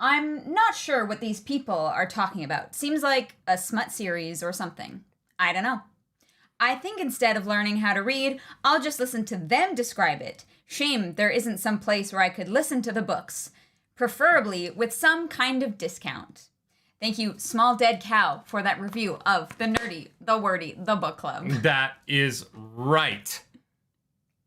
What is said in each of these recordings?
I'm not sure what these people are talking about. Seems like a smut series or something. I don't know. I think instead of learning how to read, I'll just listen to them describe it. Shame there isn't some place where I could listen to the books. Preferably with some kind of discount. Thank you, Small Dead Cow, for that review of The Nerdy, The Wordy, The Book Club. That is right.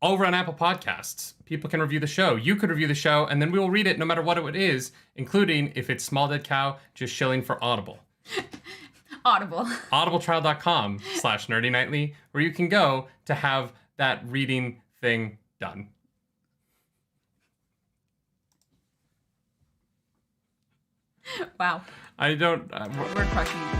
Over on Apple Podcasts, people can review the show. You could review the show, and then we will read it no matter what it is, including if it's Small Dead Cow, just shilling for Audible. Audible. audibletrial.com/nerdynightly, where you can go to have that reading thing done. Wow. I don't... We're crushing it.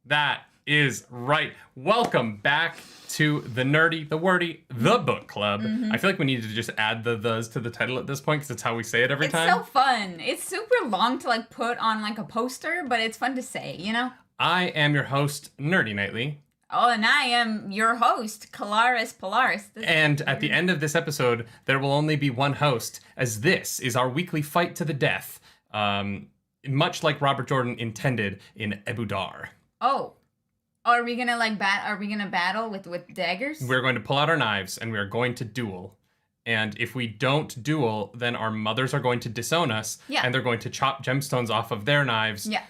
That is right. Welcome back to the Nerdy, the Wordy, the Book Club. I feel like we need to just add the thes to the title at this point because it's how we say it every time. It's so fun. It's super long to like put on like a poster, but it's fun to say, you know? I am your host, Nerdy Nightly. Oh, and I am your host, Calaris Polaris. And at the end of this episode, there will only be one host, as this is our weekly fight to the death, much like Robert Jordan intended in Ebu Dar. Oh, are we gonna like Are we gonna battle with daggers? We're going to pull out our knives and we are going to duel. And if we don't duel, then our mothers are going to disown us. Yeah. And they're going to chop gemstones off of their knives. Yeah.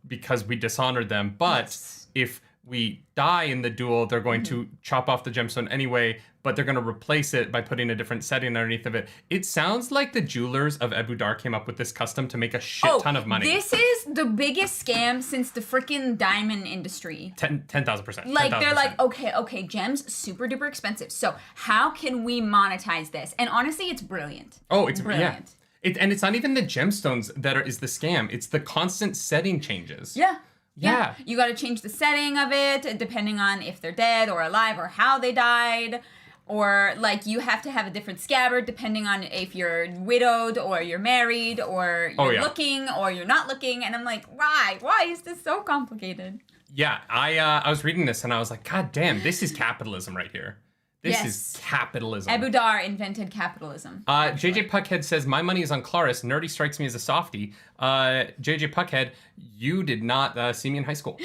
Because we dishonored them. But if we die in the duel, they're going to chop off the gemstone anyway, but they're going to replace it by putting a different setting underneath of it. It sounds like the jewelers of Ebu Dar came up with this custom to make a shit ton of money. This is the biggest scam since the freaking diamond industry. 10,000%. Like, 10,000%. they're like, okay, gems, super duper expensive. So how can we monetize this? And honestly, it's brilliant. Oh, it's brilliant. Yeah. And it's not even the gemstones that is the scam. It's the constant setting changes. Yeah. Yeah. You got to change the setting of it depending on if they're dead or alive or how they died. Or, like, you have to have a different scabbard depending on if you're widowed or you're married or you're looking or you're not looking. And I'm like, why? Why is this so complicated? Yeah, I was reading this and I was like, God damn, this is capitalism right here. This is capitalism. Ebu Dar invented capitalism. JJ Puckhead says, my money is on Claris. Nerdy strikes me as a softie. JJ Puckhead, you did not see me in high school.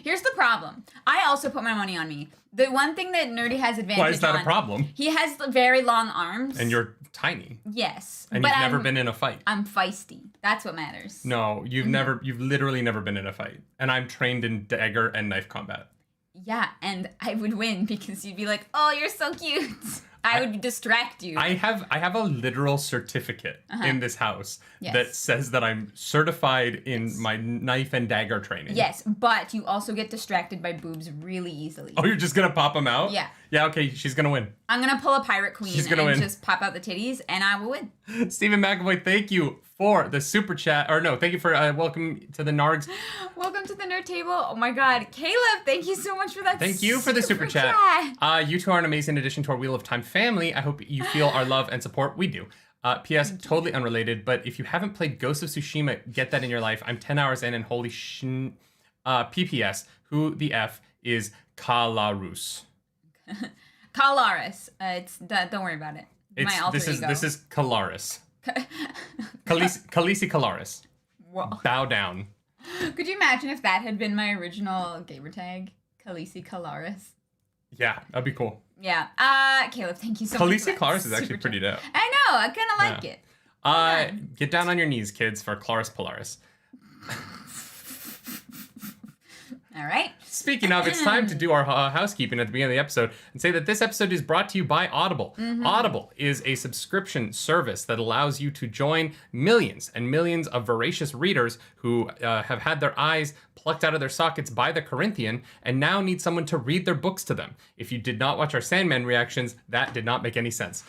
Here's the problem. I also put my money on me. The one thing that Nerdy has advantage on... Why is that a problem? He has very long arms. And you're tiny. Yes. And you've never been in a fight. I'm feisty. That's what matters. No, you've literally never been in a fight. And I'm trained in dagger and knife combat. Yeah, and I would win because you'd be like, oh, you're so cute. I would distract you. I have a literal certificate in this house that says that I'm certified in my knife and dagger training. Yes, but you also get distracted by boobs really easily. Oh, you're just going to pop them out? Yeah. Yeah, okay, she's going to win. I'm going to pull a pirate queen and just pop out the titties, and I will win. Stephen McAvoy, thank you for the super chat. Or no, thank you for welcome to the Nargs. Welcome to the Nerd Table. Oh my God. Caleb, thank you so much for that. Thank you for the super chat. You two are an amazing addition to our Wheel of Time family. I hope you feel our love and support. We do. P.S. Totally unrelated, but if you haven't played Ghost of Tsushima, get that in your life. I'm 10 hours in and holy P.P.S. Who the F is Kalarus? Kalaris. Don't worry about it. My alter ego. This is Kalaris. Khaleesi Kalaris. Whoa. Bow down. Could you imagine if that had been my original gamer tag? Khaleesi Kalaris. Yeah, that'd be cool. Yeah. Caleb, thank you so much. Khaleesi Kalaris is actually pretty dope. I know. I kind of like it. Get down on your knees, kids, for Claris Polaris. All right. Speaking of, it's time to do our housekeeping at the beginning of the episode and say that this episode is brought to you by Audible. Audible is a subscription service that allows you to join millions and millions of voracious readers who have had their eyes plucked out of their sockets by the Corinthian and now need someone to read their books to them. If you did not watch our Sandman reactions, that did not make any sense.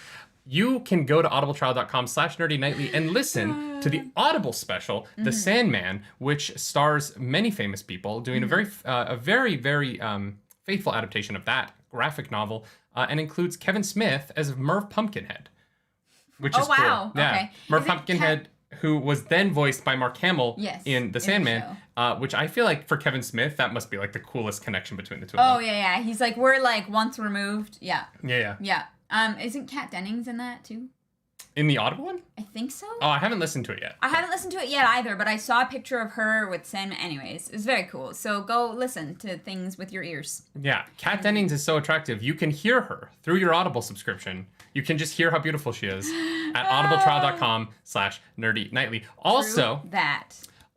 You can go to audibletrial.com/nerdynightly and listen to the Audible special, The Sandman, which stars many famous people doing a very faithful adaptation of that graphic novel, and includes Kevin Smith as Merv Pumpkinhead, which is cool. Yeah, Okay. Merv Pumpkinhead, who was then voiced by Mark Hamill in The Sandman, which I feel like for Kevin Smith, that must be like the coolest connection between the two of Oh, them. yeah. He's like, we're like once removed. Yeah. Yeah. Isn't Kat Dennings in that too? In the Audible one? I think so. Oh, I haven't listened to it yet. I haven't listened to it yet either, but I saw a picture of her with Sam. Anyways, it's very cool. So go listen to things with your ears. Yeah, Kat Dennings is so attractive. You can hear her through your Audible subscription. You can just hear how beautiful she is at audibletrial.com/nerdynightly.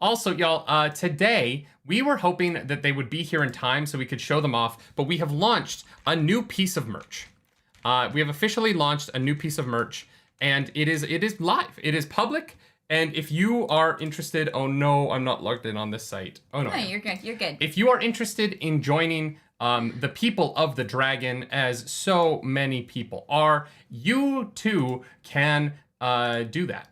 Also, y'all, today we were hoping that they would be here in time so we could show them off, but we have launched a new piece of merch. We have officially launched a new piece of merch, and it is live. It is public, and if you are interested, oh no, I'm not logged in on this site. Oh no. No, you're good. You're good. If you are interested in joining the people of the dragon, as so many people are, you too can do that.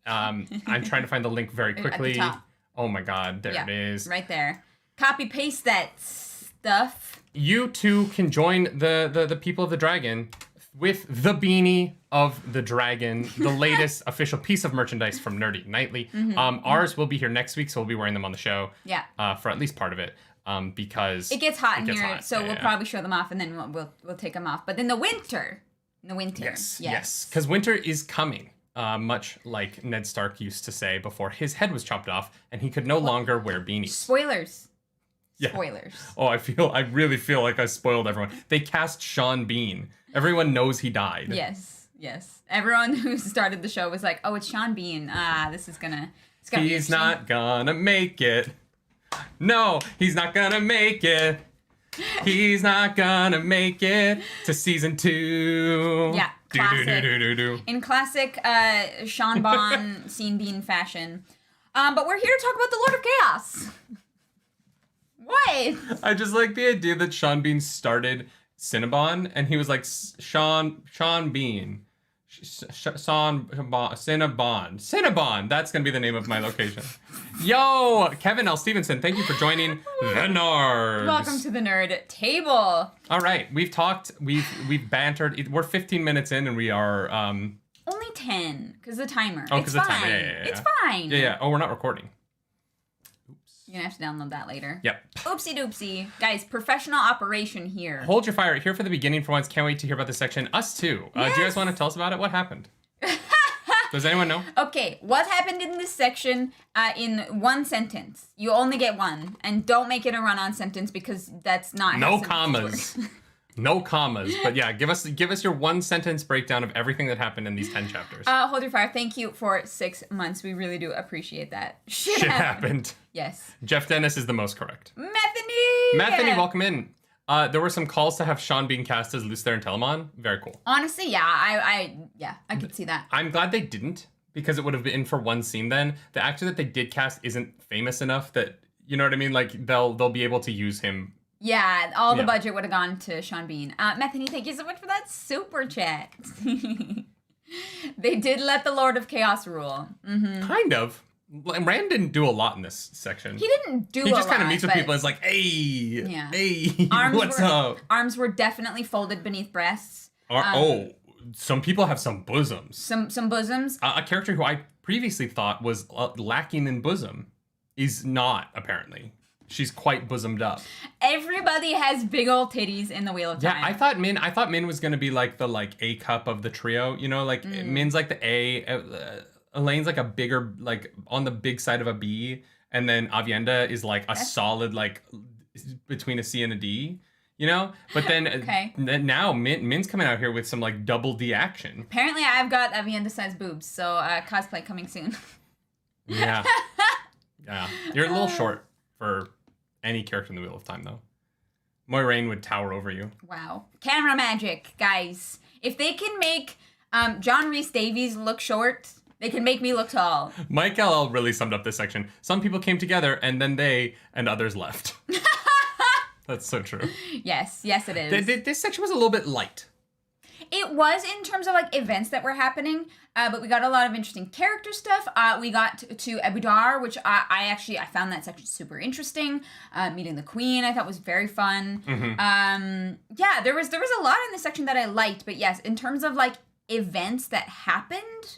I'm trying to find the link very quickly. At the top. Oh my god, there it is. Right there. Copy paste that stuff. You too can join the people of the dragon with the beanie of the dragon, the latest official piece of merchandise from Nerdy Nightly. Ours will be here next week, so we'll be wearing them on the show. Yeah. For at least part of it. Because it gets hot in here, so Yeah, we'll probably show them off, and then we'll take them off. But then the winter. Yes. Because winter is coming. Much like Ned Stark used to say before his head was chopped off and he could no longer wear beanies. Spoilers. Yeah. Spoilers. Oh, I really feel like I spoiled everyone. They cast Sean Bean. Everyone knows he died. Yes. Everyone who started the show was like, "Oh, it's Sean Bean. This is gonna." It's gonna He's not gonna make it. No, he's not gonna make it. He's not gonna make it to season 2. Yeah, classic. Do. In classic Sean Bon Sean Bean fashion. But we're here to talk about the Lord of Chaos. What? I just like the idea that Sean Bean started Cinnabon and he was like Sean Bean. Cinnabon. That's gonna be the name of my location. Yo, Kevin L. Stevenson, thank you for joining the Nerds. Welcome to the Nerd Table. All right, we've talked, we've bantered. We're 15 minutes in, and we are only 10 because the timer. Oh, because the timer. Yeah. It's fine. Yeah. Oh, we're not recording. You're gonna have to download that later. Yep. Oopsie doopsie. Guys, professional operation here. Hold your fire. Here for the beginning for once. Can't wait to hear about this section. Us too. Yes. Do you guys want to tell us about it? What happened? Does anyone know? Okay, what happened in this section in one sentence? You only get one. And don't make it a run-on sentence because that's not how No sentences commas. work. No commas. But yeah, give us your one sentence breakdown of everything that happened in these 10 chapters. Hold your fire. Thank you for 6 months. We really do appreciate that. Shit happened. Yes. Jeff Dennis is the most correct. Methany, welcome in. There were some calls to have Sean being cast as Lucifer and Telamon. Very cool. Honestly, yeah, I could see that. I'm glad they didn't, because it would have been for one scene then. The actor that they did cast isn't famous enough that, you know what I mean? Like, they'll be able to use him. Yeah, all the budget would have gone to Sean Bean. Methany, thank you so much for that super chat. They did let the Lord of Chaos rule. Mm-hmm. Kind of. Rand didn't do a lot in this section. He didn't do a lot. He just kind of meets with people and is like, hey, what's up? Arms were definitely folded beneath breasts. Some people have some bosoms. Some bosoms. A character who I previously thought was lacking in bosom is not, apparently. She's quite bosomed up. Everybody has big old titties in the Wheel of Time. Yeah, I thought Min was gonna be like the A cup of the trio. You know, like Min's like the A. Elaine's like a bigger, like on the big side of a B, and then Avienda is like a solid, like between a C and a D. You know, but then now Min's coming out here with some like double D action. Apparently, I've got Avienda-sized boobs, so cosplay coming soon. Yeah, you're a little short for any character in the Wheel of Time, though. Moiraine would tower over you. Wow, camera magic, guys! If they can make John Rhys Davies look short, they can make me look tall. Mike LL really summed up this section. Some people came together, and then they and others left. That's so true. Yes, it is. This section was a little bit light. It was in terms of like events that were happening, but we got a lot of interesting character stuff. We got to Ebudar, which I found that section super interesting. Meeting the Queen, I thought was very fun. Mm-hmm. Yeah, there was a lot in this section that I liked, but yes, in terms of like events that happened,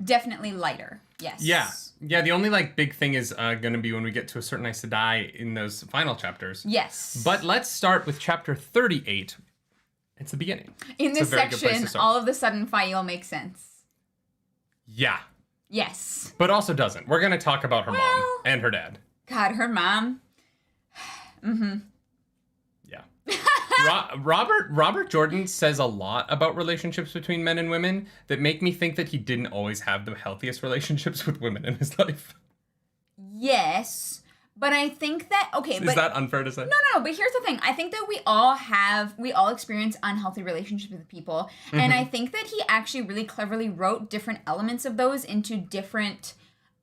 definitely lighter. Yes. Yeah, the only like big thing is going to be when we get to a certain Aes Sedai in those final chapters. Yes. But let's start with chapter 38. It's the beginning. In It's this a very good place section, to start. all of a sudden, Fael makes sense. Yeah, Yes. but also doesn't. We're going to talk about her mom Well- and her dad. God, her mom. Yeah. Robert Jordan says a lot about relationships between men and women that make me think that he didn't always have the healthiest relationships with women in his life. Yes. But I think that, okay, Is that unfair to say? No, but here's the thing. I think that we all experience unhealthy relationships with people. And I think that he actually really cleverly wrote different elements of those into different,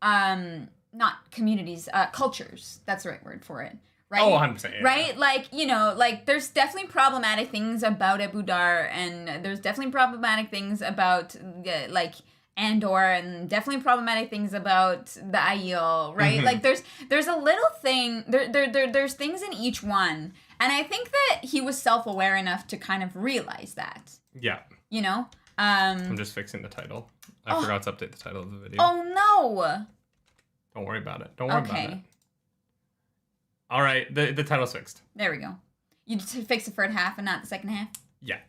not communities, cultures. That's the right word for it. Right? Oh, 100%. Yeah. Right? Like, like there's definitely problematic things about Abu Dar, and there's definitely problematic things about, like, Andor, and definitely problematic things about the Aiel, right? Like there's a little thing, there's things in each one. And I think that he was self-aware enough to kind of realize that. Yeah. I'm just fixing the title. I forgot to update the title of the video. Oh no. Don't worry about it. Don't worry about it. All right, the title's fixed. There we go. You just fix the first half and not the second half? Yeah.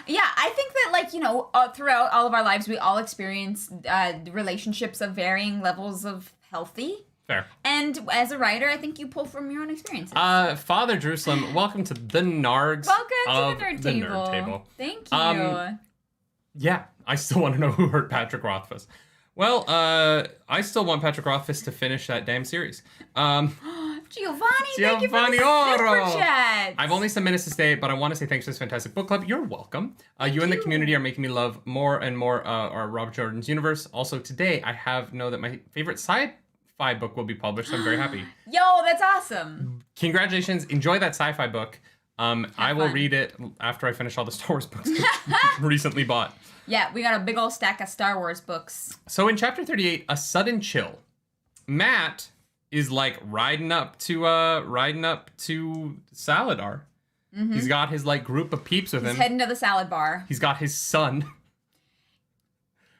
Yeah, I think that, like, throughout all of our lives, we all experience relationships of varying levels of healthy. Fair. And as a writer, I think you pull from your own experiences. Father Jerusalem, welcome to the Nargs. Welcome to the Nerd Table. Thank you. Yeah, I still want to know who hurt Patrick Rothfuss. Well, I still want Patrick Rothfuss to finish that damn series. Giovanni, thank you for the super chat. I've only some minutes to stay, but I want to say thanks for this fantastic book club. You're welcome. You and the community are making me love more and more our Robert Jordan's universe. Also, today I know that my favorite sci-fi book will be published. So I'm very happy. Yo, that's awesome. Congratulations. Enjoy that sci-fi book. I will read it after I finish all the Star Wars books recently bought. Yeah, we got a big old stack of Star Wars books. So in chapter 38, a sudden chill. Matt is like riding up to Saladar. Mm-hmm. He's got his like group of peeps with him. He's heading to the salad bar. He's got his son.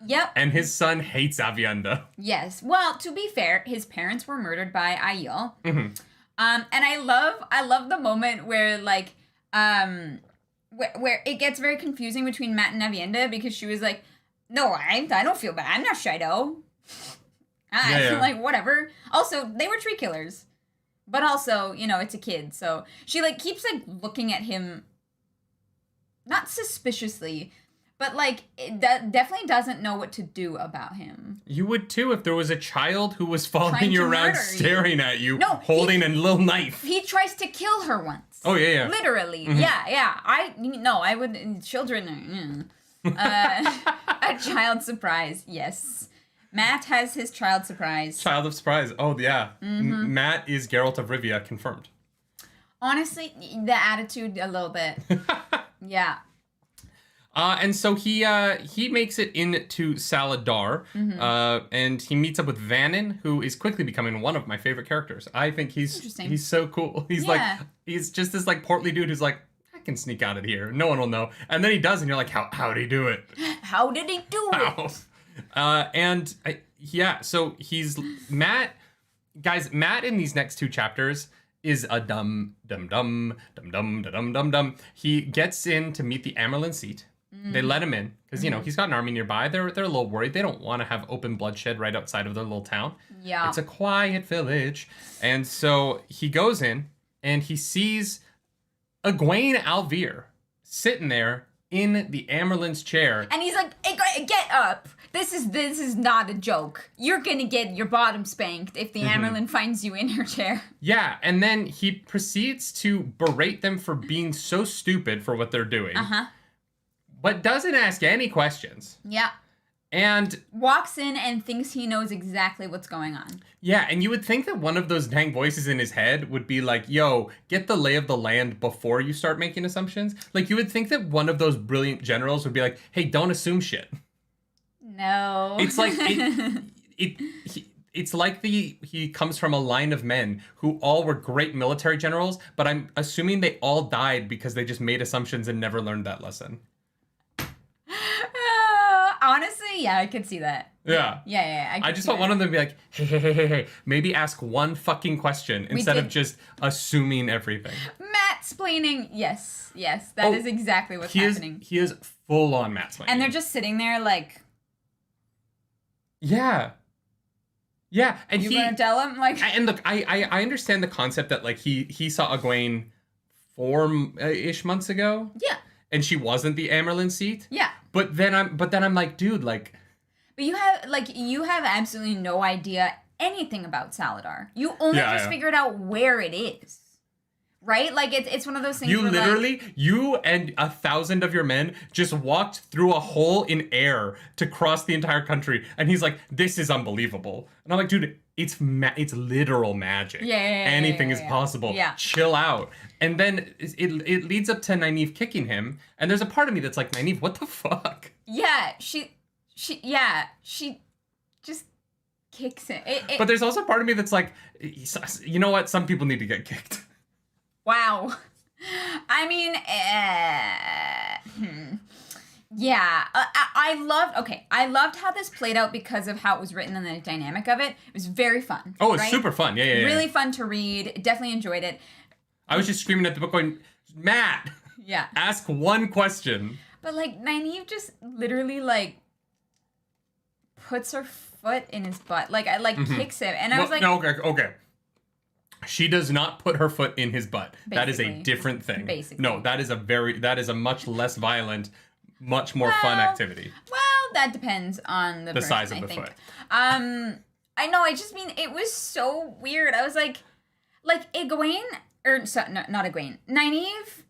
Yep. And his son hates Avienda. Yes. Well, to be fair, his parents were murdered by Aiel. Mm-hmm. And I love the moment where like where it gets very confusing between Matt and Avienda, because she was like, "No, I don't feel bad. I'm not Shido." Yeah. Like, whatever. Also, they were tree killers. But also, it's a kid. So she, like, keeps, like, looking at him, not suspiciously, but, like, definitely doesn't know what to do about him. You would, too, if there was a child who was following you around staring at you, no, holding a little knife. He tries to kill her once. Oh, yeah. Literally. Mm-hmm. Yeah. I would, children, a child surprise, yes. Matt has his child surprise. Child of surprise. Oh, yeah. Mm-hmm. Matt is Geralt of Rivia, confirmed. Honestly, the attitude a little bit. Yeah. And so he makes it into Saladar, and he meets up with Vannon, who is quickly becoming one of my favorite characters. I think he's so cool. He's just this like portly dude who's like, I can sneak out of here. No one will know. And then he does, and you're like, how did he do it? How did he do it? So he's Matt. Guys, Matt in these next two chapters is a dumb. He gets in to meet the Amerlin seat. They let him in because he's got an army nearby. They're a little worried. They don't want to have open bloodshed right outside of their little town. Yeah, it's a quiet village, and so he goes in and he sees Egwene Alvear sitting there in the Amerlin's chair, and he's like, hey, "Get up! This is not a joke. You're gonna get your bottom spanked if the Amerlin finds you in her chair." Yeah, and then he proceeds to berate them for being so stupid for what they're doing. But doesn't ask any questions. Yeah. And walks in and thinks he knows exactly what's going on. Yeah, and you would think that one of those dang voices in his head would be like, yo, get the lay of the land before you start making assumptions. Like, you would think that one of those brilliant generals would be like, hey, don't assume shit. No. It's like, it's like he comes from a line of men who all were great military generals, but I'm assuming they all died because they just made assumptions and never learned that lesson. Honestly, Honestly, yeah, I could see that. Yeah. Yeah. I just want one of them to be like, hey, maybe ask one fucking question instead of just assuming everything. Matsplaining, yes, that is exactly what's happening. He is full on matsplaining. And they're just sitting there like... Yeah, and you gonna tell him? Like... And look, I understand the concept that, like, he saw Egwene 4-ish months ago. Yeah. And she wasn't the Amerlin seat. Yeah. But then I'm like, dude, like... But you have absolutely no idea anything about Saladar. You only figured out where it is. Right? Like, it's one of those things you where, literally, you and 1,000 of your men just walked through a hole in air to cross the entire country. And he's like, this is unbelievable. And I'm like, dude, it's literal magic. Yeah. Anything is possible. Yeah. Chill out. And then it leads up to Nynaeve kicking him. And there's a part of me that's like, Nynaeve, what the fuck? Yeah, she just kicks him. But there's also part of me that's like, you know what? Some people need to get kicked. Wow. I mean, yeah. I loved how this played out because of how it was written and the dynamic of it. It was very fun. Oh, it's super fun. Yeah. Really fun to read. Definitely enjoyed it. I was just screaming at the book going, Matt, ask one question. But, like, Nynaeve just literally, like, puts her foot in his butt. Like, kicks him. And I was like... No, okay. She does not put her foot in his butt. Basically. That is a different thing. Basically. No, that is a much less violent, much more fun activity. Well, that depends on the person, size of I the think. foot. I know, I just mean, it was so weird. I was like Egwene, not Egwene, Nynaeve.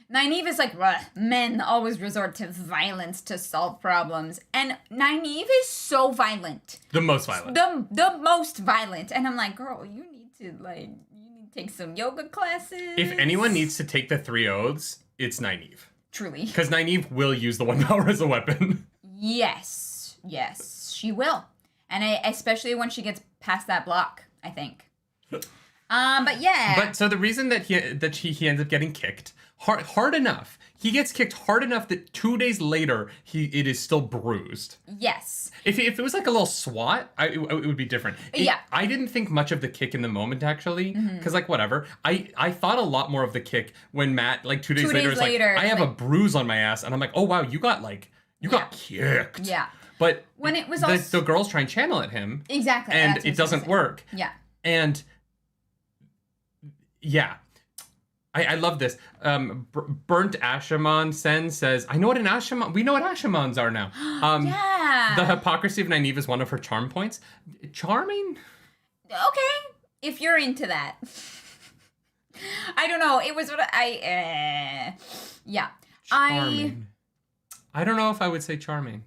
Nynaeve is like, men always resort to violence to solve problems. And Nynaeve is so violent. The most violent. The most violent. And I'm like, girl, you need to take some yoga classes. If anyone needs to take the 3 oaths, it's Nynaeve. Truly. Because Nynaeve will use the 1 power as a weapon. Yes, she will. And especially when she gets past that block, I think. But yeah. But so the reason that he ends up getting kicked hard enough. He gets kicked hard enough that 2 days later it is still bruised. Yes. If it was like a little swat, it would be different. Yeah. I didn't think much of the kick in the moment actually, because like whatever. I thought a lot more of the kick when Matt like 2 days later is like, I have a bruise on my ass, and I'm like, oh wow, you got kicked. Yeah. But when it was the girls try and channel at him. Exactly. And it doesn't work. Yeah. And yeah. I love this. Burnt Ashamon Sen says, we know what Ashamons are now. Yeah. The hypocrisy of Nynaeve is one of her charm points. Charming? Okay. If you're into that. I don't know. It was what yeah. Charming. I don't know if I would say charming.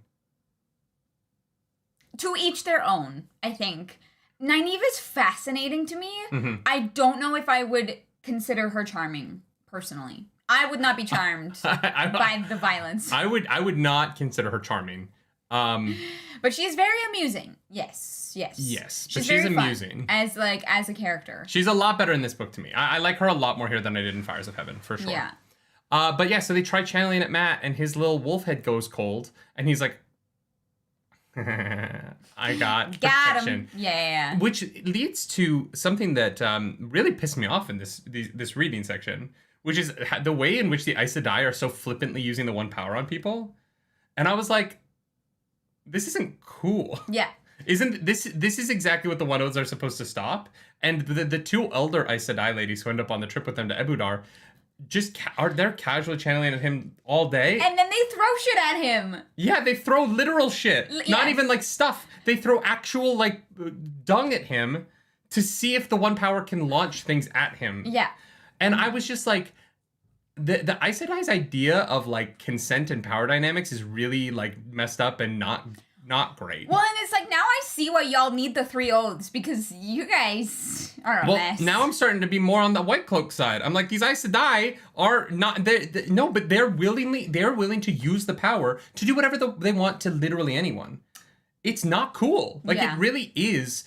To each their own, I think. Nynaeve is fascinating to me. Mm-hmm. I don't know if I would consider her charming, personally. I would not be charmed by the violence. I would not consider her charming. But she's very amusing. Yes. But she's amusing. As a character. She's a lot better in this book to me. I like her a lot more here than I did in Fires of Heaven, for sure. Yeah. But yeah, so they try channeling at Matt, and his little wolf head goes cold, and he's like, I got protection. Him. Yeah. Which leads to something that really pissed me off in this reading section, which is the way in which the Aes Sedai are so flippantly using the 1 power on people. And I was like, this isn't cool. Yeah. Isn't this is exactly what the 1 oaths are supposed to stop? And the 2 elder Aes Sedai ladies who end up on the trip with them to Ebudar they're casually channeling at him all day. And then they throw shit at him. Yeah, they throw literal shit. Yes. Not even like stuff. They throw actual like dung at him to see if the 1 power can launch things at him. Yeah. And I was just like, the Aes Sedai's idea of like consent and power dynamics is really like messed up and not great. Well, and it's like, now I see why y'all need the 3 oaths, because you guys are a mess. Now I'm starting to be more on the White Cloak side. I'm like, these Aes Sedai are not, but they're willing to use the power to do whatever they want to literally anyone. It's not cool. Like, It really is.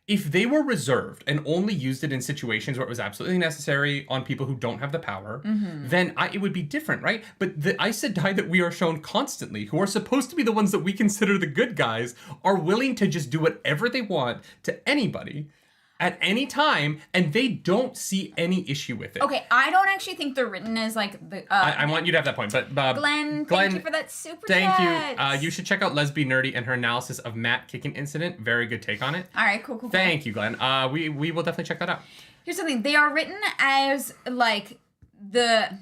if they were reserved and only used it in situations where it was absolutely necessary on people who don't have the power, then it would be different, right? But the Aes Sedai that we are shown constantly, who are supposed to be the ones that we consider the good guys, are willing to just do whatever they want to anybody at any time, and they don't see any issue with it. Okay, I don't actually think they're written as like the. I want you to have that point, but Glenn, thank you for that super thank chat. you. You should check out Lesby Nerdy and her analysis of Matt kicking incident. Very good take on it. All right, cool. Thank you, Glenn. We will definitely check that out. Here's something: they are written as like the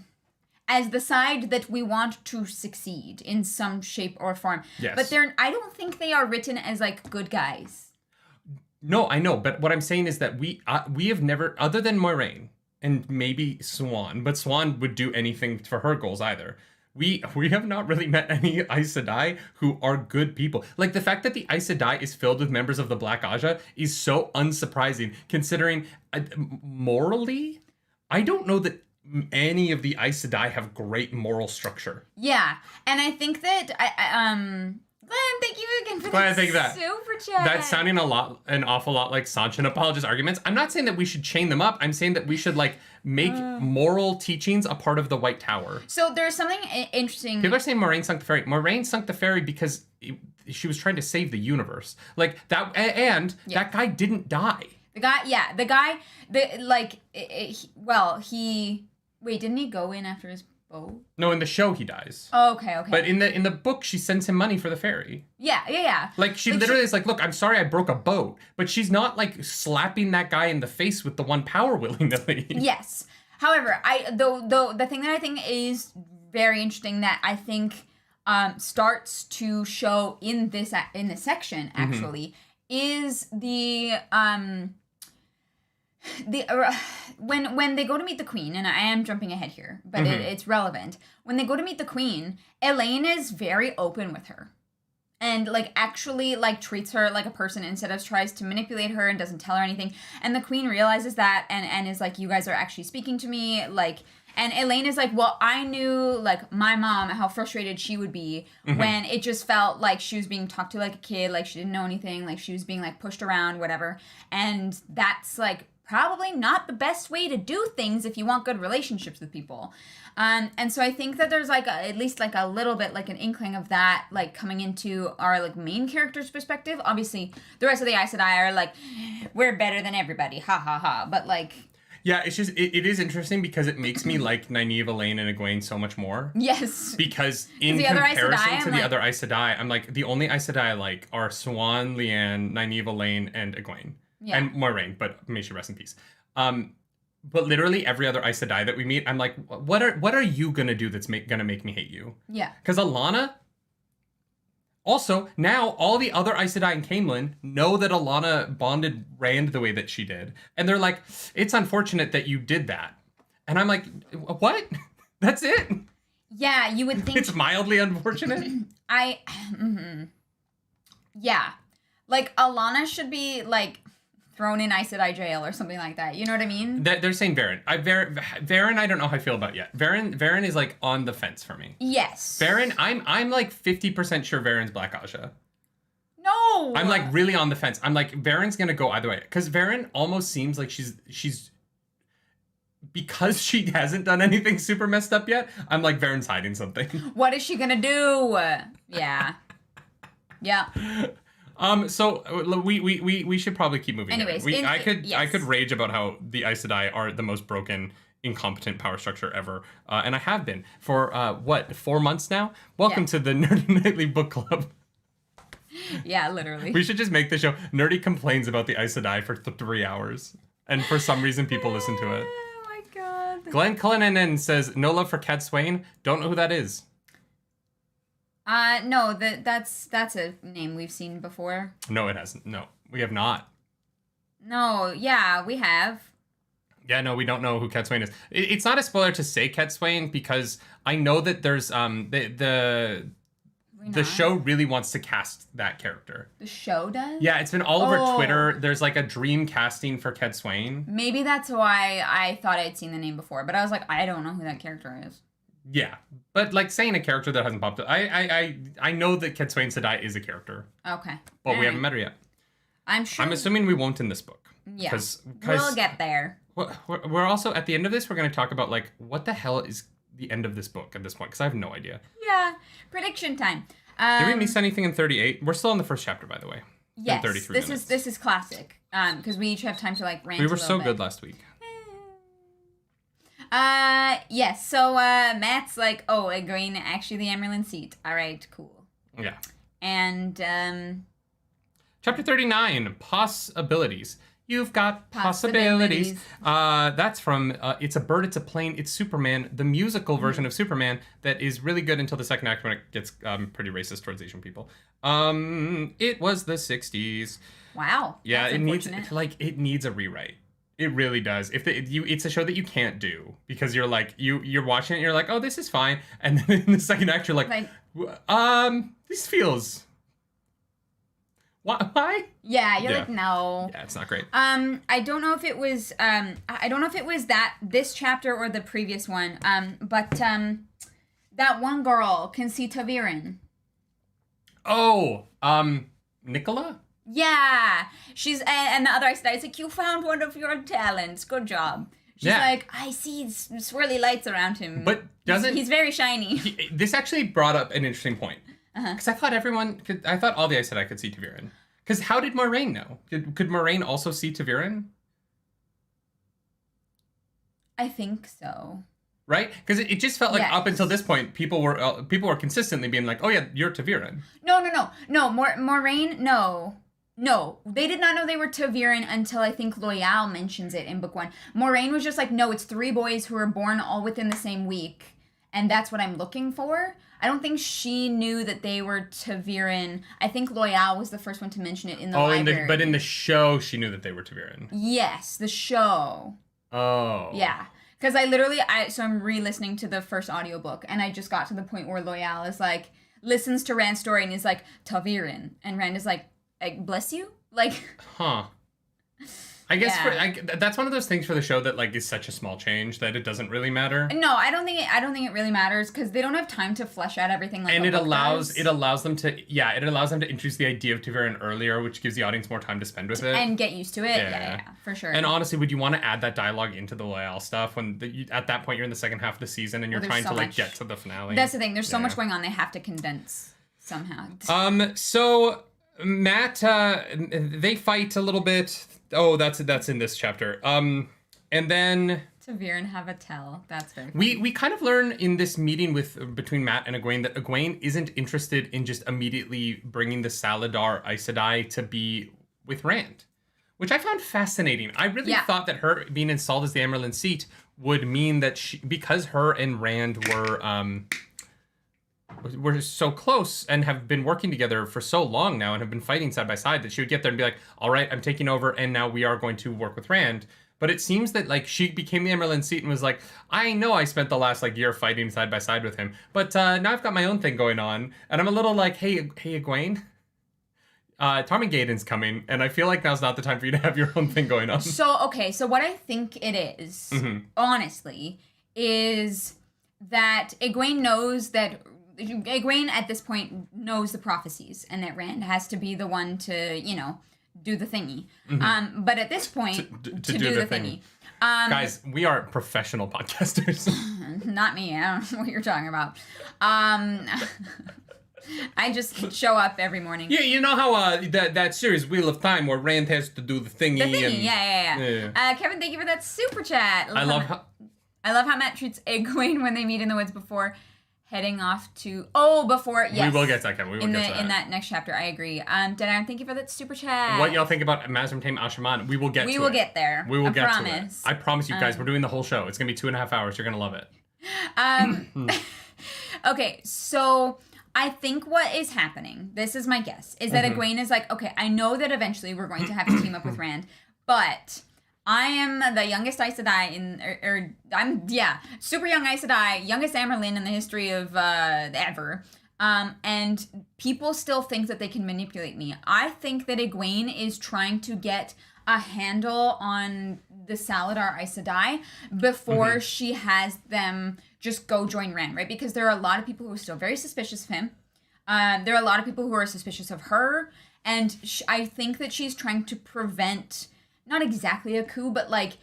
side that we want to succeed in some shape or form. Yes. But I don't think they are written as like good guys. No, I know, but what I'm saying is that we have never, other than Moiraine and maybe Swan, but Swan would do anything for her goals either. We have not really met any Aes Sedai who are good people. Like, the fact that the Aes Sedai is filled with members of the Black Aja is so unsurprising, considering morally, I don't know that any of the Aes Sedai have great moral structure. Yeah, and I think that Glenn, thank you again for that super chat. That's sounding an awful lot like Sancho and Apologist arguments. I'm not saying that we should chain them up. I'm saying that we should like make moral teachings a part of the White Tower. So there's something interesting. People are saying Moiraine sunk the ferry. Moiraine sunk the ferry because she was trying to save the universe. Like that, and that guy didn't die. Wait, didn't he go in after his boat? No, in the show he dies. Oh, okay. But in the book, she sends him money for the ferry. Yeah. Like, she literally is like, look, I'm sorry I broke a boat. But she's not, like, slapping that guy in the face with the one power willy-nilly. Yes. However, the thing that I think is very interesting that I think starts to show in this section, actually, is when they go to meet the queen, and I am jumping ahead here, but it's relevant. When they go to meet the queen, Elaine is very open with her, and like actually like treats her like a person instead of tries to manipulate her and doesn't tell her anything. And the queen realizes that and is like, you guys are actually speaking to me, like. And Elaine is like, well, I knew, like, my mom, how frustrated she would be when it just felt like she was being talked to like a kid, like she didn't know anything, like she was being, like, pushed around, whatever. And that's, like, probably not the best way to do things if you want good relationships with people. And so I think that there's, like, at least, like, a little bit, like, an inkling of that, like, coming into our, like, main character's perspective. Obviously, the rest of the Aes Sedai are, like, we're better than everybody, ha, ha, ha. But, like... Yeah, it's just, it is interesting because it makes me like Nynaeve, Elaine, and Egwene so much more. Yes. Because in comparison to the other Aes Sedai, I'm like, the only Aes Sedai I like are Siuan, Leanne, Nynaeve, Elaine, and Egwene. Yeah. And Moiraine, but may she rest in peace. But literally every other Aes Sedai that we meet, I'm like, what are you gonna do that's gonna make me hate you? Yeah. Because Alana... Also, now all the other Aes Sedai in Caemlyn know that Alana bonded Rand the way that she did. And they're like, it's unfortunate that you did that. And I'm like, what? That's it? Yeah, you would think... It's mildly unfortunate? Yeah. Like, Alana should be, like, thrown in Aes Sedai jail or something like that. You know what I mean? They're saying Varen. Varen, I don't know how I feel about yet. Varen is, like, on the fence for me. Yes. Varen, I'm like 50% sure Varen's Black Aja. No! I'm, like, really on the fence. I'm like, Varen's gonna go either way. Because Varen almost seems like she's... Because she hasn't done anything super messed up yet, I'm like, Varen's hiding something. What is she gonna do? Yeah. Yeah. So we should probably keep moving. Anyways, I could rage about how the Aes Sedai are the most broken, incompetent power structure ever, and I have been for 4 months now. Welcome to the Nerdy Nightly Book Club. Yeah, literally. We should just make the show. Nerdy complains about the Aes Sedai for 3 hours, and for some reason people listen to it. Oh my god. Glenn Cullinan says no love for Cat Swain. Don't know who that is. No, that's a name we've seen before. No, it hasn't. No, we have not. No, yeah, we have. Yeah, no, we don't know who Cat Swain is. It's not a spoiler to say Cat Swain because I know that there's the show really wants to cast that character. The show does? Yeah, it's been all over Twitter. There's like a dream casting for Cat Swain. Maybe that's why I thought I'd seen the name before, but I was like, I don't know who that character is. Yeah, but like saying a character that hasn't popped up, I know that Cat Swain Sedai is a character. Okay. But we haven't met her yet. I'm sure. I'm assuming we won't in this book. Yeah. Cause we'll get there. We're also, at the end of this, we're going to talk about, like, what the hell is the end of this book at this point? Because I have no idea. Yeah. Prediction time. Did we miss anything in 38? We're still in the first chapter, by the way. Yes. 33 minutes. This is classic. Because we each have time to, like, rant We were a little so bit. good last week. Yes. So, Matt's like, oh, Egwene, actually the Emerald Seat. All right, cool. Yeah. And, Chapter 39, Possibilities. You've got possibilities. That's from It's a Bird, It's a Plane, It's Superman, the musical version of Superman that is really good until the second act when it gets pretty racist towards Asian people. It was the 60s. wow. Yeah, That's it needs a rewrite. It really does. It's a show that you can't do because you're like you're watching it and you're like, oh, this is fine, and then in the second act you're like this feels. Why? Yeah, you're like, no. Yeah, it's not great. I don't know if it was this chapter or the previous one. But that one girl can see Taviran. Oh, Nicola? Yeah. She's and the other Aes Sedai's like, you found one of your talents. Good job. She's like, I see swirly lights around him. But he's very shiny. This actually brought up an interesting point. Because I thought I thought all the Aes Sedai could see Taviran. Because how did Moiraine know? Could Moiraine also see Taviran? I think so. Right? Because it just felt like up until this point, people were consistently being like, oh yeah, you're Taviran. No. Moiraine, no. They did not know they were Taviran until I think Loial mentions it in book 1. Moiraine was just like, no, it's 3 boys who were born all within the same week. And that's what I'm looking for. I don't think she knew that they were Taviran. I think Loial was the first one to mention it in the library. But in the show, she knew that they were Taviran. Yes, the show. Oh. Yeah. Because I'm re-listening to the first audiobook, and I just got to the point where Loial is like, listens to Rand's story and is like, Taviran. And Rand is like, bless you? Like. Huh. I guess that's one of those things for the show that like is such a small change that it doesn't really matter. No, I don't think it really matters because they don't have time to flesh out everything. Like, and it allows them to introduce the idea of Taviran earlier, which gives the audience more time to spend with it and get used to it. Yeah, for sure. And honestly, would you want to add that dialogue into the Loial stuff when at that point you're in the second half of the season and you're trying to get to the finale? That's the thing. There's so much going on. They have to condense somehow. So Matt, they fight a little bit. Oh, that's in this chapter. And then Taviran have a tell. That's very funny. We kind of learn in this meeting between Matt and Egwene that Egwene isn't interested in just immediately bringing the Saladar Aes Sedai to be with Rand, which I found fascinating. I really thought that her being installed as the Emerald Seat would mean that because her and Rand were so close and have been working together for so long now and have been fighting side by side that she would get there and be like, all right, I'm taking over and now we are going to work with Rand. But it seems that like she became the Emerald Seat and was like, I know I spent the last like year fighting side by side with him, but now I've got my own thing going on. And I'm a little like, hey Egwene, Tarmangaiden's coming and I feel like now's not the time for you to have your own thing going on. So what I think it is, honestly, is that Egwene knows that Egwene at this point knows the prophecies and that Rand has to be the one to, do the thingy. But at this point, to do the thingy. Guys, we are professional podcasters. Not me. I don't know what you're talking about. I just show up every morning. Yeah, you know how that series Wheel of Time where Rand has to do the thingy. The thingy, yeah. Kevin, thank you for that super chat. I love how Matt treats Egwene when they meet in the woods before heading off to before we will get to that, Kevin. We will get to that in that next chapter. I agree. Darren, thank you for that super chat. What y'all think about Mazrim Taim Ashaman? We will get there. We will get to it. I promise you guys. We're doing the whole show. It's gonna be 2.5 hours. You're gonna love it. Okay, so I think what is happening, this is my guess, is that Egwene is like, okay, I know that eventually we're going to have to team up with Rand, but I am the youngest Aes Sedai I'm super young Aes Sedai, youngest Amyrlin in the history of ever. And people still think that they can manipulate me. I think that Egwene is trying to get a handle on the Saladar Aes Sedai before she has them just go join Rand, right? Because there are a lot of people who are still very suspicious of him. There are a lot of people who are suspicious of her. And I think that she's trying to prevent, not exactly a coup, but like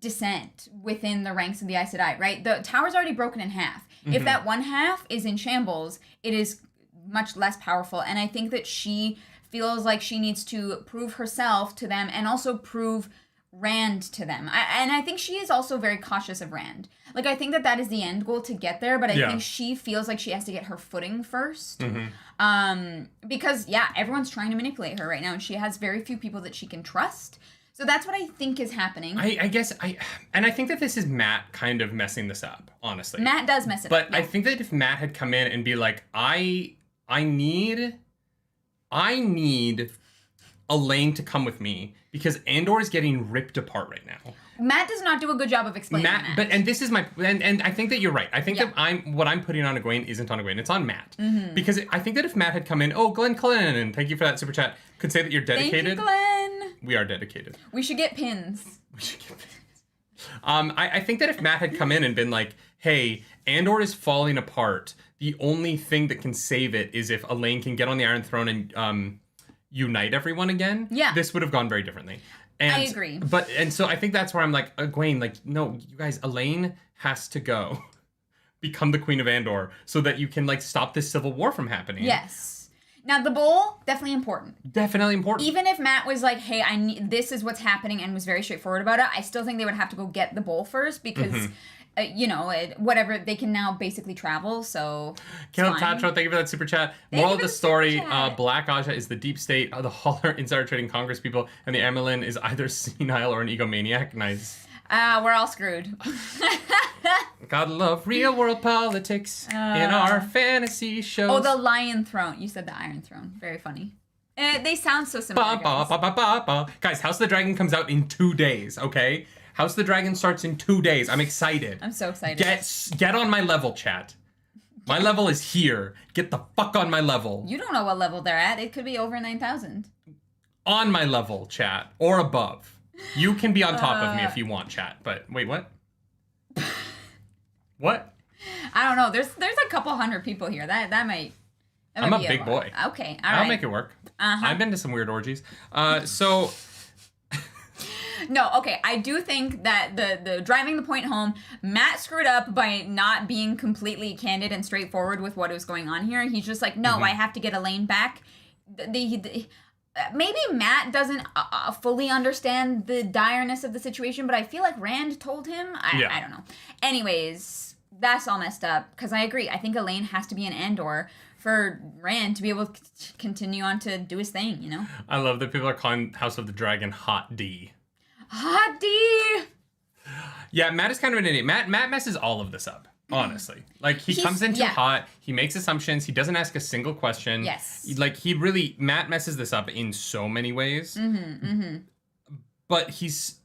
dissent within the ranks of the Aes Sedai, right? The tower's already broken in half. If that one half is in shambles, it is much less powerful. And I think that she feels like she needs to prove herself to them and also prove Rand to them. And I think she is also very cautious of Rand. Like, I think that is the end goal to get there, but I think she feels like she has to get her footing first. Because, everyone's trying to manipulate her right now, and she has very few people that she can trust. So that's what I think is happening. I think that this is Matt kind of messing this up, honestly. Matt does mess it But up. I think that if Matt had come in and be like, I need Elaine to come with me because Andor is getting ripped apart right now. Matt does not do a good job of explaining that. But this is and I think that you're right. I think that what I'm putting on Egwene isn't on Egwene. It's on Matt. Because I think that if Matt had come in, Glenn Clinton, thank you for that super chat, could say that you're dedicated. Thank you, Glenn. We are dedicated. We should get pins. I think that if Matt had come in and been like, hey, Andor is falling apart. The only thing that can save it is if Elaine can get on the Iron Throne and unite everyone again. Yeah. This would have gone very differently. And, I agree. So I think that's where I'm like, Egwene, like, no, you guys, Elaine has to go become the Queen of Andor so that you can, like, stop this civil war from happening. Yes. Now, the bowl, definitely important. Definitely important. Even if Matt was like, hey, this is what's happening and was very straightforward about it, I still think they would have to go get the bowl first because, whatever, they can now basically travel, so Caleb Tatro, thank you for that super chat. Moral of the story, Black Aja is the deep state, the Holler insider trading Congress people, and the Amelin is either senile or an egomaniac. Nice. We're all screwed. Gotta love real world politics in our fantasy shows. Oh, the Lion Throne. You said the Iron Throne. Very funny. They sound so similar, guys. Guys, House of the Dragon comes out in 2 days, okay? House of the Dragon starts in 2 days. I'm excited. I'm so excited. Get on my level, chat. My level is here. Get the fuck on my level. You don't know what level they're at. It could be over 9,000. On my level, chat. Or above. You can be on top of me if you want, chat. But wait, what? What? I don't know. There's a couple hundred people here. That might I'm a big boy. Okay, all right. I'll make it work. I've been to some weird orgies. So... No, okay. I do think that the driving the point home, Matt screwed up by not being completely candid and straightforward with what was going on here. He's just like, no, I have to get Elaine back. Maybe Matt doesn't fully understand the direness of the situation, but I feel like Rand told him. I don't know. Anyways, that's all messed up because I agree. I think Elaine has to be in Andor for Rand to be able to continue on to do his thing, you know? I love that people are calling House of the Dragon Hot D. Hot D! Yeah, Matt is kind of an idiot. Matt messes all of this up, honestly. Like, he comes in too hot. He makes assumptions. He doesn't ask a single question. Yes. Like, Matt messes this up in so many ways. But he's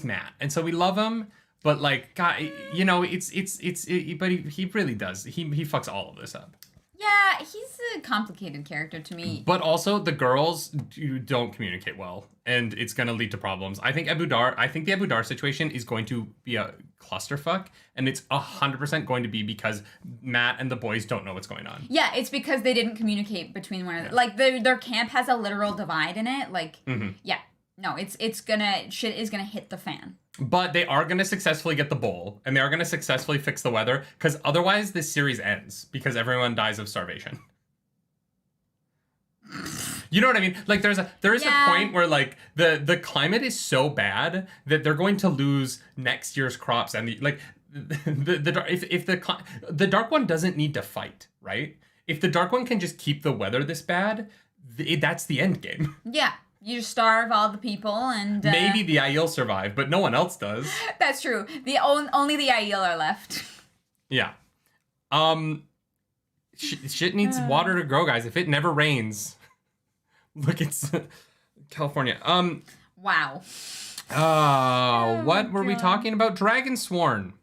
Matt. And so we love him. But, like, God, you know, but he really does. He fucks all of this up. Yeah, he's a complicated character to me. But also, the girls don't communicate well, and it's going to lead to problems. I think the Abu Dar situation is going to be a clusterfuck, and it's 100% going to be because Matt and the boys don't know what's going on. Yeah, it's because they didn't communicate between one another. Like, their camp has a literal divide in it. Like, no, shit is gonna hit the fan. But they are going to successfully get the bowl, and they are going to successfully fix the weather, because otherwise this series ends, because everyone dies of starvation. You know what I mean? Like, there is a point where, like, the climate is so bad that they're going to lose next year's crops, and if the Dark One doesn't need to fight, right? If the Dark One can just keep the weather this bad, that's the end game. Yeah. You starve all the people, and maybe the Aiel survive, but no one else does. That's true. Only the Aiel are left. Yeah. Shit needs water to grow, guys. If it never rains, look, it's California. Wow. What were we talking about? Dragonsworn.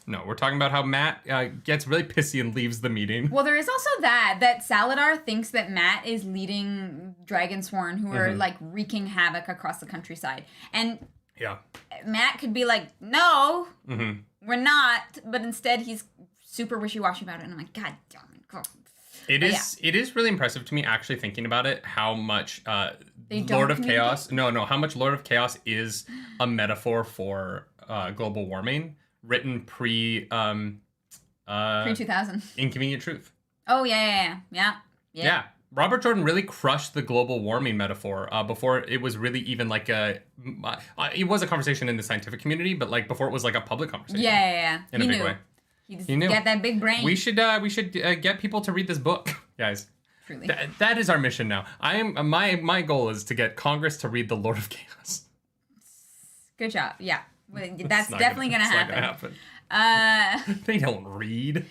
No, we're talking about how Matt gets really pissy and leaves the meeting. Well, there is also that Saladar thinks that Matt is leading Dragonsworn, who are like wreaking havoc across the countryside. And Matt could be like, no, we're not. But instead, he's super wishy-washy about it. And I'm like, God damn it. God. It is really impressive to me, actually, thinking about it, how much Lord of Chaos... how much Lord of Chaos is a metaphor for global warming, written pre-2000. Inconvenient Truth. Oh, yeah. Yeah. Robert Jordan really crushed the global warming metaphor before it was really even like it was a conversation in the scientific community, but like before it was like a public conversation. Yeah. In a big way. He knew. Get that big brain. We should get people to read this book, guys. Truly. That is our mission now. My goal is to get Congress to read the Lord of Chaos. Good job. Yeah. That's definitely going to happen. Not gonna happen. They don't read.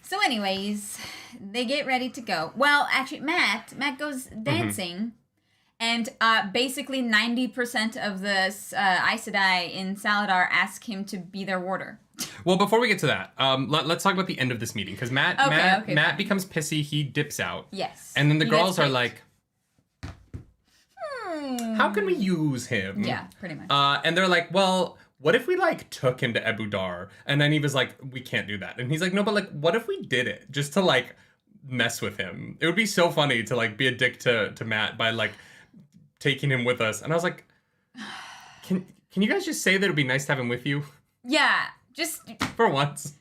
So anyways, they get ready to go. Well, actually, Matt goes dancing, and basically 90% of the Aes Sedai in Saladar ask him to be their warder. Well, before we get to that, let's talk about the end of this meeting, because Matt becomes pissy. He dips out. Yes. And then the girls are like, how can we use him? Yeah, pretty much. And they're like, well, what if we like took him to Ebu Dar? And then he was like, we can't do that. And he's like, no, but like, what if we did it just to like mess with him? It would be so funny to like be a dick to Matt by like taking him with us. And I was like, can you guys just say that it'd be nice to have him with you? Yeah, just for once.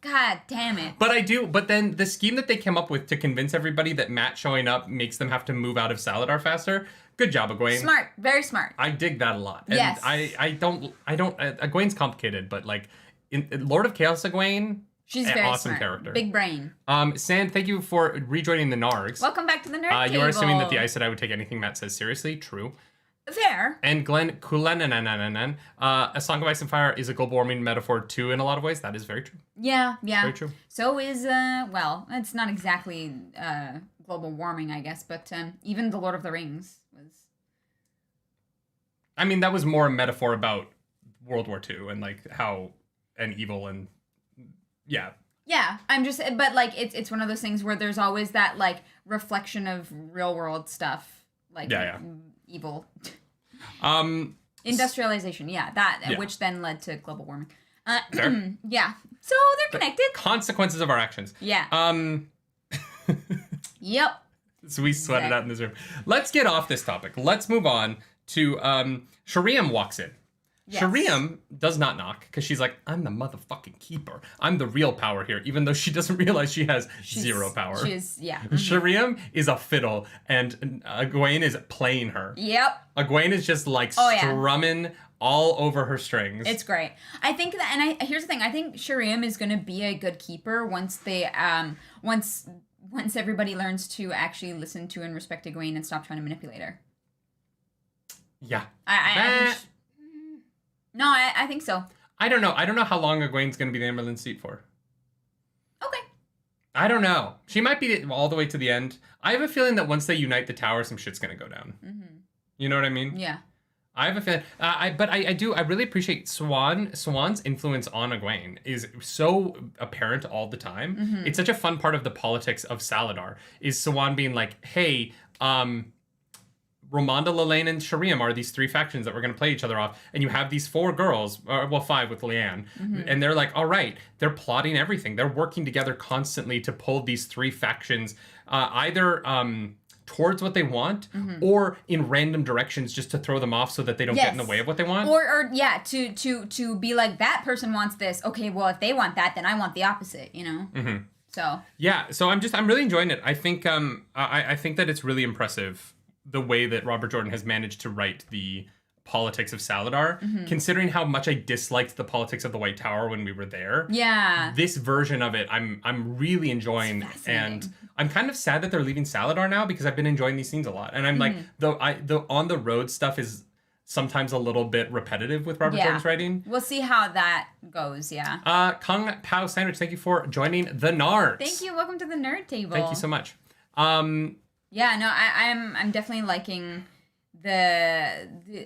God damn it. But then the scheme that they came up with to convince everybody that Matt showing up makes them have to move out of Saladar faster. Good job, Egwene. Smart, very smart. I dig that a lot. And yes. I don't, Egwene's complicated, but like in Lord of Chaos Egwene, she's very awesome smart. character. Big brain. Sand, thank you for rejoining the Nargs. Welcome back to the Nerd Table. You are assuming that the Aes Sedai would take anything Matt says seriously. True. Fair. And Glenn Kulananan, A Song of Ice and Fire is a global warming metaphor too in a lot of ways. That is very true. Yeah. Very true. So is, well, it's not exactly global warming, I guess, but even the Lord of the Rings was... I mean, that was more a metaphor about World War II and like how an evil and... Yeah. Yeah, but like, it's one of those things where there's always that like reflection of real world stuff. Like, evil. Industrialization, which then led to global warming. Yeah, so they're connected. The consequences of our actions. Yeah. Yep. So we sweated out in this room. Let's get off this topic. Let's move on to Shariam walks in. Yes. Shariam does not knock because she's like, I'm the motherfucking keeper. I'm the real power here, even though she doesn't realize she's zero power. She is, yeah. Shariam is a fiddle, and Egwene is playing her. Yep. Egwene is just like strumming all over her strings. It's great. I think that, and here's the thing. I think Shariam is going to be a good keeper once they, once everybody learns to actually listen to and respect Egwene and stop trying to manipulate her. Yeah. I think so. I don't know. I don't know how long Egwene's going to be the Emerald seat for. Okay. I don't know. She might be all the way to the end. I have a feeling that once they unite the tower, some shit's going to go down. Mm-hmm. You know what I mean? Yeah. I have a feeling. I really appreciate Swan's influence on Egwene is so apparent all the time. Mm-hmm. It's such a fun part of the politics of Saladar. Is Swan being like, hey, Ramonda, Lelaine, and Shariam are these three factions that we're going to play each other off. And you have these four girls, well, five with Leanne. Mm-hmm. And they're like, all right, they're plotting everything. They're working together constantly to pull these three factions either towards what they want or in random directions just to throw them off so that they don't get in the way of what they want. Or to be like, that person wants this. Okay, well, if they want that, then I want the opposite, you know? Mm-hmm. So. Yeah, so I'm really enjoying it. I think I think that it's really impressive the way that Robert Jordan has managed to write the politics of Saladar, considering how much I disliked the politics of the White Tower when we were there. Yeah. This version of it, I'm really enjoying, and I'm kind of sad that they're leaving Saladar now because I've been enjoying these scenes a lot. And I'm like, the on the road stuff is sometimes a little bit repetitive with Robert Jordan's writing. We'll see how that goes, yeah. Kung Pao Sandwich, thank you for joining the Nards. Thank you. Welcome to the Nerd Table. Thank you so much. Yeah, no, I'm definitely liking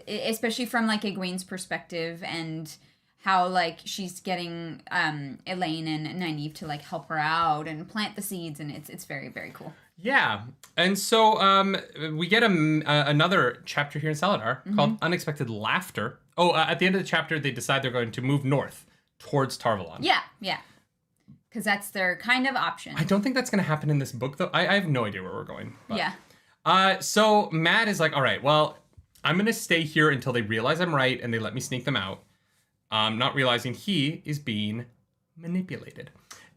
especially from like Egwene's perspective and how like she's getting Elaine and Nynaeve to like help her out and plant the seeds, and it's very, very cool. Yeah, and so we get another chapter here in Saladar called Unexpected Laughter. Oh, at the end of the chapter, they decide they're going to move north towards Tarvalon. Yeah. because that's their kind of option. I don't think that's going to happen in this book, though. I have no idea where we're going. But. Yeah. So Matt is like, all right, well, I'm going to stay here until they realize I'm right and they let me sneak them out. Not realizing he is being manipulated.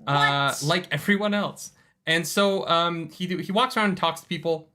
Like everyone else. And so he walks around and talks to people.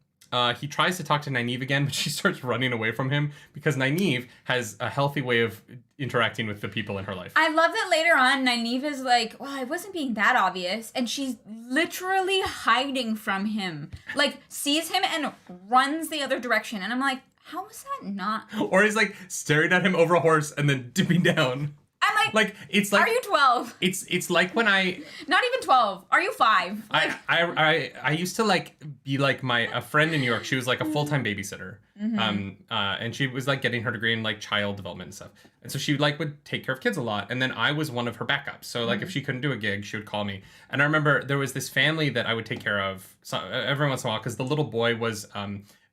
He tries to talk to Nynaeve again, but she starts running away from him because Nynaeve has a healthy way of interacting with the people in her life. I love that later on, Nynaeve is like, well, I wasn't being that obvious. And she's literally hiding from him. Like, sees him and runs the other direction. And I'm like, how is that not? Or he's like staring at him over a horse and then dipping down. I'm like, it's like, are you 12? It's like when I not even 12. Are you 5? Like, I used to like be like a friend in New York. She was like a full-time babysitter. And she was like getting her degree in like child development and stuff. And so she like would take care of kids a lot. And then I was one of her backups. So like if she couldn't do a gig, she would call me. And I remember there was this family that I would take care of every once in a while because the little boy was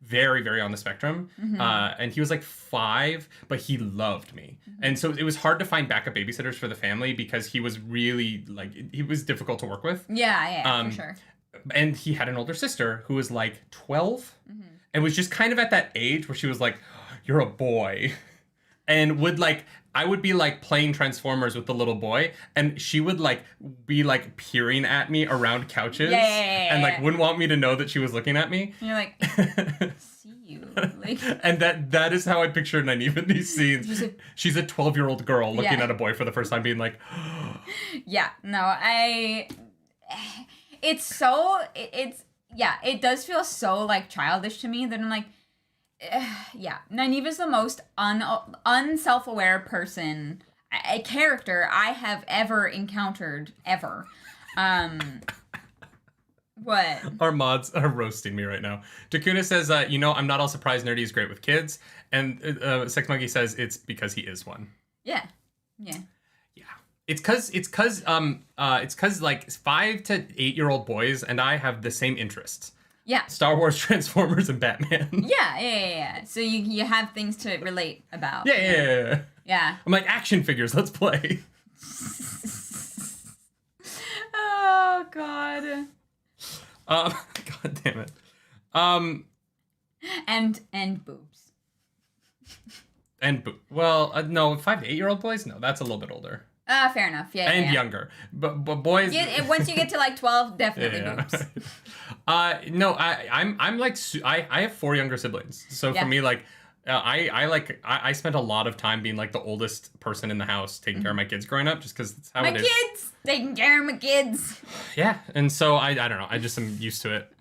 very, very on the spectrum. And he was like 5, but he loved me. And so it was hard to find backup babysitters for the family because he was really like, he was difficult to work with. Yeah, for sure. And he had an older sister who was like 12 and was just kind of at that age where she was like, you're a boy. And would like, I would be like playing Transformers with the little boy and she would like be like peering at me around couches and like wouldn't want me to know that she was looking at me. And you're like, see you. Like, and that is how I picture Nynaeve in these scenes. She's a 12-year-old girl looking at a boy for the first time being like, yeah, no, it does feel so like childish to me that I'm like, yeah, Nynaeve is the most unself-aware person, a character I have ever encountered, ever. What? Our mods are roasting me right now. Takuna says, I'm not all surprised Nerdy is great with kids. And Sex Monkey says it's because he is one. Yeah. It's cause like 5 to 8-year-old boys and I have the same interests. Yeah. Star Wars, Transformers, and Batman. Yeah. So you have things to relate about. Yeah. I'm like, action figures, let's play. Oh, God. God damn it. And boobs. Well, no, 5 to 8-year-old boys? No, that's a little bit older. Fair enough. Yeah. And younger. But boys... Once you get to like 12, definitely boobs. No, I'm like... I have 4 younger siblings. So for me, like... I spent a lot of time being like the oldest person in the house taking care of my kids growing up just because that's how it is. My kids! Taking care of my kids! Yeah, and so I don't know. I just am used to it.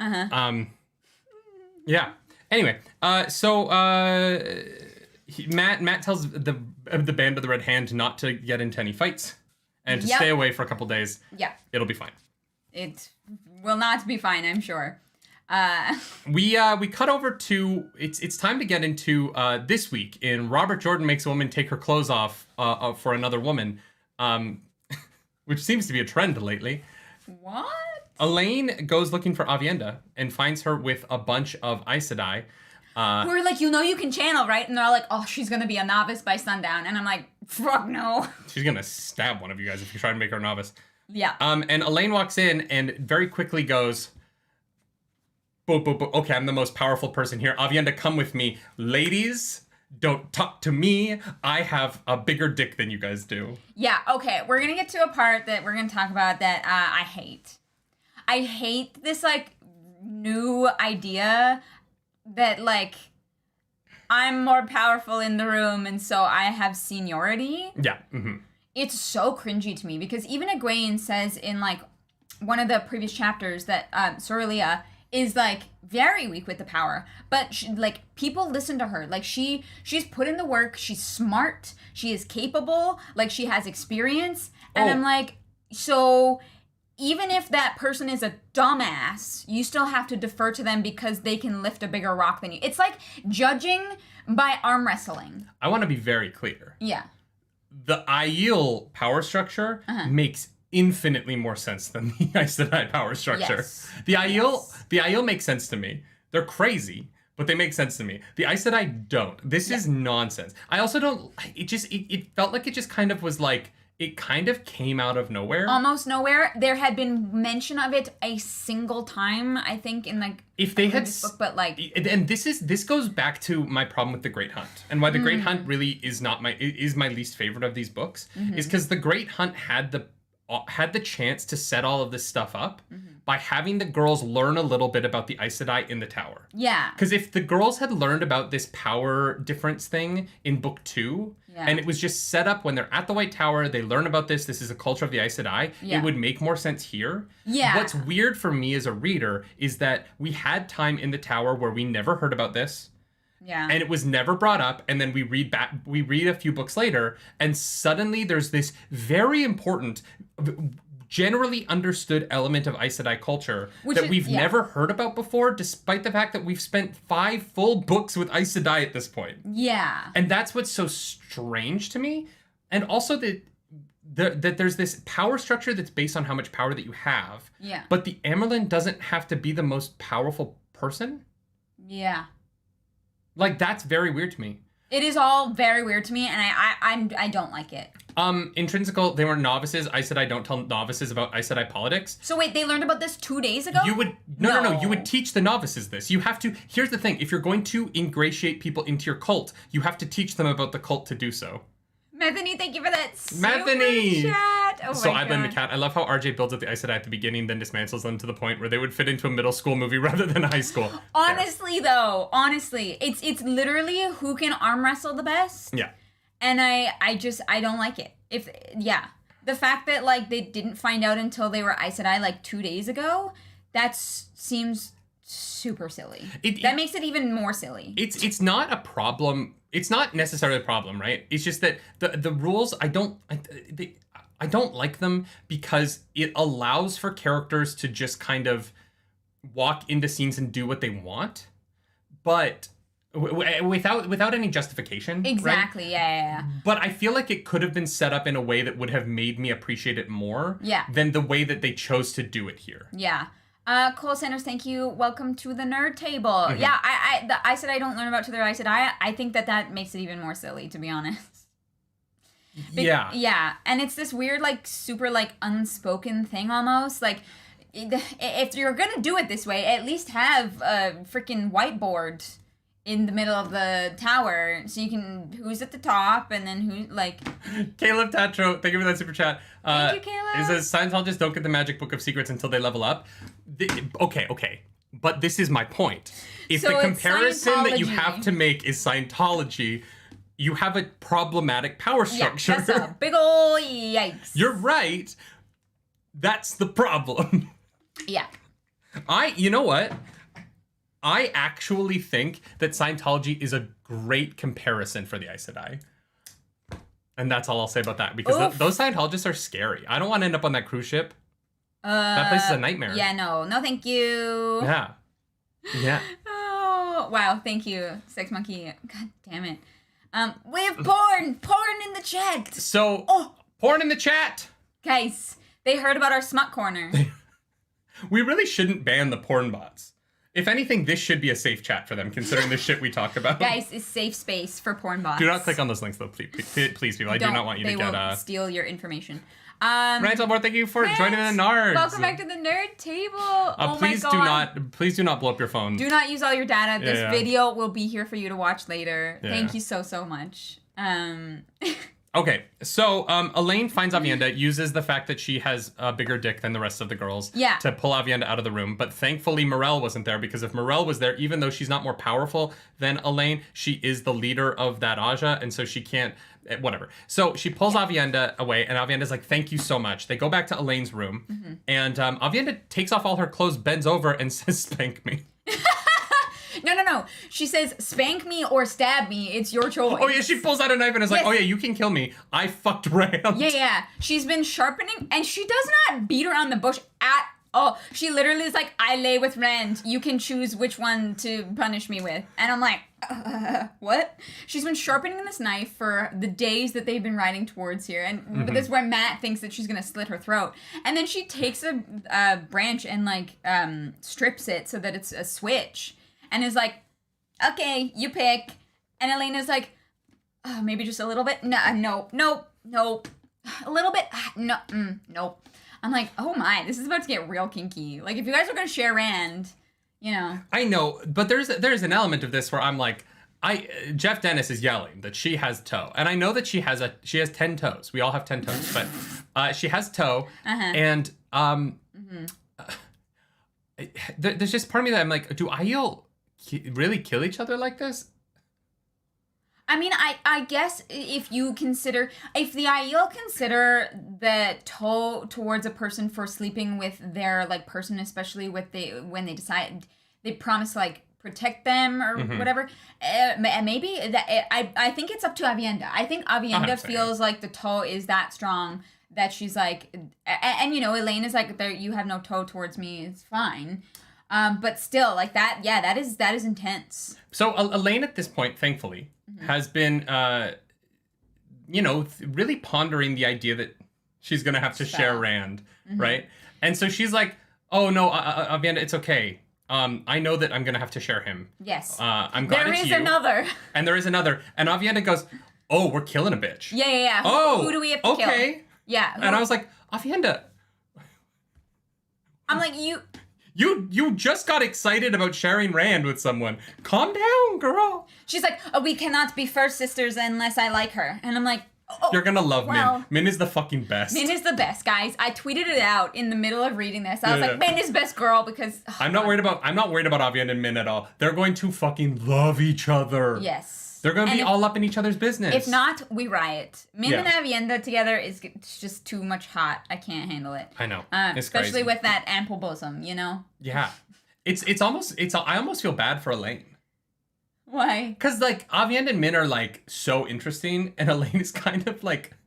Yeah. Anyway, Matt tells the Band of the Red Hand not to get into any fights and to stay away for a couple days. Yeah. It'll be fine. It will not be fine, I'm sure. We cut over to it's time to get into this week in Robert Jordan Makes a Woman Take Her Clothes Off for Another Woman, which seems to be a trend lately. What? Elaine goes looking for Avienda and finds her with a bunch of Aes Sedai. Who are like, you can channel, right? And they're like, oh, she's gonna be a novice by sundown. And I'm like, fuck no. She's gonna stab one of you guys if you try to make her a novice. Yeah. And Elaine walks in and very quickly goes, boop, boop, boop. Okay, I'm the most powerful person here. Avienda, come with me. Ladies, don't talk to me. I have a bigger dick than you guys do. Yeah, okay. We're gonna get to a part that we're gonna talk about that I hate. I hate this, like, new idea that, like, I'm more powerful in the room and so I have seniority. Yeah. Mm-hmm. It's so cringy to me because even Egwene says in, like, one of the previous chapters that Sorilea is, like, very weak with the power. But, like, people listen to her. Like, she's put in the work. She's smart. She is capable. Like, she has experience. And I'm like, so... even if that person is a dumbass, you still have to defer to them because they can lift a bigger rock than you. It's like judging by arm wrestling. I want to be very clear. Yeah. The Aiel power structure makes infinitely more sense than the Aes Sedai power structure. Yes. The Aiel makes sense to me. They're crazy, but they make sense to me. The Aes Sedai don't. This is nonsense. I also don't... It felt like it just kind of was like... it kind of came out of nowhere. Almost nowhere. There had been mention of it a single time, I think, in like if they had book, but like, and this goes back to my problem with The Great Hunt, and why The Great Hunt really is my least favorite of these books, is because The Great Hunt had the chance to set all of this stuff up by having the girls learn a little bit about the Aes Sedai in the tower. Yeah. Because if the girls had learned about this power difference thing in book 2, and it was just set up when they're at the White Tower, they learn about this is a culture of the Aes Sedai, it would make more sense here. Yeah. What's weird for me as a reader is that we had time in the tower where we never heard about this. Yeah. And it was never brought up, and then we read a few books later, and suddenly there's this very important, generally understood element of Aes Sedai culture that we've never heard about before, despite the fact that we've spent 5 full books with Aes Sedai at this point. Yeah. And that's what's so strange to me. And also that there's this power structure that's based on how much power that you have. Yeah. But the Amerlin doesn't have to be the most powerful person. Yeah. Like, that's very weird to me. It is all very weird to me, and I don't like it. Intrinsical, they were novices. Aes Sedai don't tell novices about Aes Sedai politics. So wait, they learned about this 2 days ago? You would no. You would teach the novices this. You have to. Here's the thing: if you're going to ingratiate people into your cult, you have to teach them about the cult to do so. Methany, thank you for that super Methany! chat. Oh So my I blame the God. cat. I love how RJ builds up the Aes Sedai at the beginning, then dismantles them to the point where they would fit into a middle school movie rather than high school. Honestly, it's literally who can arm wrestle the best. Yeah. And I don't like it. The fact that like they didn't find out until they were Aes Sedai like 2 days ago, that seems super silly. That makes it even more silly. It's not a problem. It's not necessarily a problem, right? It's just that the rules I don't like them because it allows for characters to just kind of walk into scenes and do what they want, but without any justification. Exactly. Right? Yeah. But I feel like it could have been set up in a way that would have made me appreciate it more. Yeah. Than the way that they chose to do it here. Yeah. Cole Sanders, thank you. Welcome to the nerd table. Mm-hmm. Yeah, I said I don't learn about to their I said I think that makes it even more silly, to be honest. Yeah. Yeah, and it's this weird, like, super, like, unspoken thing almost. Like, if you're gonna do it this way, at least have a freaking whiteboard in the middle of the tower so you can who's at the top and then who, like... Caleb Tatro, thank you for that super chat. Thank you, Caleb. It says Scientologists don't get the magic book of secrets until they level up. Okay. But this is my point. If So the it's comparison that you Scientology. have to make is Scientology, you have a problematic power structure. Yeah, that's a big ol' yikes. You're right. That's the problem. Yeah. You know what? I actually think that Scientology is a great comparison for the Aes Sedai. And that's all I'll say about that, because those Scientologists are scary. I don't want to end up on that cruise ship. That place is a nightmare. Yeah, no, thank you. Yeah. Oh, wow, thank you, Sex Monkey. God damn it. We have porn in the chat. So, porn in the chat. Guys, they heard about our smut corner. We really shouldn't ban the porn bots. If anything, this should be a safe chat for them, considering the shit we talk about. Guys, it's safe space for porn bots. Do not click on those links, though, please people. I do not want you to get... They will steal your information. Ryan Talbot, thank you for joining the Nards. Welcome back to the nerd table. Oh please my God. Please do not blow up your phone. Do not use all your data. This Yeah. video will be here for you to watch later. Yeah. Thank you so much. Okay, so Elaine finds Avienda, uses the fact that she has a bigger dick than the rest of the girls to pull Avienda out of the room. But thankfully, Morel wasn't there, because if Morel was there, even though she's not more powerful than Elaine, she is the leader of that Aja, and so she can't, whatever. So she pulls Avienda away, and Avienda's like, thank you so much. They go back to Elaine's room, and Avienda takes off all her clothes, bends over, and says, spank me. No. She says, spank me or stab me. It's your choice. Oh, yeah, she pulls out a knife and is like, oh, yeah, you can kill me. I fucked Rand. Yeah. She's been sharpening, and she does not beat around the bush at all. She literally is like, I lay with Rand. You can choose which one to punish me with. And I'm like, what? She's been sharpening this knife for the days that they've been riding towards here. And but this is where Matt thinks that she's going to slit her throat. And then she takes a branch and, like, strips it so that it's a switch. And is like, okay, you pick. And Elena's like, oh, maybe just a little bit. Nope. a little bit. No, nope. I'm like, oh my, this is about to get real kinky. Like, if you guys are gonna share Rand, you know. I know, but there's an element of this where I'm like, Jeff Dennis is yelling that she has toe, and I know that she has 10 toes. We all have 10 toes, but she has toe, and there's just part of me that I'm like, do Aiel really kill each other like this? I mean, I guess if the Aiel consider the toe towards a person for sleeping with their like person, especially when they decide they promise to like protect them or whatever, maybe that I think it's up to Avienda. I think Avienda feels like the toe is that strong that she's like, and you know, Elaine is like, there, you have no toe towards me, it's fine. But still, like that, yeah, that is intense. So Elaine at this point, thankfully, has been, really pondering the idea that she's going to have to share Rand, right? And so she's like, oh, no, Avienda, it's okay. I know that I'm going to have to share him. Yes. I'm glad it's you. There is another. And there is another. And Avienda goes, oh, we're killing a bitch. Yeah. Oh, who do we have to kill? Okay. Yeah. And I was like, Avienda. I'm like, You just got excited about sharing Rand with someone. Calm down, girl. She's like, oh, we cannot be first sisters unless I like her. And I'm like, oh. You're gonna love Min. Min is the fucking best. Min is the best, guys. I tweeted it out in the middle of reading this. I was like, Min is best girl because... Oh, I'm not worried about Avienda and Min at all. They're going to fucking love each other. Yes. They're going to be all up in each other's business. If not, we riot. Min and Avienda together is just too much hot. I can't handle it. I know. Especially crazy. with that ample bosom, you know? Yeah. I almost feel bad for Elaine. Why? Because, like, Avienda and Min are, like, so interesting, and Elaine is kind of, like,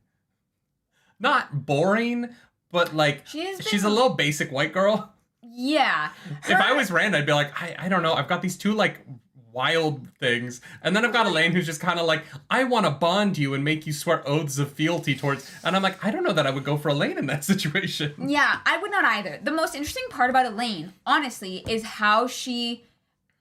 not boring, but, like, she's a little basic white girl. Yeah. If I was Rand, I'd be like, I don't know, I've got these two, like, wild things, and then I've got Elaine who's just kind of like, I want to bond you and make you swear oaths of fealty towards, and I'm like, I don't know that I would go for Elaine in that situation. Yeah, I would not either. The most interesting part about Elaine, honestly, is how she,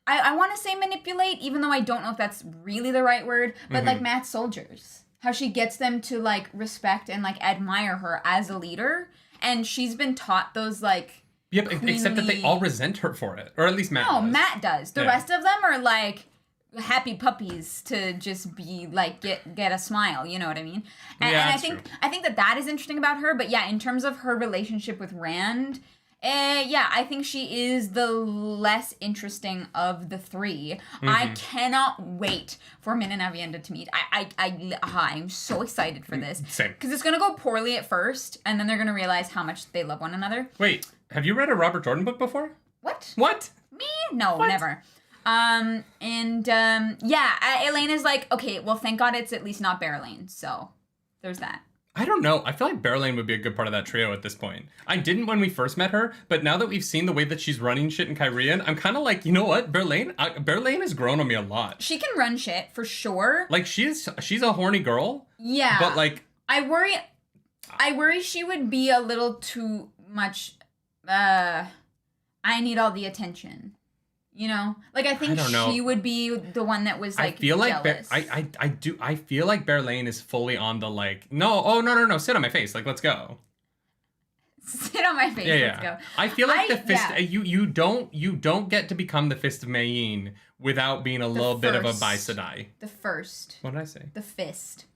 I want to say manipulate, even though I don't know if that's really the right word, but like Matt's soldiers. How she gets them to like respect and like admire her as a leader, and she's been taught those like Yep, except that they all resent her for it. Or at least Matt does. Matt does. The rest of them are like happy puppies to just be like get a smile, you know what I mean? And I think that is interesting about her, but yeah, in terms of her relationship with Rand, I think she is the less interesting of the three. I cannot wait for Min and Avienda to meet. I'm so excited for this. Same. Because it's going to go poorly at first, and then they're going to realize how much they love one another. Wait, have you read a Robert Jordan book before? What? Me? No, what? Never. Elaine is like, okay, well, thank God it's at least not Berelaine. So there's that. I don't know. I feel like Berelaine would be a good part of that trio at this point. I didn't when we first met her, but now that we've seen the way that she's running shit in Kyrian, I'm kind of like, you know what? Berelaine has grown on me a lot. She can run shit, for sure. Like, she's a horny girl. Yeah. But, like... I worry she would be a little too much, I need all the attention. You know, like I think she would be the one that was like. I feel like jealous. I feel like Berelaine is fully on the like. No, sit on my face. Like, let's go. Sit on my face. Let's go. I feel like the fist. Yeah. You don't get to become the fist of Mayene without being a little bit of a Aes Sedai. The first. What did I say? The fist.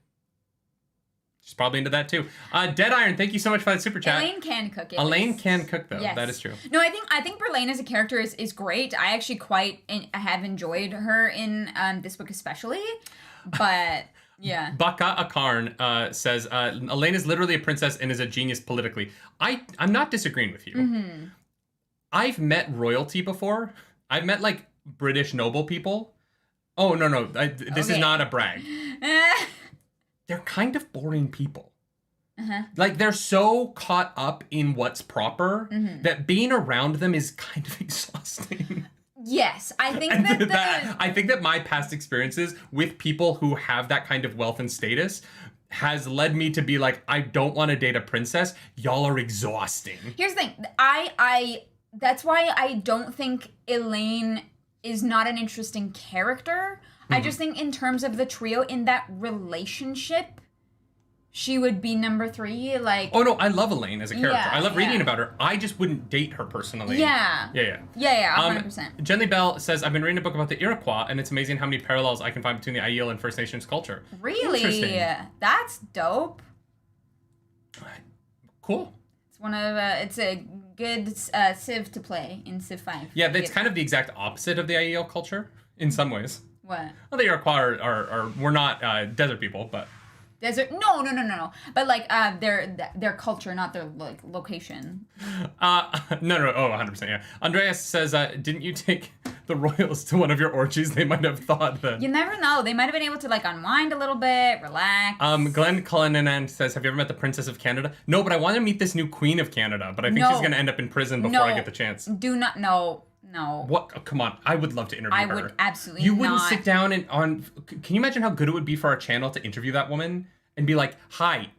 She's probably into that too. Dead Iron, thank you so much for that super chat. Elaine can cook it. Elaine can cook though. Yes. That is true. No, I think Berelaine as a character is great. I actually have enjoyed her in this book especially. But yeah. Baka Akarn says Elaine is literally a princess and is a genius politically. I'm not disagreeing with you. Mm-hmm. I've met royalty before. I've met like British noble people. Oh no, this is not a brag. They're kind of boring people. Uh-huh. Like, they're so caught up in what's proper that being around them is kind of exhausting. Yes, I think I think that my past experiences with people who have that kind of wealth and status has led me to be like, I don't want to date a princess. Y'all are exhausting. Here's the thing. That's why I don't think Elaine is not an interesting character. I just think in terms of the trio in that relationship, she would be number 3. Like, Oh, no, I love Elaine as a character. Yeah, I love reading yeah. about her. I just wouldn't date her personally. yeah. Yeah. 100%. Jenny Bell says, I've been reading a book about the Iroquois, and it's amazing how many parallels I can find between the Aiel and First Nations culture. Really? Interesting. That's dope. Cool. It's one of it's a good Civ to play in Civ 5. Yeah, it's kind of the exact opposite of the Aiel culture in some ways. What? Well, the Iroquois are we're not desert people, but Desert? No. But like their culture, not their like location. no. Oh, 100%. Yeah. Andreas says, didn't you take the royals to one of your orgies? They might have thought that. You never know. They might have been able to like unwind a little bit, relax. Glenn Cullinan says, have you ever met the Princess of Canada? No, but I want to meet this new Queen of Canada, but I think she's going to end up in prison before I get the chance. Do not. No. What? Oh, come on. I would love to interview her. I would absolutely You wouldn't not. sit down and can you imagine how good it would be for our channel to interview that woman and be like, hi,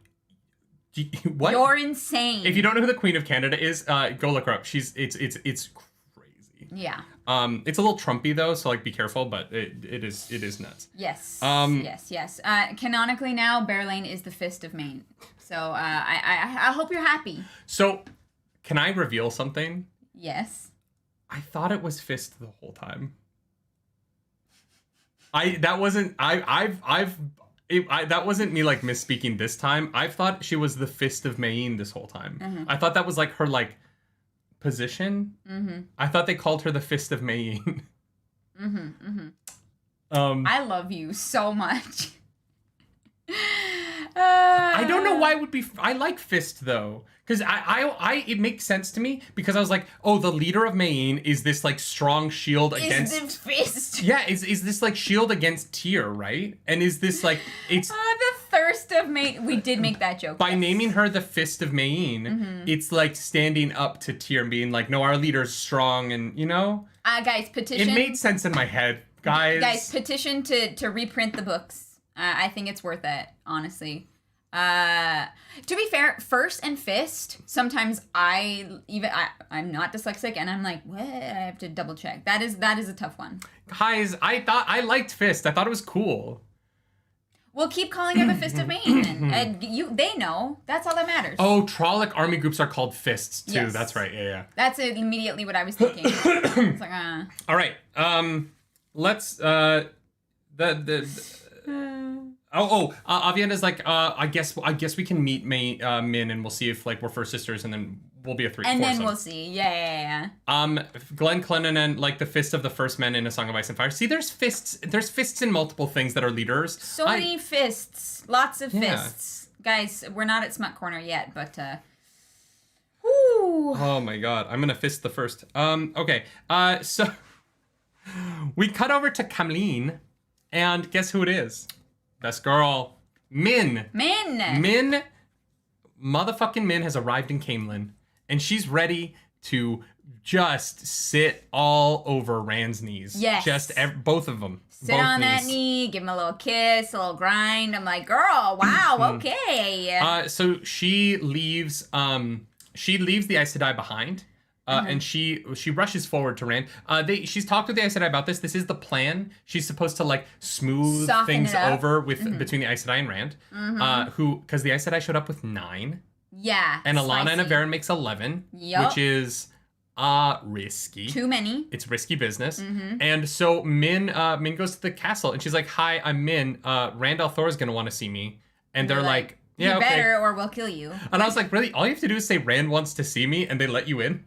what? You're insane. If you don't know who the Queen of Canada is, go look her up. It's crazy. Yeah. It's a little Trumpy though, so like be careful, but it is nuts. Yes. Um, yes. Canonically now, Bearlane is the Fist of Maine. So I hope you're happy. So, can I reveal something? Yes. I thought it was Fist the whole time. That wasn't me like misspeaking this time. I thought she was the Fist of Maine this whole time. Mm-hmm. I thought that was like her like position. Mm-hmm. I thought they called her the Fist of Maine. I love you so much. I don't know why it would be. I like Fist though, because I it makes sense to me because I was like, oh, the leader of Maine is this like strong shield against. Is the Fist? Yeah, is this like shield against Tyr, right? And is this like it's the Thirst of Maine. We did make that joke. by yes. naming her the Fist of Maine, it's like standing up to Tyr and being like, no, our leader's strong, and you know. Guys, petition. It made sense in my head, guys. Guys, petition to reprint the books. I think it's worth it, honestly. To be fair, First and Fist, sometimes I'm not dyslexic and I'm like, what? I have to double check. That is a tough one. Guys, I liked Fist. I thought it was cool. We'll keep calling her the Fist of Maine then. And they know. That's all that matters. Oh, Trolloc army groups are called fists too. Yes. That's right. Yeah. That's immediately what I was thinking. It's like, All right. Let's Avienda's like, I guess we can meet Min and we'll see if like we're first sisters and then we'll be a three. and then foursome. we'll see. Yeah. Glenn Clennon like the fist of the first men in A Song of Ice and Fire. See, there's fists in multiple things that are leaders. So many fists. Lots of Yeah. fists. Guys, we're not at Smut Corner yet, but whoo. Oh my god, I'm gonna fist the first. Okay. So we cut over to Kamleen, and guess who it is? Best girl, Min. Min, motherfucking Min has arrived in Camelin, and she's ready to just sit all over Rand's knees. Yes. Just both of them. Sit on that knee, give him a little kiss, a little grind. I'm like, girl, wow, okay. So she leaves. She leaves the Aes Sedai behind. And she rushes forward to Rand. She's talked with the Aes Sedai about this. This is the plan. She's supposed to like smooth Soften things it up. over with between the Aes Sedai and Rand. Because the Aes Sedai showed up with 9. Yeah. And Alana and spicy. Averin makes 11. Yup. Which is risky. Too many. It's risky business. And so Min goes to the castle and she's like, hi, I'm Min. Rand al'Thor is going to want to see me. And they're like, yeah, you okay. better or we'll kill you. And I was like, really? All you have to do is say Rand wants to see me and they let you in?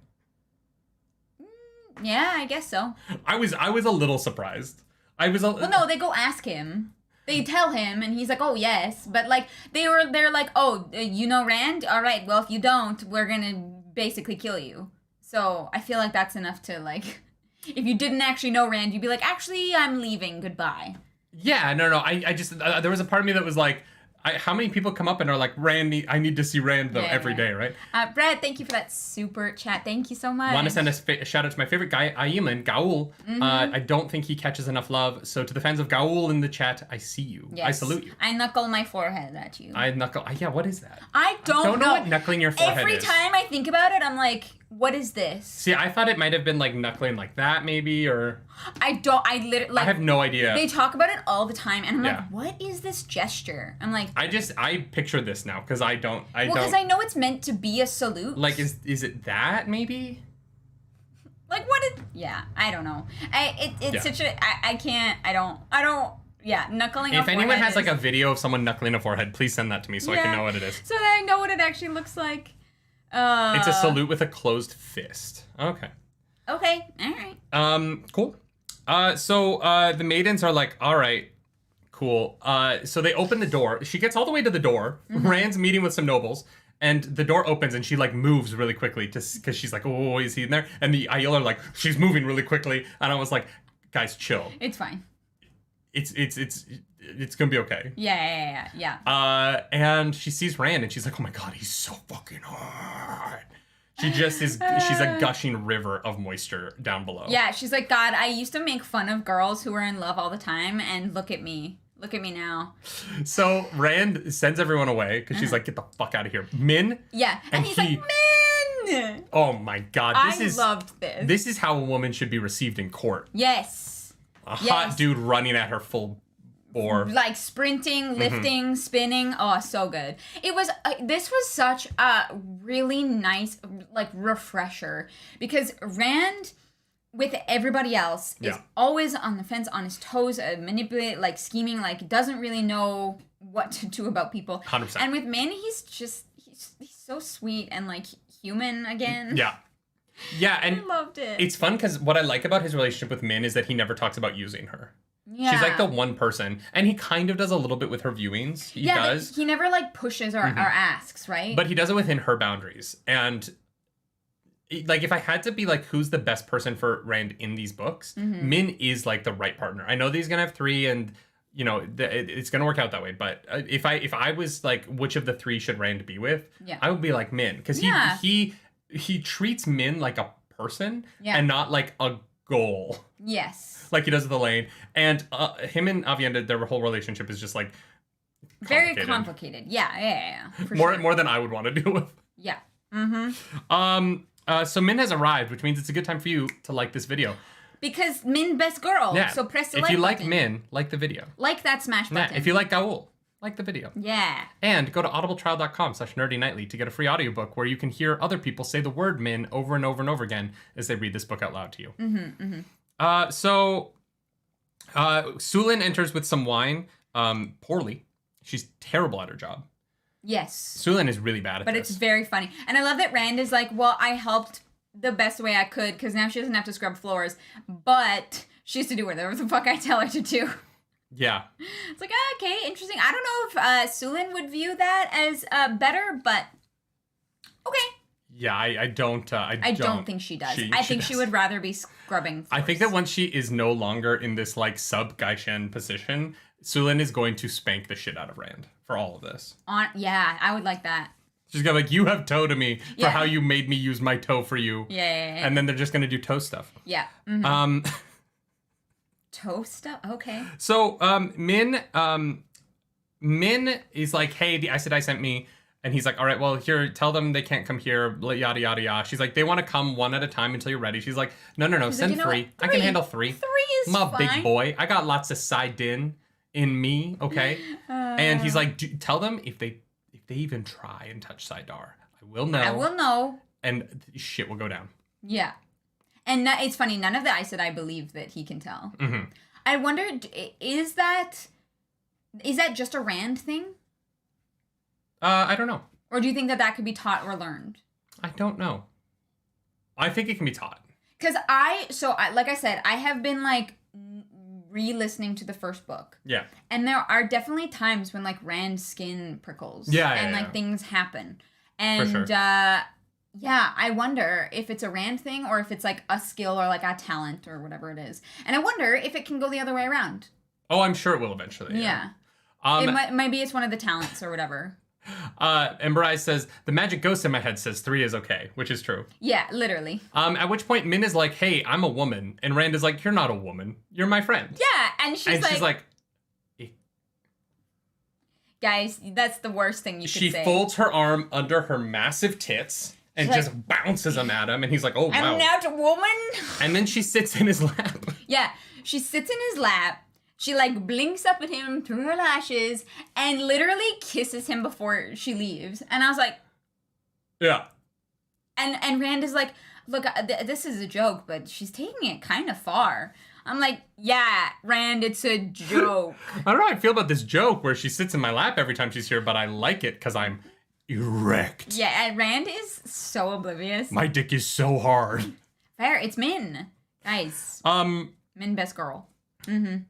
Yeah, I guess so. I was a little surprised. Well, no, they go ask him. They tell him, and he's like, "Oh yes," but like they're like, "Oh, you know Rand? All right. Well, if you don't, we're gonna basically kill you." So I feel like that's enough to like, if you didn't actually know Rand, you'd be like, "Actually, I'm leaving. Goodbye." Yeah, no. I just there was a part of me that was like, how many people come up and are like, Rand, I need to see Rand though every day, right? Brad, thank you for that super chat. Thank you so much. Want to send a shout out to my favorite guy, Aielin, Gaul. I don't think he catches enough love. So to the fans of Gaul in the chat, I see you. Yes. I salute you. I knuckle my forehead at you. I knuckle. Yeah, what is that? I don't know what knuckling your forehead Every is. time I think about it, I'm like, what is this? See, I thought it might have been like knuckling like that, maybe, or I have no idea. They talk about it all the time, and I'm Yeah. like, what is this gesture? I'm like, I picture this now because I don't. because I know it's meant to be a salute. Like, is it that maybe? Like, what is? Yeah, I don't know. It's such a. I can't. I don't. Yeah, knuckling. If anyone has like a video of someone knuckling a forehead, please send that to me so I can know what it is. So that I know what it actually looks like. It's a salute with a closed fist. Okay. Okay. All right. Cool. So the maidens are like, all right, cool. So they open the door. She gets all the way to the door. Rand's meeting with some nobles. And the door opens and she like moves really quickly because she's like, oh, is he in there? And the Aiel are like, she's moving really quickly. And I was like, guys, chill. It's fine. It's gonna be okay. Yeah. And she sees Rand and she's like, oh my god, he's so fucking hot. She just is. She's a gushing river of moisture down below. Yeah, she's like, God, I used to make fun of girls who were in love all the time, and look at me. Look at me now. So Rand sends everyone away because she's like, get the fuck out of here. Min? Yeah. And he's like, Min! Oh my god. I loved this. This is how a woman should be received in court. Yes. A hot dude running at her full bore. Like sprinting, lifting, spinning. Oh, so good. It was, this was such a really nice, like, refresher. Because Rand, with everybody else, is always on the fence, on his toes, manipulate, like scheming, like doesn't really know what to do about people. 100%. And with Min, he's so sweet and like human again. Yeah. Yeah, and I loved it. It's fun because what I like about his relationship with Min is that he never talks about using her. Yeah. She's like the one person, and he kind of does a little bit with her viewings. He does. He never like pushes or asks, right? But he does it within her boundaries. And like, if I had to be like, who's the best person for Rand in these books, Min is like the right partner. I know that he's gonna have 3, and you know it's gonna work out that way. But if I was like, which of the 3 should Rand be with? Yeah. I would be like Min, because he treats Min like a person and not like a goal. Yes. Like he does with Elaine. And him and Aviendha, their whole relationship is just like very complicated. Yeah. For more than I would want to deal with. Yeah. So Min has arrived, which means it's a good time for you to like this video. Because Min best girl. Yeah. So press the like button. If you like button. Min, like the video. Like that smash button. Yeah. If you like Gaul, like the video. Yeah. And go to audibletrial.com/nerdynightly to get a free audiobook where you can hear other people say the word Min over and over and over again as they read this book out loud to you. So Sulin enters with some wine, poorly. She's terrible at her job. Yes. Sulin is really bad at this. But it's very funny. And I love that Rand is like, well, I helped the best way I could because now she doesn't have to scrub floors, but she has to do whatever the fuck I tell her to do. Yeah. It's like, okay, interesting. I don't know if Sulin would view that as better, but okay. Yeah, I don't think she does. I think she would rather be scrubbing floors. I think that once she is no longer in this like sub Gaishen position, Sulin is going to spank the shit out of Rand for all of this. Yeah, I would like that. She's gonna be like, you have toe to me for how you made me use my toe for you. Yeah. And then they're just gonna do toe stuff. Yeah. Toe stuff? Okay. So Min is like, hey, the Aes Sedai sent me. And he's like, all right, well, here, tell them they can't come here, yada, yada, yada. She's like, they want to come one at a time until you're ready. She's like, no, send like, 3. I can handle 3. 3 is I'm a fine. big boy. I got lots of side din in me, okay? And he's like, tell them if they even try and touch Saidar, I will know. And shit will go down. Yeah. And it's funny, none of the Aes Sedai believe that he can tell. I wonder, is that just a Rand thing? I don't know. Or do you think that could be taught or learned? I don't know. I think it can be taught. Because like I said, I have been like re-listening to the first book. Yeah. And there are definitely times when like Rand's skin prickles. And things happen. And for sure. I wonder if it's a Rand thing or if it's like a skill or like a talent or whatever it is. And I wonder if it can go the other way around. Oh, I'm sure it will eventually. Yeah. Maybe it's one of the talents or whatever. And Barai says, the magic ghost in my head says 3 is okay, which is true. Yeah, literally. At which point Min is like, hey, I'm a woman. And Rand is like, you're not a woman. You're my friend. Yeah, and she's like guys, that's the worst thing you could say. She folds her arm under her massive tits. and She's just bounces them at him. And he's like, oh, wow. I'm now a woman. And then she sits in his lap. Yeah, she sits in his lap. She like blinks up at him through her lashes and literally kisses him before she leaves. And I was like, yeah. And Rand is like, look, this is a joke, but she's taking it kind of far. I'm like, yeah, Rand, it's a joke. I don't know how I feel about this joke where she sits in my lap every time she's here, but I like it because I'm erect. Yeah, and Rand is so oblivious. My dick is so hard. Fair, it's Min. Guys. Min, best girl. Mm-hmm.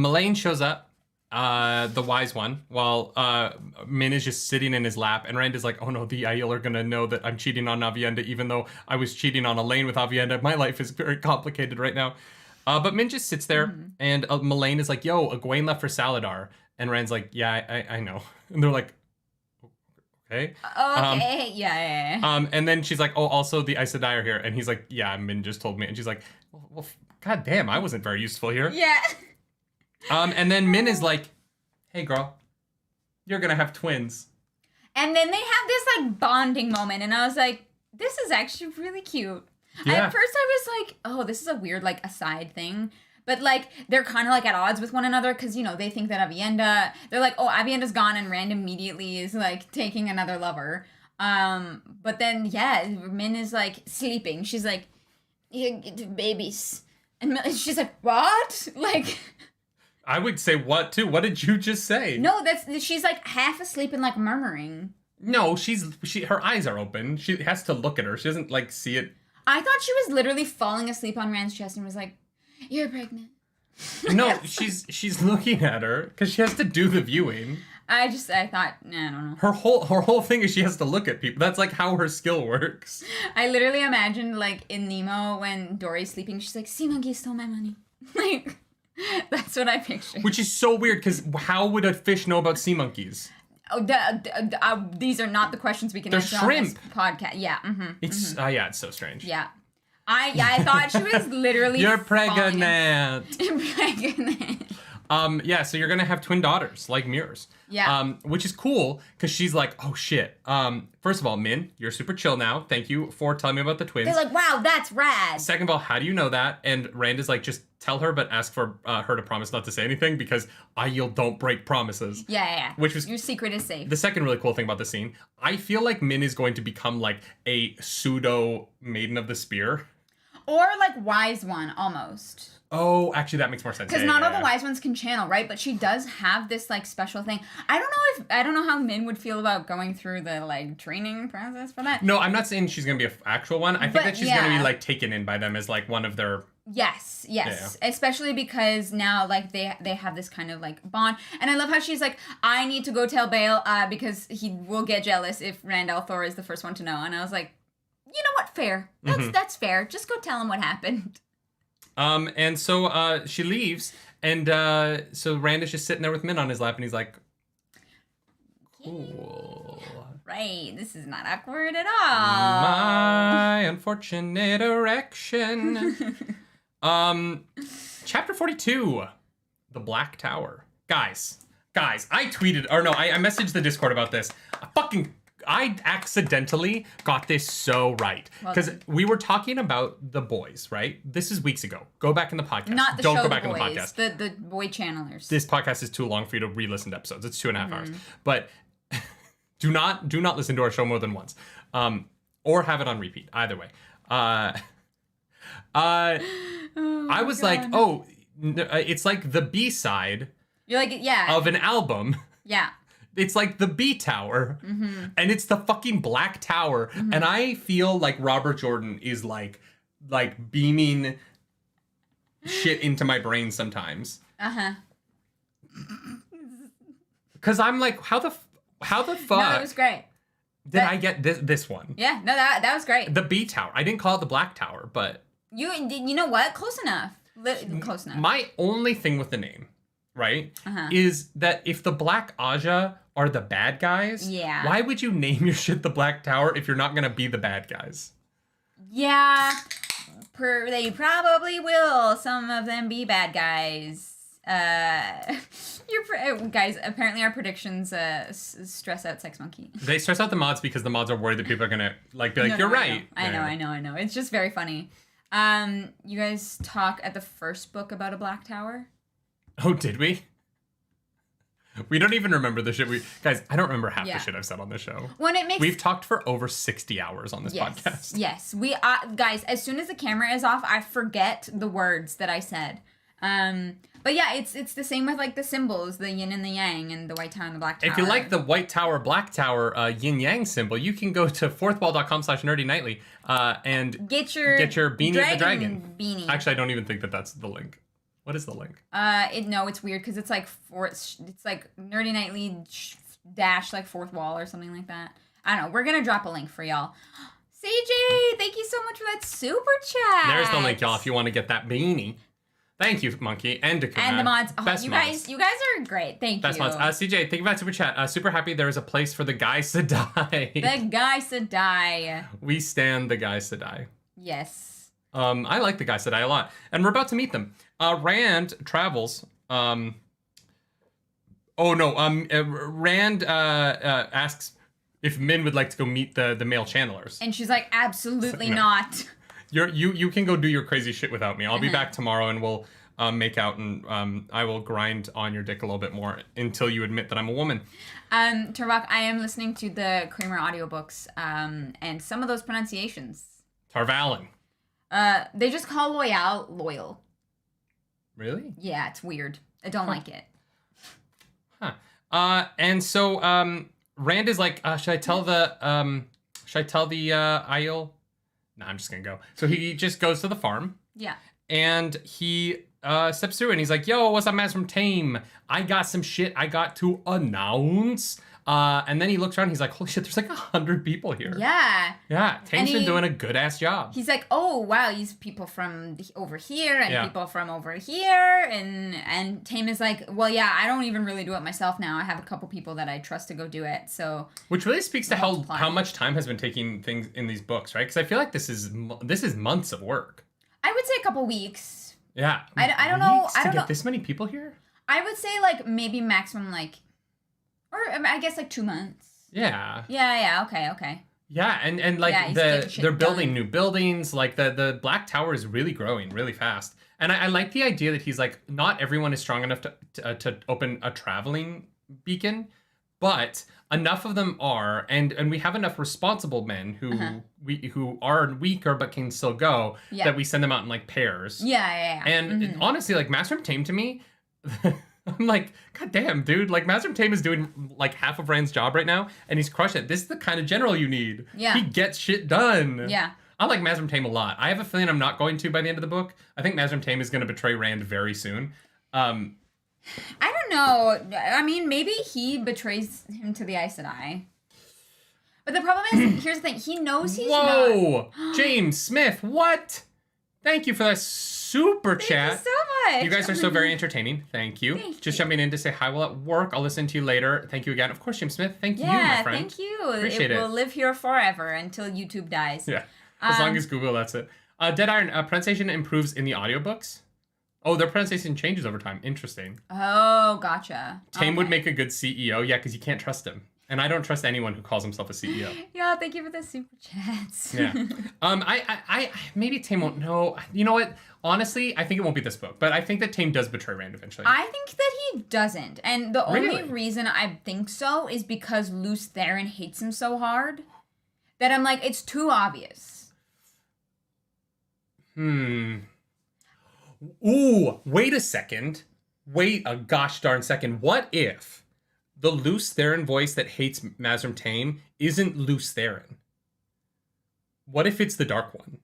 Melaine shows up, the wise one, while Min is just sitting in his lap, and Rand is like, oh no, the Aiel are gonna know that I'm cheating on Aviendha, even though I was cheating on Elaine with Aviendha. My life is very complicated right now. But Min just sits there, and Melaine is like, yo, Egwene left for Saladar. And Rand's like, yeah, I know. And they're like, okay. Okay, yeah. And then she's like, oh, also the Aes Sedai are here. And he's like, yeah, Min just told me. And she's like, well, god damn, I wasn't very useful here. Yeah. And then Min is like, hey girl, you're gonna have twins. And then they have this like bonding moment, and I was like, this is actually really cute. Yeah. At first I was like, oh, this is a weird like aside thing. But like they're kind of like at odds with one another because, you know, they think that they're like, oh, Avienda's gone, and Rand immediately is like taking another lover. But then, yeah, Min is like sleeping. She's like, you get babies. And she's like, what? Like... I would say what, too? What did you just say? No, she's like half asleep and like murmuring. No, her eyes are open. She has to look at her. She doesn't like see it. I thought she was literally falling asleep on Rand's chest and was like, you're pregnant. No, she's looking at her because she has to do the viewing. I thought, I don't know. Her whole thing is she has to look at people. That's like how her skill works. I literally imagined like in Nemo when Dory's sleeping, she's like, sea monkey stole my money. Like, that's what I pictured. Which is so weird because how would a fish know about sea monkeys? Oh, these are not the questions we can answer shrimp. on this podcast. Yeah. Mm-hmm, it's so strange. Yeah. I thought she was literally You're pregnant. Pregnant. Yeah, so you're gonna have twin daughters, like mirrors. Yeah. Which is cool, because she's like, oh shit. First of all, Min, you're super chill now. Thank you for telling me about the twins. They're like, wow, that's rad. Second of all, how do you know that? And Rand is like, just tell her, but ask for her to promise not to say anything, because Aiel don't break promises. Yeah. Which was... Your secret is safe. The second really cool thing about the scene, I feel like Min is going to become like a pseudo Maiden of the Spear. Or like Wise One, almost. Oh, actually, that makes more sense. Because not all the wise ones can channel, right? But she does have this like special thing. I don't know how Min would feel about going through the like training process for that. No, I'm not saying she's gonna be an actual one. I think that she's gonna be like taken in by them as like one of their. Yes. Yeah. Especially because now like they have this kind of like bond, and I love how she's like, I need to go tell Bale because he will get jealous if Rand al'Thor is the first one to know, and I was like, you know what, fair. That's fair. Just go tell him what happened. And so she leaves, and so Rand is just sitting there with Min on his lap, and he's like, cool. Right, this is not awkward at all. My unfortunate erection. Chapter 42, The Black Tower. Guys, I tweeted, or no, I messaged the Discord about this. I accidentally got this so right. Because we were talking about the boys, right? This is weeks ago. Go back in the podcast. Not the Don't show go back The in the Boys, podcast. The boy channelers. This podcast is too long for you to re-listen to episodes. It's 2.5 hours. But do not listen to our show more than once. Or have it on repeat. Either way. I was like, oh, it's like the B-side. You're like, yeah. Of an album. Yeah. It's like the B Tower, and it's the fucking Black Tower, and I feel like Robert Jordan is like beaming shit into my brain sometimes. Because I'm like, how the fuck? No, it was great. Did I get this one? Yeah, no, that was great. The B Tower. I didn't call it the Black Tower, but you know what? Close enough. Close enough. My only thing with the name, right, is that if the Black Aja are the bad guys, why would you name your shit the Black Tower if you're not gonna be the bad guys? Yeah, they probably will. Some of them be bad guys. Guys, apparently our predictions stress out Sex Monkey. They stress out the mods because the mods are worried that people are gonna be like, No, you're right. I know. It's just very funny. You guys talk at the first book about a black tower? Oh, did we? We don't even remember the shit guys, I don't remember half the shit I've said on this show. We've talked for over 60 hours on this podcast. Yes. We guys, as soon as the camera is off, I forget the words that I said. But yeah, it's the same with like the symbols, the yin and the yang, and the white tower and the black tower. If you like the white tower, black tower, yin yang symbol, you can go to fourthwall.com/nerdynightly and get your beanie of the dragon beanie. Actually, I don't even think that's the link. What is the link? It's weird because it's like Nerdy Nightly dash like fourth wall or something like that. I don't know. We're gonna drop a link for y'all. CJ, thank you so much for that super chat. There's the link, y'all, if you want to get that beanie. Thank you, Monkey, and Dakuna. And the mods. Oh, Best mods. You guys are great. Thank Best you. Best mods. CJ, thank you for that super chat. Super happy there is a place for the guys to die. The guys to die. We stand the guys to die. Yes. I like the guys to die a lot, and we're about to meet them. Rand travels. Rand asks if Min would like to go meet the male channelers, and she's like, absolutely not. You can go do your crazy shit without me. I'll be back tomorrow, and we'll make out, and I will grind on your dick a little bit more until you admit that I'm a woman. Tarvak, I am listening to the Kramer audiobooks, and some of those pronunciations. Tarvalin. They just call loyal. Really? Yeah, it's weird. I don't like it. Huh. And so Rand is like, should I tell the Aiel? No, I'm just gonna go. So he just goes to the farm. Yeah. And he steps through and he's like, yo, what's up, Maz from Tame? I got some shit I got to announce. And then he looks around, he's like, holy shit, there's like 100 people here. Yeah. Yeah, Tame's been doing a good ass job. He's like, oh wow, these people from over here and people from over here, and Tame is like, well, yeah, I don't even really do it myself now. I have a couple people that I trust to go do it. So which really speaks to how much time has been taking things in these books, right? Because I feel like this is months of work. I would say a couple weeks. Yeah. I don't know. I don't know. This many people here? I would say like maybe maximum like, or I guess like 2 months. Yeah. Yeah. Okay. Yeah, and like they're building new buildings. Like the Black Tower is really growing really fast. And I like the idea that he's like, not everyone is strong enough to open a traveling beacon, but enough of them are, and we have enough responsible men who are weaker but can still go, that we send them out in like pairs. Yeah. And honestly, like Master of Tame to me, I'm like, god damn, dude, like Master of Tame is doing like half of Rand's job right now, and he's crushing it. This is the kind of general you need. Yeah. He gets shit done. Yeah. I like Master of Tame a lot. I have a feeling I'm not going to by the end of the book. I think Master of Tame is going to betray Rand very soon. I don't know. I mean, maybe he betrays him to the Aes Sedai. But the problem is, here's the thing. He knows he's not... Whoa! James Smith, what? Thank you for that super chat. Thank you so much. You guys are so very entertaining. Thank you. Just jumping in to say hi while at work. I'll listen to you later. Thank you again. Of course, James Smith. Thank you, my friend. Thank you. Appreciate it. It will live here forever until YouTube dies. Yeah. As long as Google, that's it. Dead Iron, pronunciation improves in the audiobooks. Oh, their pronunciation changes over time. Interesting. Oh, gotcha. Tame would make a good CEO. Yeah, because you can't trust him. And I don't trust anyone who calls himself a CEO. Yeah, thank you for the super chats. Yeah. I maybe Tame won't know. You know what? Honestly, I think it won't be this book, but I think that Tame does betray Rand eventually. I think that he doesn't. And the only reason I think so is because Luce Theron hates him so hard that I'm like, it's too obvious. Ooh, wait a second. Wait a gosh darn second. What if the Luce Theron voice that hates Mazrim Tame isn't Luce Theron? What if it's the Dark One?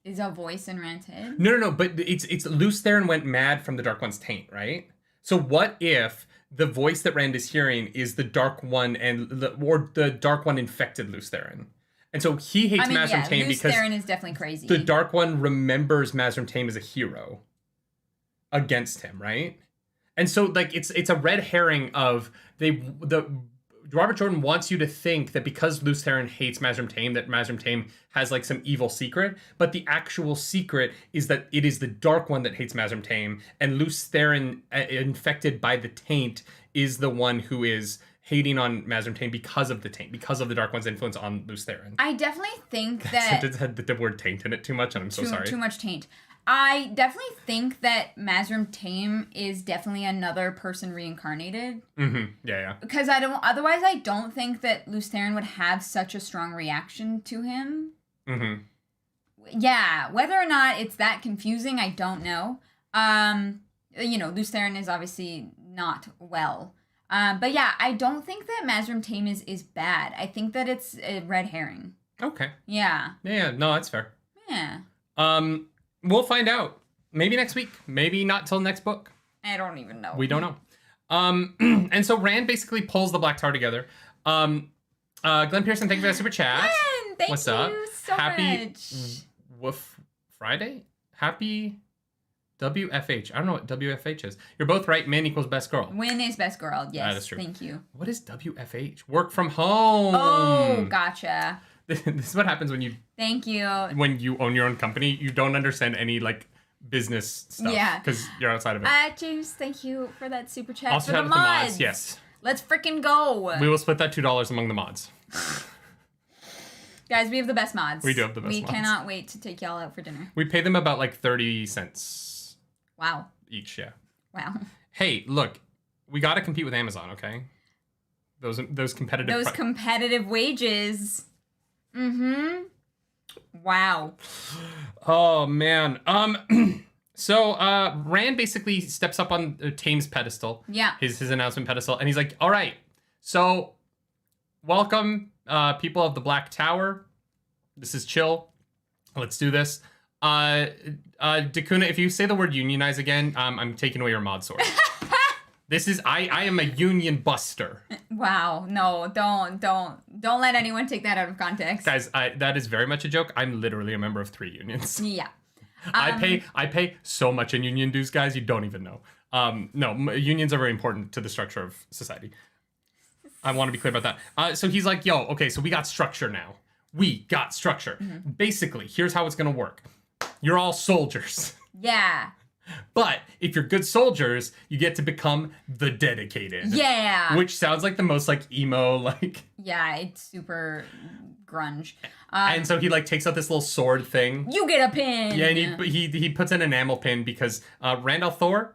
Is a voice in Rand's head? No, but it's Luce Theron went mad from the Dark One's taint, right? So what if the voice that Rand is hearing is the Dark One or the Dark One infected Luce Theron? And so he hates Mazrim Tame because Luce Theron is definitely crazy. The Dark One remembers Mazrim Tame as a hero against him, right? And so like it's a red herring of Robert Jordan wants you to think that because Lews Therin hates Mazrim Taim, that Mazrim Taim has like some evil secret, but the actual secret is that it is the Dark One that hates Mazrim Taim, and Lews Therin, infected by the taint, is the one who is hating on Mazrim Taim because of the taint, because of the Dark One's influence on Lews Therin. I definitely think that... It had the word taint in it too much, and I'm so sorry. Too much taint. I definitely think that Mazrim Taim is definitely another person reincarnated. Mm-hmm. Yeah. Because otherwise I don't think that Lews Therin would have such a strong reaction to him. Mm-hmm. Yeah, whether or not it's that confusing, I don't know. Lews Therin is obviously not well. But yeah, I don't think that Mazrim Taim is bad. I think that it's a red herring. Okay. Yeah. Yeah, no, that's fair. Yeah. We'll find out. Maybe next week. Maybe not till next book. I don't even know. We don't know. And so Rand basically pulls the Black Tower together. Glenn Pearson, thank you for that super chat. Glenn, thank What's you up? so Happy much. Woof Friday? Happy WFH. I don't know what WFH is. You're both right. Min equals best girl. Win is best girl. Yes, that is true. Thank you. What is WFH? Work from home. Oh, gotcha. This is what happens when you own your own company. You don't understand any like business stuff. Yeah. Because you're outside of it. James, thank you for that super chat. Also for the mods. Yes. Let's freaking go. We will split that $2 among the mods. Guys, we have the best mods. We do have the best mods. We cannot wait to take y'all out for dinner. We pay them about like 30 cents. Wow. Each, yeah. Wow. Hey, look, we got to compete with Amazon, okay? Those competitive... competitive wages. Mm-hmm. Wow. Oh, man. So, Rand basically steps up on Taim's pedestal. Yeah. His announcement pedestal. And he's like, all right, so welcome, people of the Black Tower. This is chill. Let's do this. Dakuna, if you say the word unionize again, I'm taking away your mod sword. This is, I am a union buster. Wow. No, don't let anyone take that out of context. Guys, that is very much a joke. I'm literally a member of 3 unions. Yeah. I pay so much in union dues, guys, you don't even know. No, unions are very important to the structure of society. I want to be clear about that. So he's like, yo, okay, so we got structure now. We got structure. Mm-hmm. Basically, here's how it's going to work. You're all soldiers. Yeah. But if you're good soldiers, you get to become the dedicated. Yeah. Which sounds like the most like emo, like... Yeah, it's super grunge. And so he like takes out this little sword thing. You get a pin. Yeah, and he puts an enamel pin because Randall Thor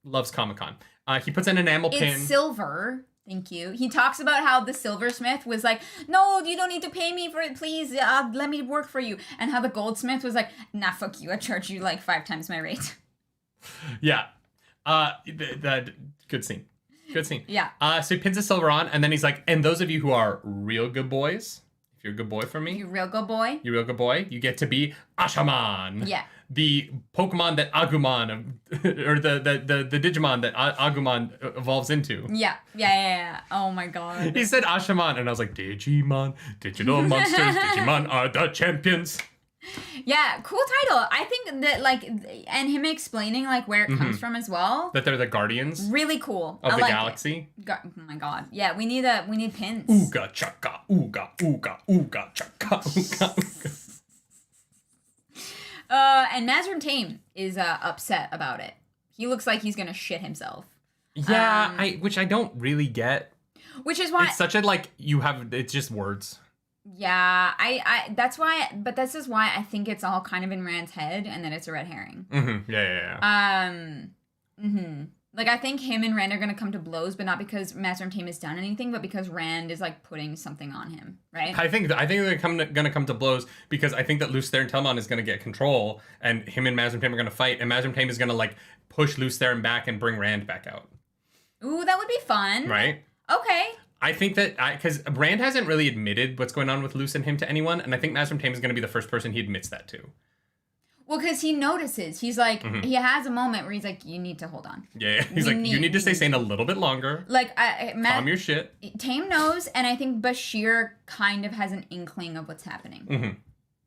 loves Comic-Con. He puts an enamel pin. It's silver. Thank you. He talks about how the silversmith was like, no, you don't need to pay me for it, please. Let me work for you. And how the goldsmith was like, nah, fuck you. I charge you like 5 times my rate. Yeah. That good scene. Good scene. Yeah. So he pins the silver on, and then he's like, and those of you who are real good boys, if you're a good boy for me. You real good boy. You real good boy. You get to be Ashaman. Yeah. The Pokemon that Agumon, or the Digimon that Agumon evolves into. Yeah. Oh my god. He said Ashaman, and I was like, Digimon, digital monsters, Digimon are the champions. Yeah, cool title. I think that, like, and him explaining, like, where it comes from as well. That they're the guardians. Really cool. Of I the like galaxy. Oh my god. Yeah, we need pins. Ooga chaka, ooga, ooga, ooga chaka, ooga, ooga. And Mazrim Taim is upset about it. He looks like he's gonna shit himself. Yeah, which I don't really get. Which is why it's such a like it's just words. Yeah, I that's why, but this is why I think it's all kind of in Rand's head, and that it's a red herring. Mm-hmm. Yeah. Like, I think him and Rand are gonna come to blows, but not because Mazrim Taim has done anything, but because Rand is like putting something on him, right? I think they're gonna come to blows because I think that Lews Therin Telmon is gonna get control, and him and Mazrim Taim are gonna fight, and Mazrim Taim is gonna like push Lews Therin back and bring Rand back out. Ooh, that would be fun. Right? Okay. I think that because Rand hasn't really admitted what's going on with Lews and him to anyone, and I think Mazrim Taim is going to be the first person he admits that to. Well, because he notices. He's like, he has a moment where he's like, you need to hold on. Yeah. He's like, you need to stay sane a little bit longer. Like, calm your shit. Taim knows, and I think Bashir kind of has an inkling of what's happening. Mm-hmm.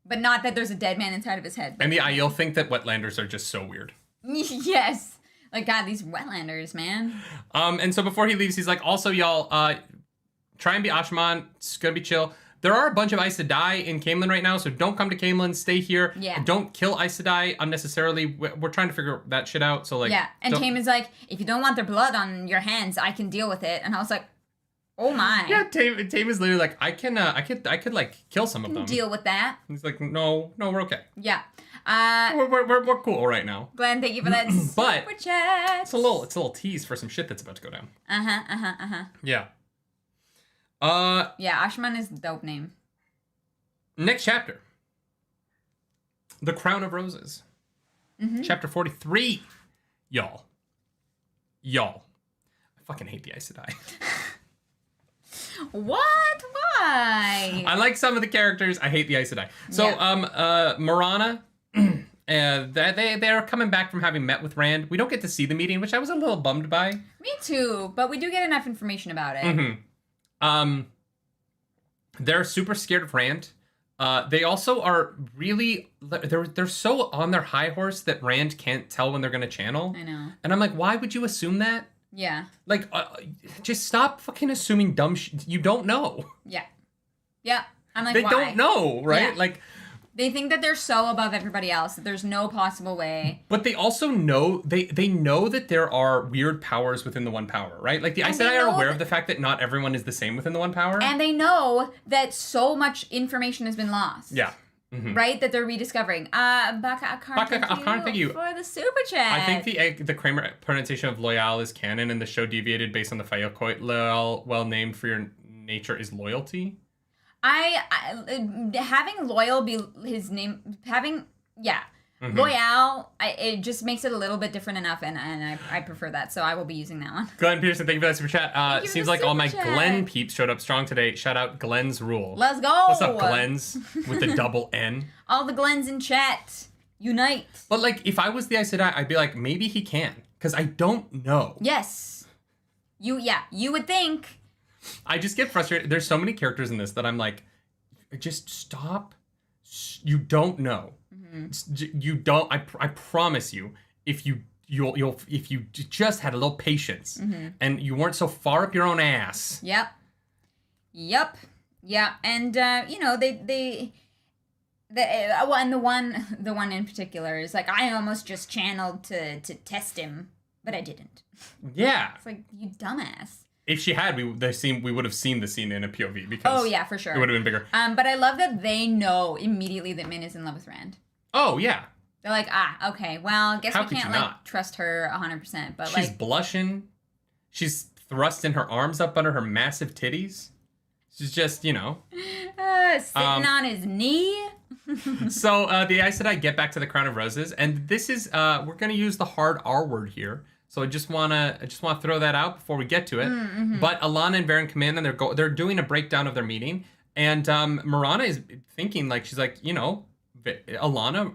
But not that there's a dead man inside of his head. And the Aiel think that wetlanders are just so weird. Yes. Like, God, these wetlanders, man. And so before he leaves, he's like, also, y'all, Try and be Ashman. It's gonna be chill. There are a bunch of Aes Sedai in Caemlyn right now, so don't come to Caemlyn. Stay here. Yeah. Don't kill Aes Sedai unnecessarily. We're trying to figure that shit out. So like. Yeah, and Tame is like, if you don't want their blood on your hands, I can deal with it. And I was like, oh my. Yeah, Tame is literally like, I could like kill some of them. Deal with that. He's like, no, we're okay. Yeah. We're cool right now. Glenn, thank you for that But super chat. It's a little tease for some shit that's about to go down. Yeah. Yeah, Ashman is a dope name. Next chapter. The Crown of Roses. Chapter 43. Y'all. I fucking hate the Aes Sedai. What? Why? I like some of the characters. I hate the Aes Sedai. So, Marana, they're coming back from having met with Rand. We don't get to see the meeting, which I was a little bummed by. Me too, but we do get enough information about it. They're super scared of Rand. They also are really, they're so on their high horse that Rand can't tell when they're going to channel. I know. And I'm like, why would you assume that? Yeah. Like, just stop fucking assuming dumb shit. You don't know. Yeah. Yeah. I'm like, they why? don't know, right? Yeah. Like, they think that they're so above everybody else that there's no possible way. but they also know, they know that there are weird powers within the One Power, right? Like, the Aes Sedai are aware of the fact that not everyone is the same within the One Power. And they know that so much information has been lost. Yeah. Right? That they're rediscovering. Baka, thank you for the super chat. I think the Kramer pronunciation of Loyal is canon, and the show deviated based on the Fayokoit. Loyal, well named for your nature, is loyalty. Having Loyal be his name, Loyal, it just makes it a little bit different enough, and I prefer that, so I will be using that one. Glenn Peterson, thank you for that super chat. Seems like all my chat. Glenn peeps showed up strong today. Shout out Glenn's Rule. Let's go! What's up, Glenn's? With the double N. All the Glens in chat, unite. But like, if I was the Aes Sedai, I'd be like, maybe he can, because I don't know. Yes. You would think. I just get frustrated. There's so many characters in this that I'm like, just stop. You don't know. You don't. I promise you, if if you just had a little patience and you weren't so far up your own ass. Yep. Yeah, and and the one in particular is like, I almost just channeled to test him, but I didn't. Yeah. It's like, you dumbass. If she had, we would have seen the scene in a POV, because oh yeah, for sure, it would have been bigger. But I love that they know immediately that Min is in love with Rand. Oh yeah. They're like, okay, well, guess How we could can't you like not? trust her 100%. But she's like, blushing. She's thrusting her arms up under her massive titties. She's just, sitting on his knee. So the Aes Sedai get back to the Crown of Roses, and this is we're gonna use the hard R word here. So I just wanna throw that out before we get to it. But Alana and Baron command them. They're doing a breakdown of their meeting, and Marana is thinking, like, she's like, Alana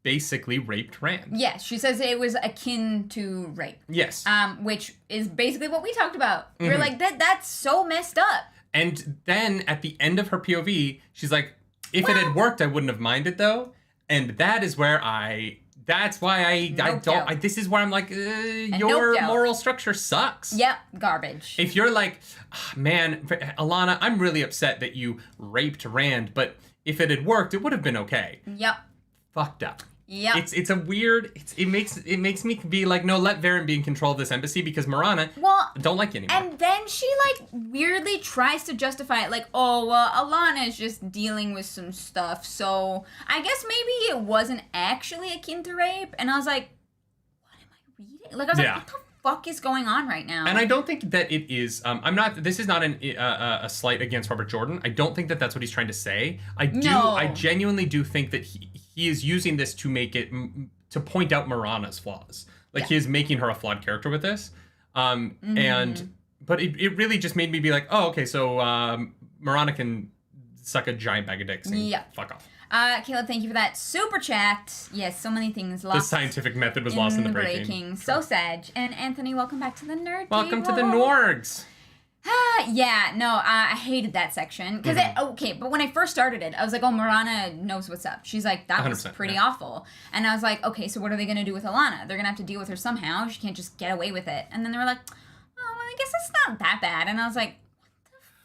basically raped Rand. Yes, she says it was akin to rape. Yes. Which is basically what we talked about. We're like, that's so messed up. And then at the end of her POV, she's like, if it had worked, I wouldn't have minded though. And that is where this is where I'm like, your moral structure sucks. Yep, garbage. If you're like, man, Alana, I'm really upset that you raped Rand, but if it had worked, it would have been okay. Yep. Fucked up. Yep. It's a weird, it makes me be like, no, let Varen be in control of this embassy, because Marana don't like you anymore. And then she like weirdly tries to justify it, like, oh, well, Alana is just dealing with some stuff, so I guess maybe it wasn't actually akin to rape. And I was like, what am I reading? Like, I was like, what the fuck is going on right now? And I don't think that it is, this is not a slight against Robert Jordan. I don't think that that's what he's trying to say. I genuinely do think that he is using this to make it, to point out Marana's flaws. Like, he is making her a flawed character with this. But it really just made me be like, oh, okay, so Marana can suck a giant bag of dicks and fuck off. Caleb, thank you for that super chat. Yes, so many things lost. The scientific method was lost in the breaking. So sad. And Anthony, welcome back to the Nerd. Welcome to the Norgs. I hated that section. Because, but when I first started it, I was like, oh, Marana knows what's up. She's like, that was pretty awful. And I was like, okay, so what are they going to do with Alana? They're going to have to deal with her somehow. She can't just get away with it. And then they were like, oh, well, I guess it's not that bad. And I was like,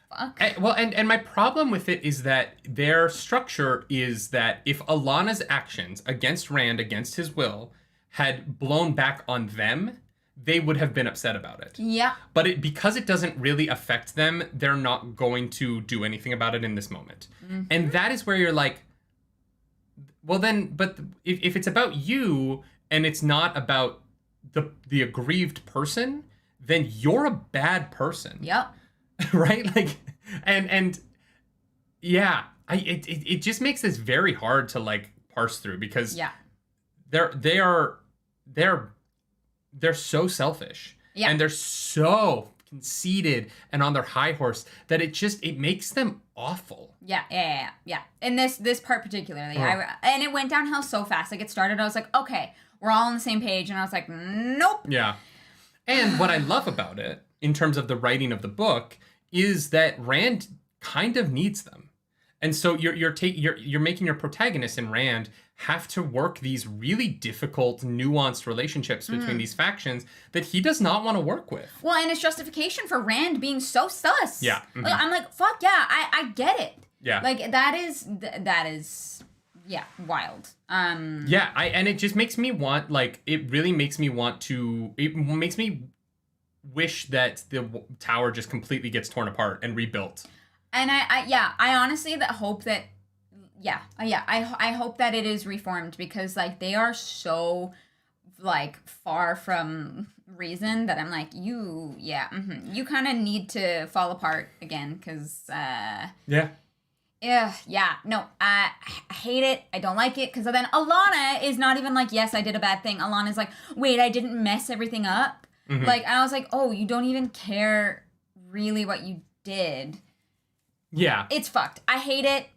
what the fuck? And my problem with it is that their structure is that if Alana's actions against Rand, against his will, had blown back on them, they would have been upset about it. Yeah. But because it doesn't really affect them, they're not going to do anything about it in this moment. Mm-hmm. And that is where you're like, well then, but if it's about you and it's not about the aggrieved person, then you're a bad person. Yep. Right? Like, and yeah, it just makes this very hard to like parse through because they're so selfish and they're so conceited and on their high horse that it makes them awful. Yeah. In this part particularly, and it went downhill so fast. Like it started, I was like, okay, we're all on the same page, and I was like, nope. Yeah. And what I love about it, in terms of the writing of the book, is that Rand kind of needs them. And so you're making your protagonist and Rand have to work these really difficult, nuanced relationships between these factions that he does not want to work with. Well, and it's justification for Rand being so sus. Yeah. Mm-hmm. Like, I'm like, fuck yeah, I get it. Yeah. Like that is wild. And it just makes me want, like, it really makes me want to, it makes me wish that the tower just completely gets torn apart and rebuilt. And I honestly hope that, I hope that it is reformed because like they are so like far from reason that I'm like, you kind of need to fall apart again because, no, I hate it. I don't like it because then Alana is not even like, yes, I did a bad thing. Alana's like, wait, I didn't mess everything up. Mm-hmm. Like, I was like, oh, you don't even care really what you did. Yeah. It's fucked. I hate it.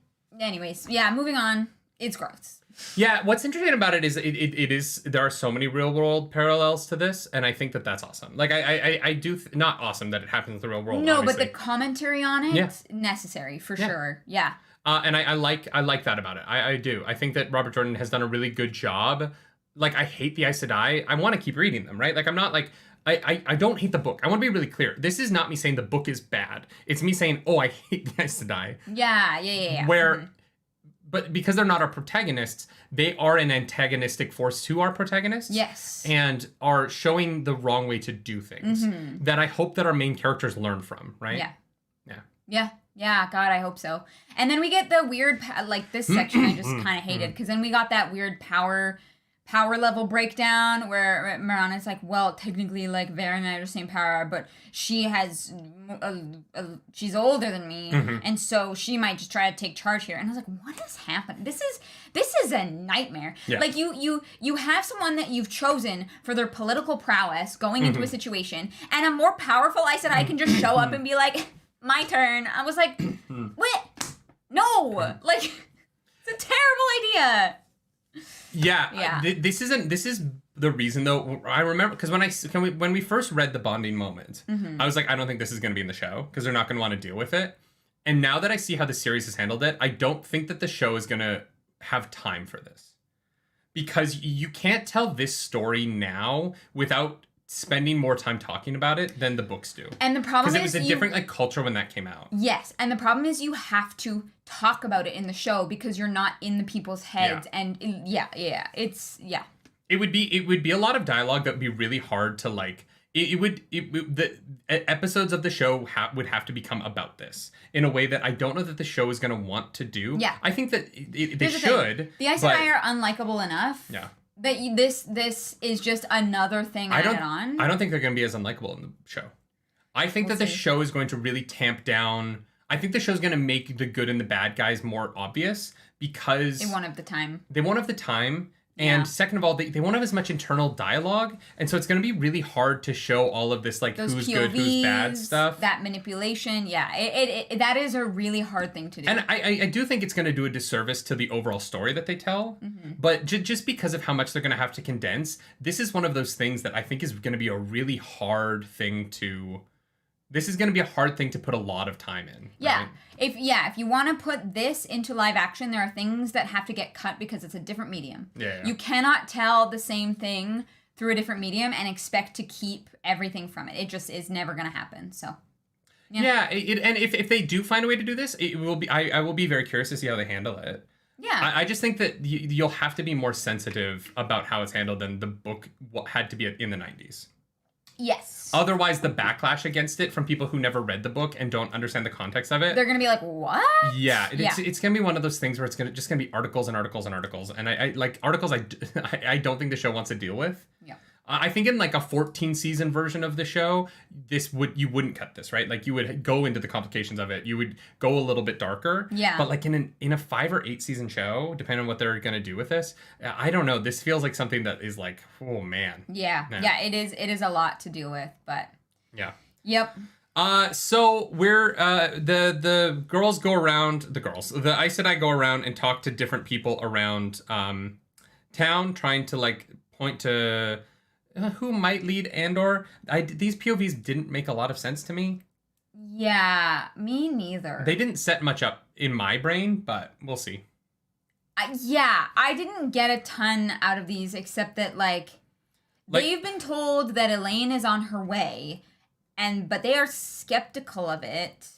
Anyways, moving on. It's gross. Yeah, what's interesting about it is it is there are so many real world parallels to this, and I think that that's awesome. Like I do not awesome that it happens in the real world. No, obviously. but the commentary on it necessary for sure. Yeah. And I like that about it. I do. I think that Robert Jordan has done a really good job. Like I hate the Aes Sedai. I want to keep reading them, right? Like I'm not like I don't hate the book. I want to be really clear. This is not me saying the book is bad. It's me saying, oh, I hate the Aes Sedai. Yeah. Where, but because they're not our protagonists, they are an antagonistic force to our protagonists. Yes. And are showing the wrong way to do things that I hope that our main characters learn from, right? Yeah, God, I hope so. And then we get the weird, like this section I just kind of hated because then we got that weird power level breakdown where Mirana's like, well, technically, like, Vera and I are the same power, but she has, she's older than me, and so she might just try to take charge here. And I was like, what is happening? This is a nightmare. Yeah. Like, you have someone that you've chosen for their political prowess going into a situation, and a more powerful Aes Sedai can just show up and be like, my turn. I was like, what? No! Like, it's a terrible idea. Yeah. This is the reason though. I remember because when we first read the bonding moment, I was like, I don't think this is going to be in the show because they're not going to want to deal with it. And now that I see how the series has handled it, I don't think that the show is going to have time for this because you can't tell this story now without spending more time talking about it than the books do. And the problem is because it was a different like culture when that came out. Yes, and the problem is you have to talk about it in the show because you're not in the people's heads, and It would be a lot of dialogue that would be really hard to like. The episodes of the show would have to become about this in a way that I don't know that the show is going to want to do. Yeah, I think that they should. The Aes Sedai are unlikable enough. Yeah. That this is just another thing added on. I don't think they're going to be as unlikable in the show. I think that the show is going to really tamp down. I think the show's going to make the good and the bad guys more obvious because they won't have the time. And second of all, they won't have as much internal dialogue. And so it's going to be really hard to show all of this, like, those who's POVs, good, who's bad stuff. That manipulation. Yeah, it that is a really hard thing to do. And I do think it's going to do a disservice to the overall story that they tell. But just because of how much they're going to have to condense, this is one of those things that I think is going to be a really hard thing to... This is going to be a hard thing to put a lot of time in. Yeah. Right? If you want to put this into live action, there are things that have to get cut because it's a different medium. Yeah. You cannot tell the same thing through a different medium and expect to keep everything from it. It just is never going to happen. So, yeah. And if they do find a way to do this, it will be. I will be very curious to see how they handle it. Yeah. I just think that you'll have to be more sensitive about how it's handled than the book had to be in the 90s. Yes. Otherwise, the backlash against it from people who never read the book and don't understand the context of it. They're going to be like, what? Yeah. It's going to be one of those things where it's just going to be articles and articles and articles. And I like articles I don't think the show wants to deal with. Yeah. I think in like a 14-season version of the show, you wouldn't cut this, right? Like you would go into the complications of it. You would go a little bit darker. Yeah. But like in a 5 or 8 season show, depending on what they're going to do with this, I don't know. This feels like something that is like, oh man. Yeah. Yeah, it is a lot to deal with, but. Yeah. Yep. So we're the girls go around the Aes Sedai go around and talk to different people around town, trying to like point to who might lead Andor. These POVs didn't make a lot of sense to me. Yeah, me neither. They didn't set much up in my brain, but we'll see. Yeah, I didn't get a ton out of these except that like they've been told that Elaine is on her way. But they are skeptical of it.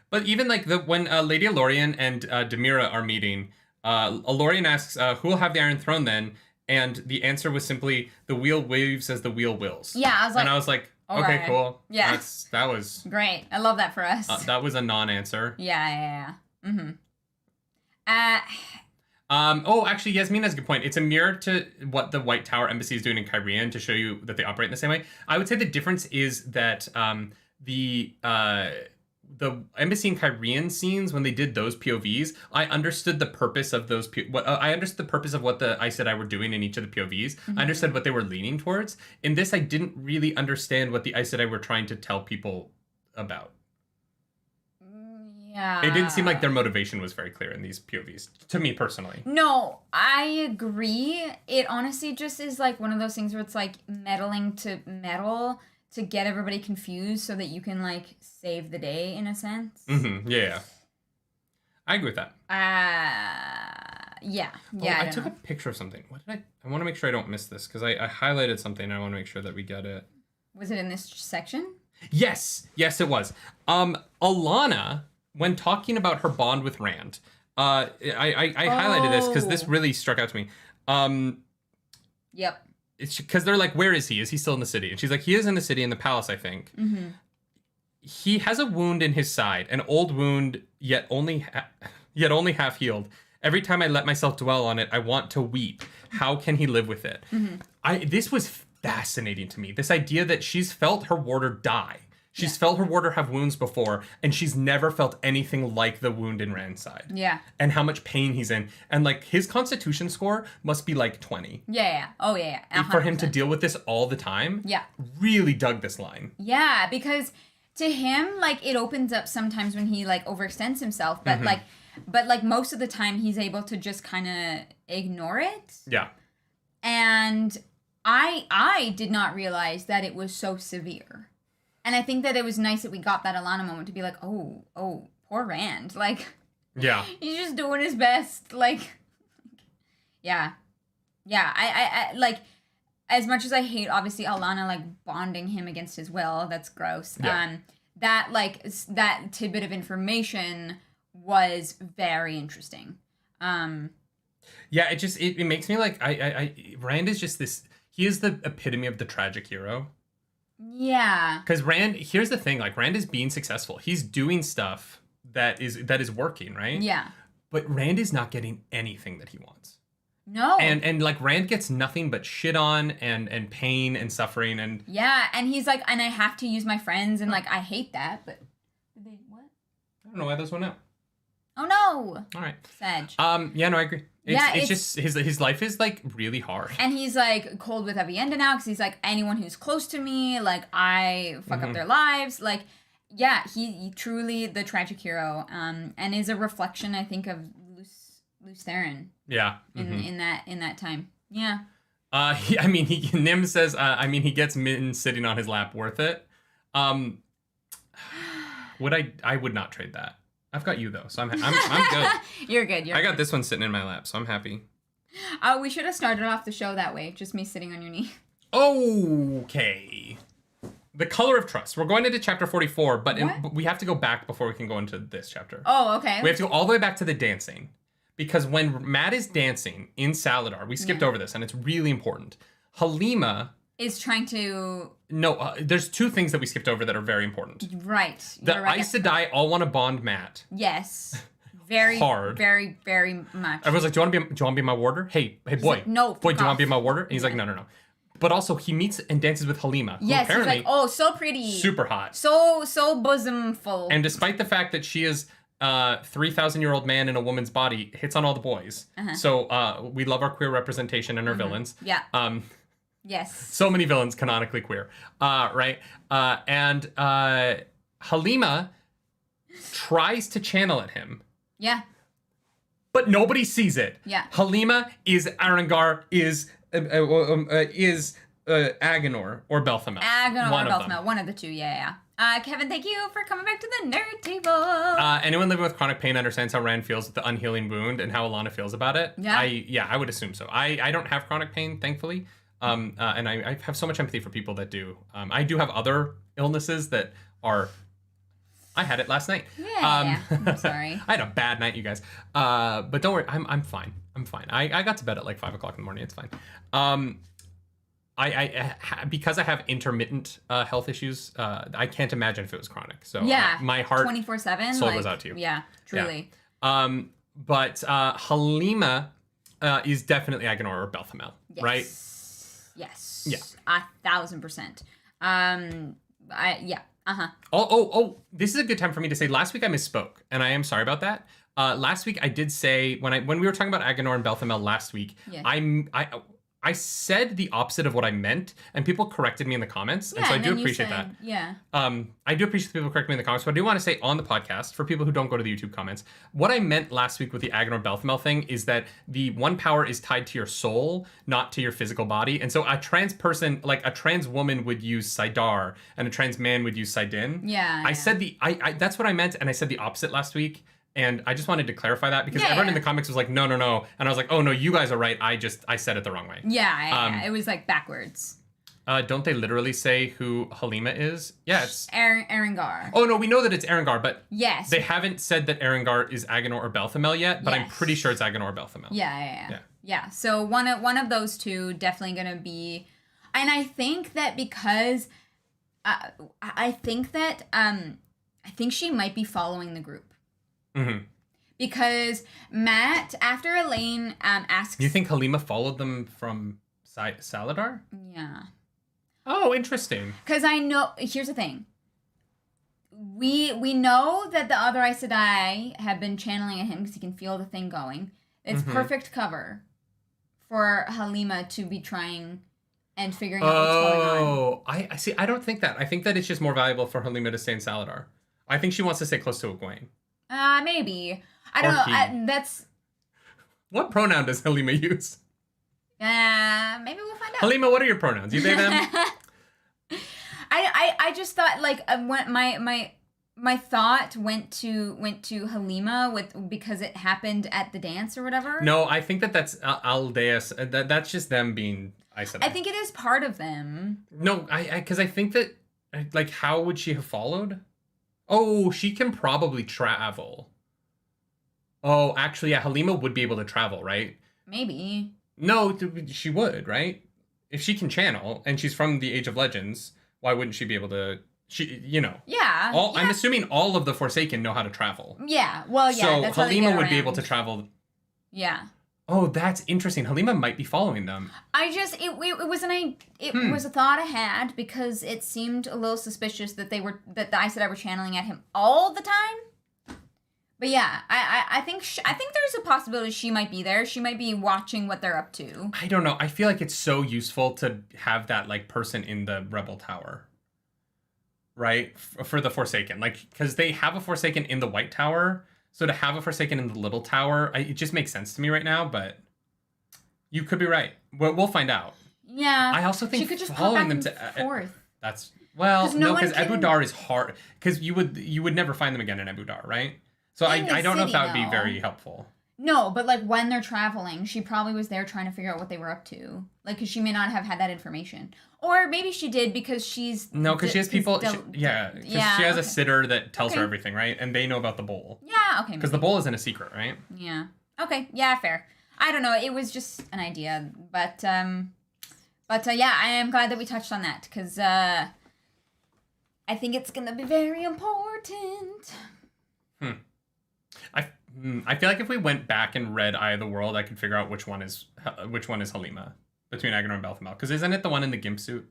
But even like when Lady Elorian and Demira are meeting, Elorian asks, "Who will have the Iron Throne then?" And the answer was simply, "The wheel waves as the wheel wills." Yeah, I was like, okay, right. cool. Yeah, that was great. I love that for us. That was a non-answer. Yeah. Mm-hmm. Oh, actually, Yasmin has a good point. It's a mirror to what the White Tower Embassy is doing in Kyrian to show you that they operate in the same way. I would say the difference is that the embassy in Kyrian scenes, when they did those POVs, I understood the purpose of those. I understood the purpose of what the Aes Sedai were doing in each of the POVs. Mm-hmm. I understood what they were leaning towards. In this, I didn't really understand what the Aes Sedai were trying to tell people about. Yeah. It didn't seem like their motivation was very clear in these POVs, to me personally. No, I agree. It honestly just is like one of those things where it's like meddling to meddle to get everybody confused so that you can like save the day in a sense. Mm-hmm. Yeah. I agree with that. Yeah. I took a picture of something. What did I want to make sure I don't miss this because I highlighted something and I want to make sure that we get it. Was it in this section? Yes, it was. Alana, when talking about her bond with Rand, I highlighted this because this really struck out to me. Yep. It's because they're like, where is he? Is he still in the city? And she's like, he is in the city, in the palace, I think. Mm-hmm. He has a wound in his side, an old wound, yet only half healed. Every time I let myself dwell on it, I want to weep. How can he live with it? Mm-hmm. This was fascinating to me. This idea that she's felt her warder die. She's felt her warder have wounds before, and she's never felt anything like the wound in Rand's side. Yeah. And how much pain he's in. And, like, his constitution score must be, like, 20. Yeah. Oh, yeah. 100%. For him to deal with this all the time. Yeah. Really dug this line. Yeah, because to him, like, it opens up sometimes when he, like, overextends himself. But, mm-hmm. Most of the time, he's able to just kind of ignore it. Yeah. And I did not realize that it was so severe. And I think that it was nice that we got that Alana moment to be like, oh, poor Rand. Like, yeah, he's just doing his best. Like, yeah. I like, as much as I hate, obviously, Alana, like, bonding him against his will, that's gross. Yeah. That tidbit of information was very interesting. Yeah, it makes me like, Rand is just this, he is the epitome of the tragic hero. Yeah. Because Rand, here's the thing, like, Rand is being successful. He's doing stuff that is working, right? Yeah. But Rand is not getting anything that he wants. No. And like, Rand gets nothing but shit on and pain and suffering and... Yeah, and he's like, and I have to use my friends, and like, I hate that, but... What? I don't know why those went out. Oh, no. All right. Sag. Yeah, no, I agree. It's just his life is like really hard. And he's like cold with Avienda now because he's like, anyone who's close to me, like, I fuck up their lives. Like, yeah, he truly the tragic hero, and is a reflection, I think, of Luce Theron. Yeah. In that time. Yeah. Nim says, he gets Min sitting on his lap worth it. I would not trade that. I've got you though, so I'm good. You're good. I got this one sitting in my lap, so I'm happy. We should have started off the show that way, just me sitting on your knee. Okay. The color of trust. We're going into chapter 44, but What? we have to go back before we can go into this chapter. Oh, okay. We have to go all the way back to the dancing. Because when Matt is dancing in Saladar, we skipped over this, and it's really important. Halima is trying to... No, there's two things that we skipped over that are very important. Right. The You're right. Aes Sedai all want to bond Matt. Yes. Very Hard. Very, very much. Everyone's like, do you want to be my warder? Hey, boy. like, no, Boy, do you want off. to be my warder? And he's like, no. But also, he meets and dances with Halima, who Yes, he's apparently like, oh, so pretty. super hot. So bosomful. And despite the fact that she is 3,000-year-old man in a woman's body, hits on all the boys. So we love our queer representation and our villains. Yeah. Yes. So many villains canonically queer. Right? And Halima tries to channel at him. Yeah. But nobody sees it. Yeah. Halima is Arengar, is Agenor or Belthamel. Agenor One or of them. Belthamel. One of the two, yeah. Kevin, thank you for coming back to the nerd table. Anyone living with chronic pain understands how Rand feels with the unhealing wound and how Alana feels about it. Yeah. I would assume so. I don't have chronic pain, thankfully. And I have so much empathy for people that do. I do have other illnesses that are... I had it last night. Yeah. I'm sorry. I had a bad night, you guys. But don't worry, I'm fine. I'm fine. I got to bed at like 5 o'clock in the morning. It's fine. Because I have intermittent health issues, I can't imagine if it was chronic. So my heart 24/7 soul goes out to you. Yeah, truly. Yeah. But Halima is definitely Agenor or Belthamel, right? Yes. Yeah. 1,000%. This is a good time for me to say last week I misspoke, and I am sorry about that. Last week I did say when we were talking about Agenor and Belthamel last week, I said the opposite of what I meant, and people corrected me in the comments, and so I do appreciate that. Yeah. I do appreciate people correcting me in the comments, but I do want to say on the podcast, for people who don't go to the YouTube comments, what I meant last week with the Agenor Belthamel thing is that the one power is tied to your soul, not to your physical body, and so a trans person, like a trans woman would use Saidar, and a trans man would use Saidin. Yeah. I said that's what I meant, and I said the opposite last week. And I just wanted to clarify that because everyone in the comics was like, no. And I was like, oh, no, you guys are right. I said it the wrong way. Yeah. It was like backwards. Don't they literally say who Halima is? Yeah, it's... Arengar. Oh, no, we know that it's Arengar, but yes, they haven't said that Arengar is Agenor or Belthamel yet, but I'm pretty sure it's Agenor or Belthamel. Yeah. So one of those two definitely going to be... And I think that because... I think she might be following the group. Mm-hmm. Because Matt, after Elaine asks... You think Halima followed them from Saladar? Yeah. Oh, interesting. Because I know... Here's the thing. We know that the other Aes Sedai have been channeling at him because he can feel the thing going. It's perfect cover for Halima to be trying and figuring out what's going on. Oh, I see. I don't think that. I think that it's just more valuable for Halima to stay in Saladar. I think she wants to stay close to Egwene. Maybe. I don't know. That's... What pronoun does Halima use? Maybe we'll find out. Halima, what are your pronouns? You, they, them? I just thought like my thought went to Halima because it happened at the dance or whatever. No, I think that's Aldeas. That's just them being Aes Sedai. I think it is part of them. No, because I think that like how would she have followed? Oh, she can probably travel. Oh, actually, yeah, Halima would be able to travel, right? Maybe. No, she would, right? If she can channel, and she's from the Age of Legends, why wouldn't she be able to... Yeah. I'm assuming all of the Forsaken know how to travel. Yeah, well, yeah. So that's how they Halima get would be around. able to travel... Yeah. Oh, that's interesting. Halima might be following them. It was a thought I had because it seemed a little suspicious that the Aes Sedai were channeling at him all the time. But yeah, I think there's a possibility she might be there. She might be watching what they're up to. I don't know. I feel like it's so useful to have that like person in the Rebel Tower. Right? For the Forsaken. Like, because they have a Forsaken in the White Tower. So to have a Forsaken in the Little Tower, it just makes sense to me right now, but you could be right. We'll find out. Yeah. I also think she could just following pop back them and to forth. That's because Abu Dar is hard because you would never find them again in Abu Dar, right? So I don't know if that would be very helpful. No, but like when they're traveling, she probably was there trying to figure out what they were up to. Like, because she may not have had that information, or maybe she did because she's no, because she has people. Because yeah, she has a okay. sitter that tells her Okay. everything, right? And they know about the bowl. Yeah, okay. Because the bowl isn't a secret, right? Yeah. Okay. Yeah, fair. I don't know. It was just an idea, but yeah, I am glad that we touched on that because I think it's gonna be very important. I feel like if we went back and read Eye of the World, I could figure out which one is Halima between Agenor and Balthamel. Because isn't it the one in the gimp suit?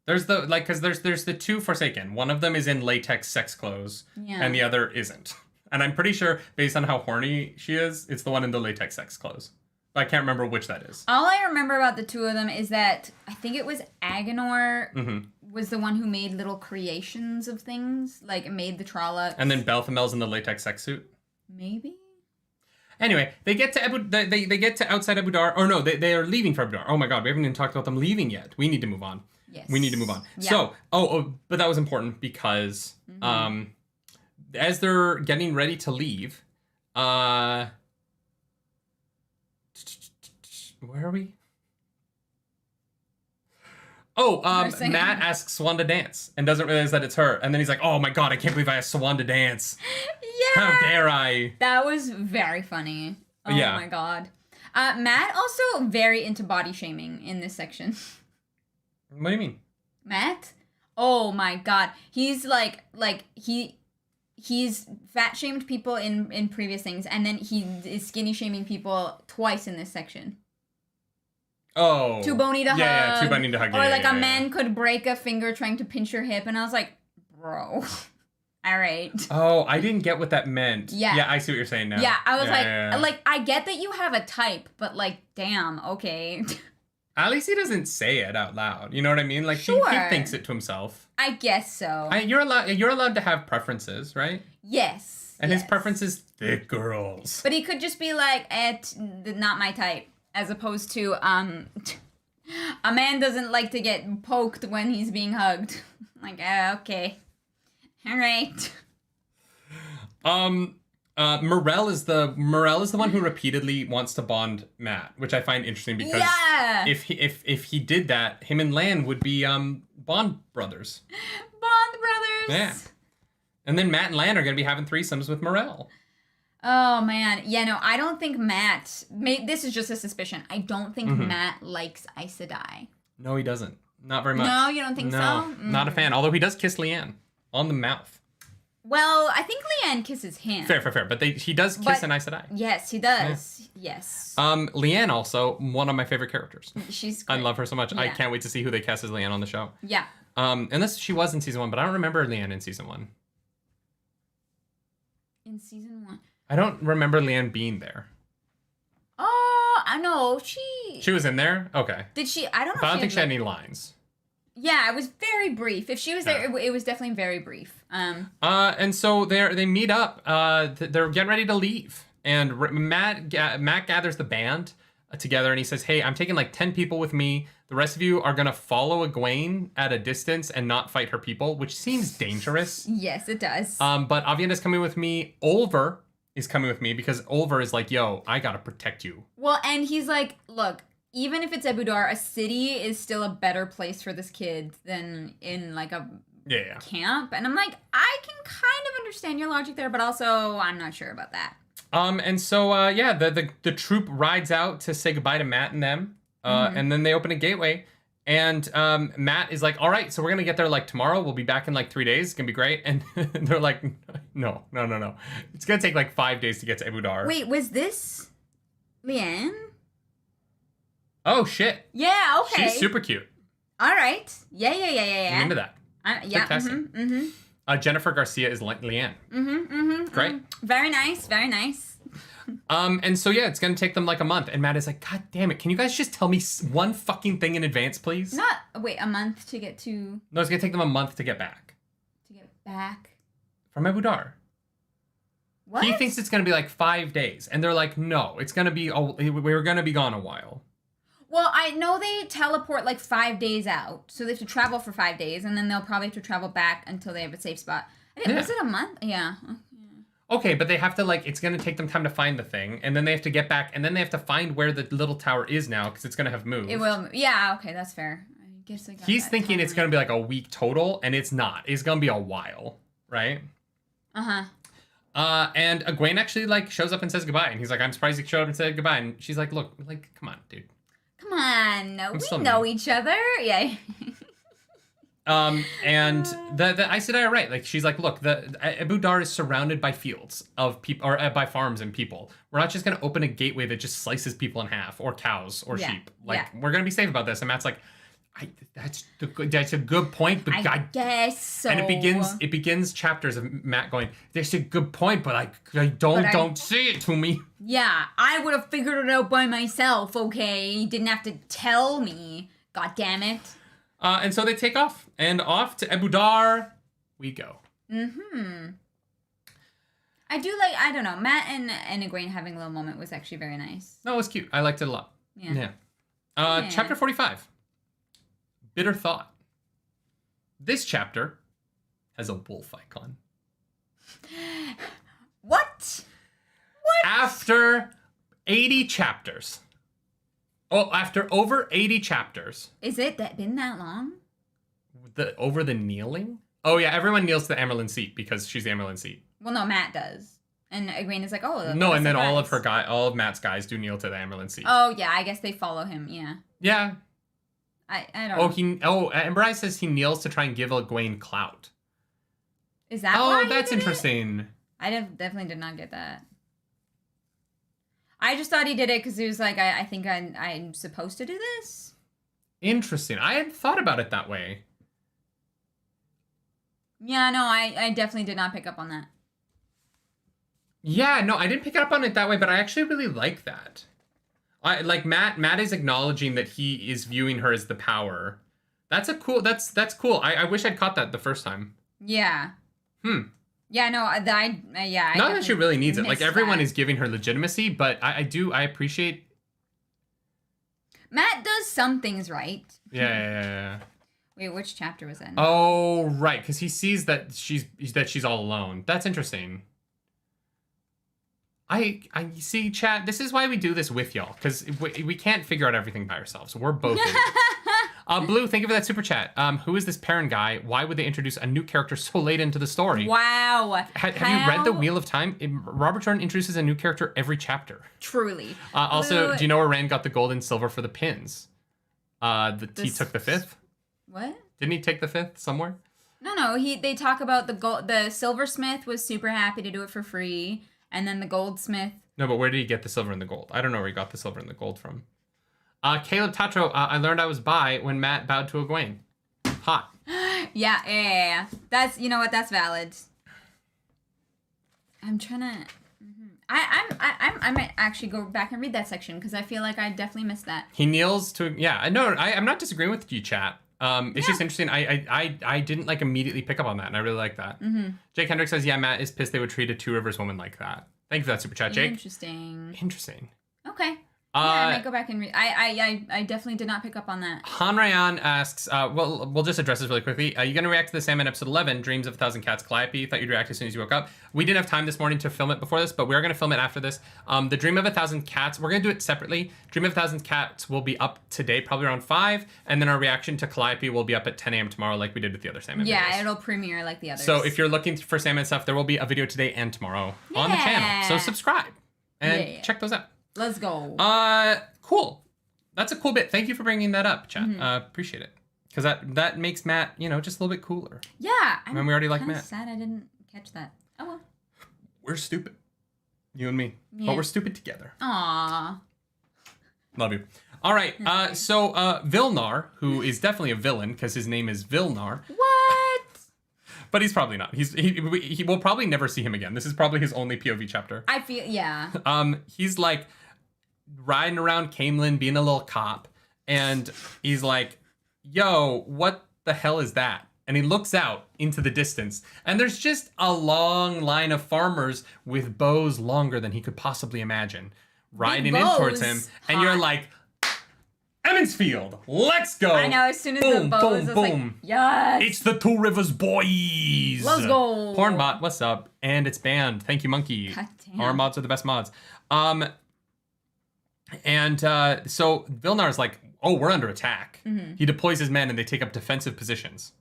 There's the because there's the two Forsaken. One of them is in latex sex clothes, and the other isn't. And I'm pretty sure, based on how horny she is, it's the one in the latex sex clothes. But I can't remember which that is. All I remember about the two of them is that I think it was Agenor was the one who made little creations of things, like made the Trollocs. And then Balthamel's in the latex sex suit. Maybe. Anyway, they get to they get to outside Abu Dar. Or no, they are leaving for Abu Dar. Oh my god, we haven't even talked about them leaving yet. We need to move on. Yes. We need to move on. Yeah. So, but that was important because as they're getting ready to leave, where are we? Oh, Matt asks Swan to dance and doesn't realize that it's her. And then he's like, oh my god, I can't believe I asked Swan to dance. Yeah. How dare I? That was very funny. Oh Yeah. my god. Matt also very into body shaming in this section. What do you mean? Matt? Oh my god. He's he's fat shamed people in previous things, and then he is skinny shaming people twice in this section. Oh. Too bony to hug. Yeah, too bony to hug. Or Yeah, like yeah, a yeah. man could break a finger trying to pinch your hip, and I was like, bro. All right. Oh, I didn't get what that meant. Yeah. Yeah, I see what you're saying now. Yeah, I was yeah. like, I get that you have a type, but like, damn, okay. At least he doesn't say it out loud. You know what I mean? Like Sure. he thinks it to himself. I guess so. You're allowed to have preferences, right? Yes. And yes. his preference is thick girls. But he could just be like, not my type, as opposed to a man doesn't like to get poked when he's being hugged. Like, okay, all right. Morel is the one who repeatedly wants to bond Matt, which I find interesting because Yeah. if he did that, him and Lan would be Bond brothers. Bond brothers. Yeah. And then Matt and Lan are gonna be having threesomes with Morel. Oh man, yeah, no, I don't think Matt. This is just a suspicion. I don't think Matt likes Aes Sedai. No, he doesn't. Not very much. No, you don't think No, so? not a fan. Although he does kiss Leanne on the mouth. Well, I think Leanne kisses him. Fair. But he does kiss an Aes Sedai. Yes, he does. Yeah. Yes. Leanne also one of my favorite characters. She's I great. love her so much. I Yeah. can't wait to see who they cast as Leanne on the show. Yeah. Unless she was in season 1, but I don't remember Leanne in season 1. In season 1. I don't remember Leanne being there. Oh, I know. She was in there? Okay. Did she? I don't know. But I don't if think she had like- any lines. Yeah, it was very brief. If she was there, it was definitely very brief. And so they meet up. They're getting ready to leave. And Matt gathers the band together and he says, hey, I'm taking like 10 people with me. The rest of you are going to follow Egwene at a distance and not fight her people, which seems dangerous. Yes, it does. But Avienda's coming with me. Olver is coming with me because Olver is like, yo, I got to protect you. Well, and he's like, look, even if it's Abu Dar, a city is still a better place for this kid than in like a camp. And I'm like, I can kind of understand your logic there, but also I'm not sure about that. And so the troop rides out to say goodbye to Matt and them. And then they open a gateway. And Matt is like, all right, so we're going to get there like tomorrow. We'll be back in like 3 days. It's going to be great. And they're like, no. It's going to take like 5 days to get to Abu Dar. Wait, was this Leanne? Oh, shit. Yeah, okay. She's super cute. All right. Yeah. I'm into that. Yeah. Fantastic. Jennifer Garcia is Leanne. Great. Very nice. And so, yeah, it's going to take them like a month. And Matt is like, God damn it. Can you guys just tell me one fucking thing in advance, please? Wait, a month to get to... No, it's going to take them a month to get back. To get back? From Abu Dar. What? He thinks it's going to be like 5 days. And they're like, no, it's going to be, we're going to be gone a while. Well, I know they teleport like 5 days out. So they have to travel for 5 days. And then they'll probably have to travel back until they have a safe spot. Was it a month? Yeah. Okay, but they have to, like, it's going to take them time to find the thing, and then they have to get back, and then they have to find where the little tower is now, because it's going to have moved. It will. Yeah, okay, that's fair. I guess I got He's that thinking it's totally. going to be like a week total, and it's not. It's going to be a while, right? Uh-huh. And Egwene actually, like, shows up and says goodbye, and he's like, I'm surprised he showed up and said goodbye, and she's like, look, like, come on, dude. Come on, we still know mean. each other. Yeah. And the Aes Sedai are right. Like, she's like, look, the Abu Dar is surrounded by fields of people, or by farms and people. We're not just going to open a gateway that just slices people in half, or cows, or sheep. Like, we're going to be safe about this. And Matt's like, that's a good point, but I guess so. And it begins chapters of Matt going, that's a good point, but I don't say it to me. Yeah, I would have figured it out by myself, okay? You didn't have to tell me. God damn it. And so they take off, and off to Abu Dar we go. Mm-hmm. I do like, I don't know, Matt and Egwene having a little moment was actually very nice. No, it was cute. I liked it a lot. Yeah. Chapter 45. Bitter Thought. This chapter has a wolf icon. What? After 80 chapters. Oh, after over 80 chapters. Is it been that long? Over the kneeling? Oh yeah, everyone kneels to the Amerlin seat because she's the Amerlin seat. Well, no, Matt does. And Egwene is like, oh. No, and then all of Matt's guys do kneel to the Amerlin seat. Oh yeah, I guess they follow him. Yeah. Yeah. I don't know. Ember Eye says he kneels to try and give Egwene clout. Is that why? Oh, that's interesting. I definitely did not get that. I just thought he did it because he was like, I think I'm supposed to do this. Interesting. I hadn't thought about it that way. Yeah, no, I definitely did not pick up on that. Yeah, no, I didn't pick up on it that way, but I actually really like that. I like Matt is acknowledging that he is viewing her as the power. That's cool. I wish I'd caught that the first time. Yeah. Yeah, no, yeah. Not that she really needs it. Like, everyone that. is giving her legitimacy, but I appreciate. Matt does some things right. Yeah. Wait, which chapter was that? Oh, right, because he sees that she's all alone. That's interesting. I see, chat. This is why we do this with y'all, because we can't figure out everything by ourselves. We're both idiots. Blue, thank you for that super chat. Who is this Perrin guy? Why would they introduce a new character so late into the story? Wow. Have you read The Wheel of Time? Robert Jordan introduces a new character every chapter. Truly. Also, Blue... do you know where Rand got the gold and silver for the pins? He took the fifth. What? Didn't he take the fifth somewhere? No. They talk about the silversmith was super happy to do it for free, and then the goldsmith. No, but where did he get the silver and the gold? I don't know where he got the silver and the gold from. Caleb Tatro, I learned I was bi when Matt bowed to Egwene. Hot. Yeah. That's, you know what? That's valid. I'm trying to. I might actually go back and read that section because I feel like I definitely missed that. He kneels to. Yeah, I'm not disagreeing with you, chat. It's just interesting. I didn't like immediately pick up on that, and I really like that. Mm-hmm. Jake Hendrick says, "Yeah, Matt is pissed they would treat a Two Rivers woman like that." Thank you for that super chat, Jake. Interesting. Okay. Yeah, I might go back and read. I definitely did not pick up on that. Han Ryan asks, well, we'll just address this really quickly. You going to react to the Sandman episode 11, Dreams of a Thousand Cats, Calliope? Thought you'd react as soon as you woke up. We didn't have time this morning to film it before this, but we are going to film it after this. The Dream of a Thousand Cats, we're going to do it separately. Dream of a Thousand Cats will be up today, probably around 5, and then our reaction to Calliope will be up at 10 a.m. tomorrow like we did with the other Sandman videos. It'll premiere like the others. So if you're looking for Sandman stuff, there will be a video today and tomorrow on the channel. So subscribe and check those out. Let's go. Cool. That's a cool bit. Thank you for bringing that up, chat. Appreciate it. Because that makes Matt, just a little bit cooler. Yeah. And we already like Matt. Sad I didn't catch that. Oh, well. We're stupid. You and me. Yeah. But we're stupid together. Aww. Love you. All right. So Vilnar, who is definitely a villain because his name is Vilnar. What? But he's probably not. He will probably never see him again. This is probably his only POV chapter. I feel, yeah. He's like riding around Camelin being a little cop, and he's like, yo, what the hell is that? And he looks out into the distance, and there's just a long line of farmers with bows longer than he could possibly imagine riding in towards him. And you're like, Women's field. Let's go. I know, as soon as boom, the bow boom, is boom. like, yes. It's the Two Rivers boys. Let's go. Pornbot, what's up? And it's banned. Thank you, Monkey. God damn. Our mods are the best mods. So Vilnar's like, oh, we're under attack. Mm-hmm. He deploys his men and they take up defensive positions.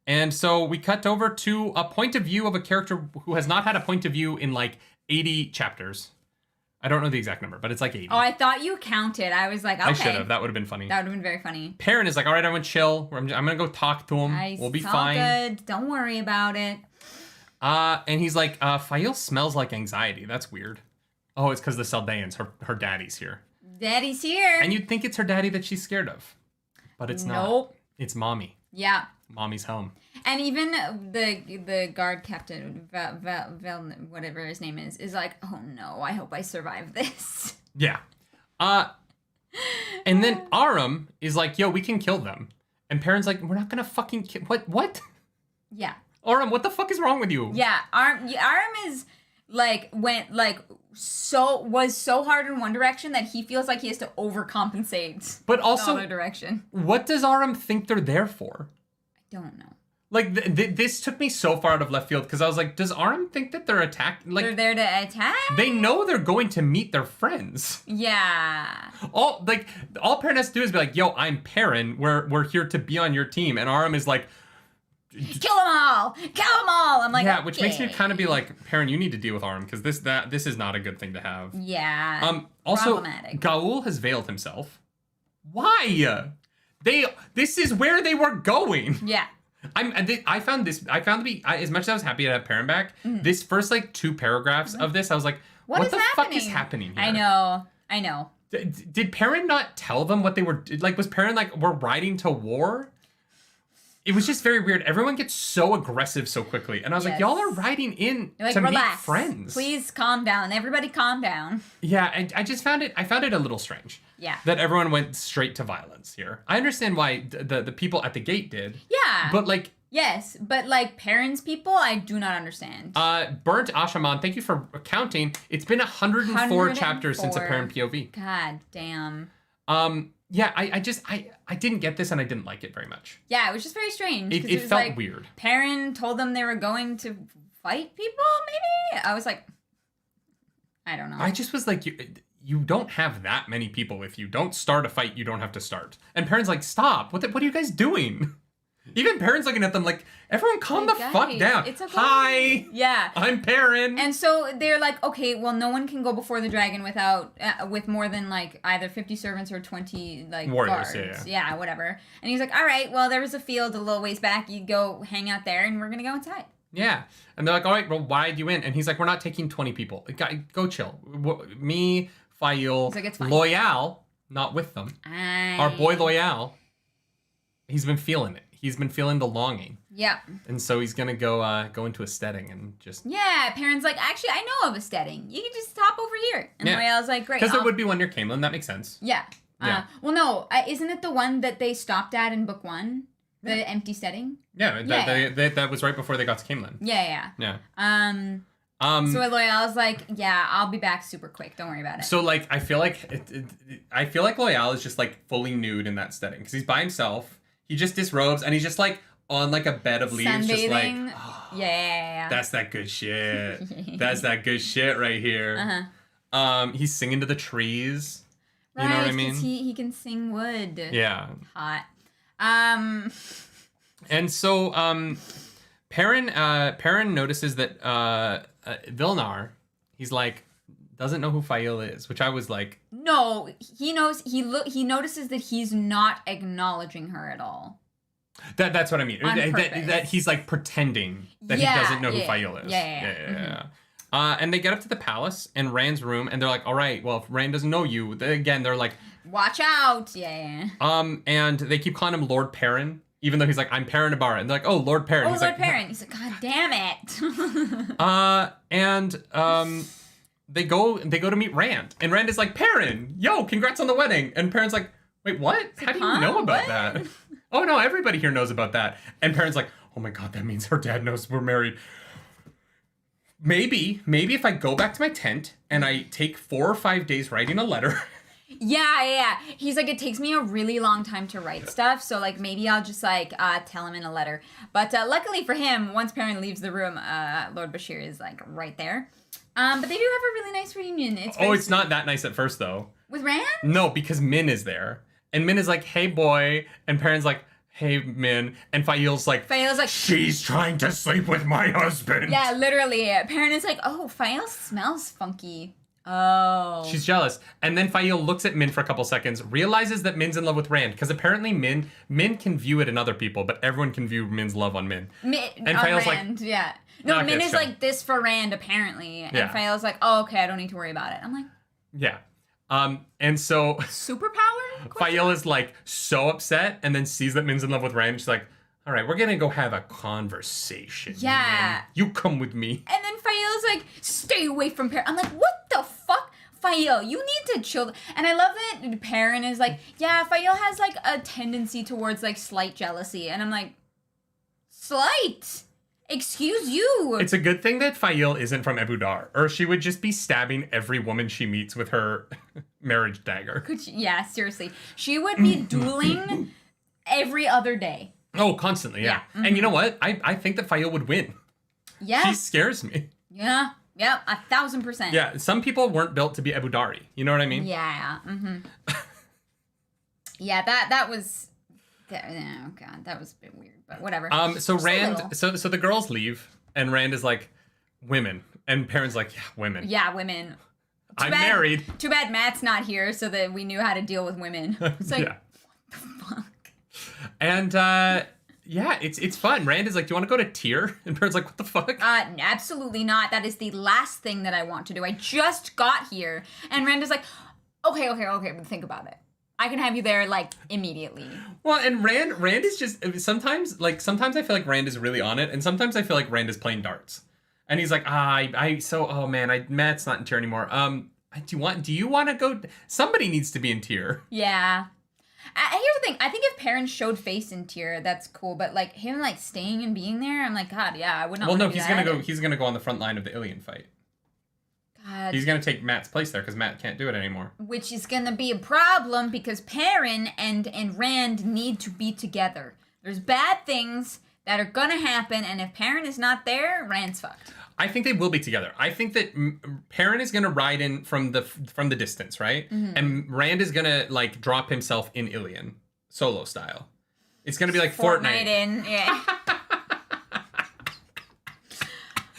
And so we cut over to a point of view of a character who has not had a point of view in like 80 chapters. I don't know the exact number, but it's like 80. Oh, I thought you counted. I was like, okay. I should have. That would have been funny. That would have been very funny. Perrin is like, all right, everyone chill. I'm going to go talk to him. We'll be it's all fine. good. Don't worry about it. And he's like, Fail smells like anxiety. That's weird. Oh, it's because the Saldeans, her daddy's here. Daddy's here. And you'd think it's her daddy that she's scared of. But it's not. Nope. It's mommy. Yeah. Mommy's home. And even the guard captain, whatever his name is like, oh no, I hope I survive this. Yeah. And then Aram is like, yo, we can kill them. And Perrin's like, we're not gonna fucking kill. What? Yeah. Aram, what the fuck is wrong with you? Yeah. Aram is like, was so hard in one direction that he feels like he has to overcompensate. But also, the other direction. What does Aram think they're there for? I don't know. Like, this took me so far out of left field because I was like, does Aram think that they're attacked? Like, They're there to attack? they know they're going to meet their friends. Yeah. All Perrin has to do is be like, yo, I'm Perrin. We're here to be on your team. And Aram is like, Kill them all! Kill them all! I'm like, yeah, which makes me okay. kind of be like, Perrin, you need to deal with Aram because this is not a good thing to have. Yeah. Also, problematic. Gaul has veiled himself. Why? This is where they were going. Yeah. I found to be as much as I was happy to have Perrin back. This first like 2 paragraphs of this, I was like, what the fuck is happening here? I know. Did Perrin not tell them what they were like? Was Perrin like, we're riding to war? It was just very weird. Everyone gets so aggressive so quickly, and I was like, y'all are riding in like, to relax. meet friends. Please calm down. Everybody calm down. Yeah, and I just found it a little strange. Yeah. That everyone went straight to violence here. I understand why the people at the gate did. Yeah. But like, yes, but like Perrin's people, I do not understand. Burnt Ashaman, thank you for counting. It's been 104 chapters since a Perrin POV. God damn. Yeah, I didn't get this and I didn't like it very much. Yeah, it was just very strange. It felt like weird. Perrin told them they were going to fight people, maybe? I was like, I don't know. I just was like, you don't have that many people with you. Don't start a fight you don't have to start. And Perrin's like, stop. What are you guys doing? Even Perrin's looking at them like, everyone calm the fuck down. It's okay. Hi. Yeah. I'm Perrin. And so they're like, okay, well, no one can go before the dragon without, with more than like either 50 servants or 20 like warriors, guards. Yeah, whatever. And he's like, all right, well, there was a field a little ways back. You go hang out there and we're going to go inside. Yeah. And they're like, all right, well, why'd you in? And he's like, we're not taking 20 people. Go chill. Me, Fail, like, it's fine. Loyal, not with them. Our boy Loyal, he's been feeling it. He's been feeling the longing. Yeah. And so he's going to go into a steading and just... Yeah, Perrin's like, actually, I know of a steading. You can just hop over here. And Loyal's like, great. Because there would be one near Camelin. That makes sense. Yeah. Yeah. Well, no, isn't it the one that they stopped at in book 1? The empty setting? Yeah, that was right before they got to Camelin. Yeah. So So Loyal's like, yeah, I'll be back super quick. Don't worry about it. So like, I feel like Loyal is just like fully nude in that setting because he's by himself. He just disrobes and he's just like on like a bed of leaves, sunbathing. just like, oh, yeah. That's that good shit. That's that good shit right here. He's singing to the trees. Right, you know what I mean? He can sing wood. Yeah. Hot. And so Perrin notices that Vilnar, he's like, doesn't know who Fail is, which I was like, no, he knows. He notices that he's not acknowledging her at all. That's what I mean. On That he's like pretending that he doesn't know who Fail is. Yeah. And they get up to the palace and Rand's room, and they're like, all right, well, if Rand doesn't know you, again, they're like, watch out. Yeah. And they keep calling him Lord Perrin, even though he's like, I'm Perrin Ibarra. And they're like, oh, Lord Perrin. Oh, he's Lord like, Perrin. He's like, God damn it. They go to meet Rand, and Rand is like, Perrin, yo, congrats on the wedding. And Perrin's like, wait, what? How do you know about that? Oh no, everybody here knows about that. And Perrin's like, oh my god, that means her dad knows we're married. Maybe if I go back to my tent and I take 4 or 5 days writing a letter Yeah. He's like, it takes me a really long time to write stuff, so like maybe I'll just like tell him in a letter. But luckily for him, once Perrin leaves the room, Lord Bashir is like right there. But they do have a really nice reunion. It's not that nice at first though. With Rand? No, because Min is there, and Min is like, "Hey, boy," and Perrin's like, "Hey, Min," and Fail's like, "She's trying to sleep with my husband." Yeah, literally. Perrin is like, "Oh, Fail smells funky." Oh. She's jealous. And then Fail looks at Min for a couple seconds, realizes that Min's in love with Rand, because apparently Min can view it in other people, but everyone can view Min's love on Min. And Fail's Rand, like, yeah. No, Min is like this for Rand, apparently. And Fail's like, oh, okay, I don't need to worry about it. I'm like... Yeah. And so... Superpower? Fail is like so upset and then sees that Min's in love with Rand. She's like, all right, we're gonna go have a conversation. Yeah. Min. You come with me. And then Fail's like, stay away from Perrin. I'm like, what the fuck? Fail, you need to chill. And I love that Perrin is like, yeah, Fail has like a tendency towards like slight jealousy. And I'm like, slight? Excuse you. It's a good thing that Fail isn't from Abu Dar, or she would just be stabbing every woman she meets with her marriage dagger. Yeah, seriously. She would be dueling every other day. Oh, constantly, yeah. Mm-hmm. And you know what? I think that Fail would win. Yeah. She scares me. Yeah. Yep, 1,000%. Yeah, some people weren't built to be Abu Dari. You know what I mean? Yeah. Mm-hmm. Yeah, that was... Oh, God, that was a bit weird, but whatever. So Rand... So the girls leave, and Rand is like, women. And Perrin's like, yeah, women. Yeah, women. I'm married. Too bad Matt's not here so that we knew how to deal with women. It's like, yeah. What the fuck? And, yeah, it's fun. Rand is like, do you want to go to Tyr? And Perrin's like, what the fuck? Absolutely not. That is the last thing that I want to do. I just got here. And Rand is like, okay, but think about it. I can have you there, like, immediately. Well, and Rand is just, sometimes I feel like Rand is really on it, and sometimes I feel like Rand is playing darts. And he's like, Matt's not in Tyr anymore. Do you want to go? Somebody needs to be in Tyr. Yeah. Here's the thing. I think if Perrin showed face in Tyr, that's cool. But like him, like staying and being there, I'm like, God, yeah, I would not. Well, no, he's gonna go on the front line of the Ilian fight. God. He's gonna take Matt's place there because Matt can't do it anymore. Which is gonna be a problem because Perrin and Rand need to be together. There's bad things that are gonna happen, and if Perrin is not there, Rand's fucked. I think they will be together. I think that Perrin is gonna ride in from the distance, right? Mm-hmm. And Rand is gonna like drop himself in Ilion, solo style. It's gonna be like Fortnite. Yeah.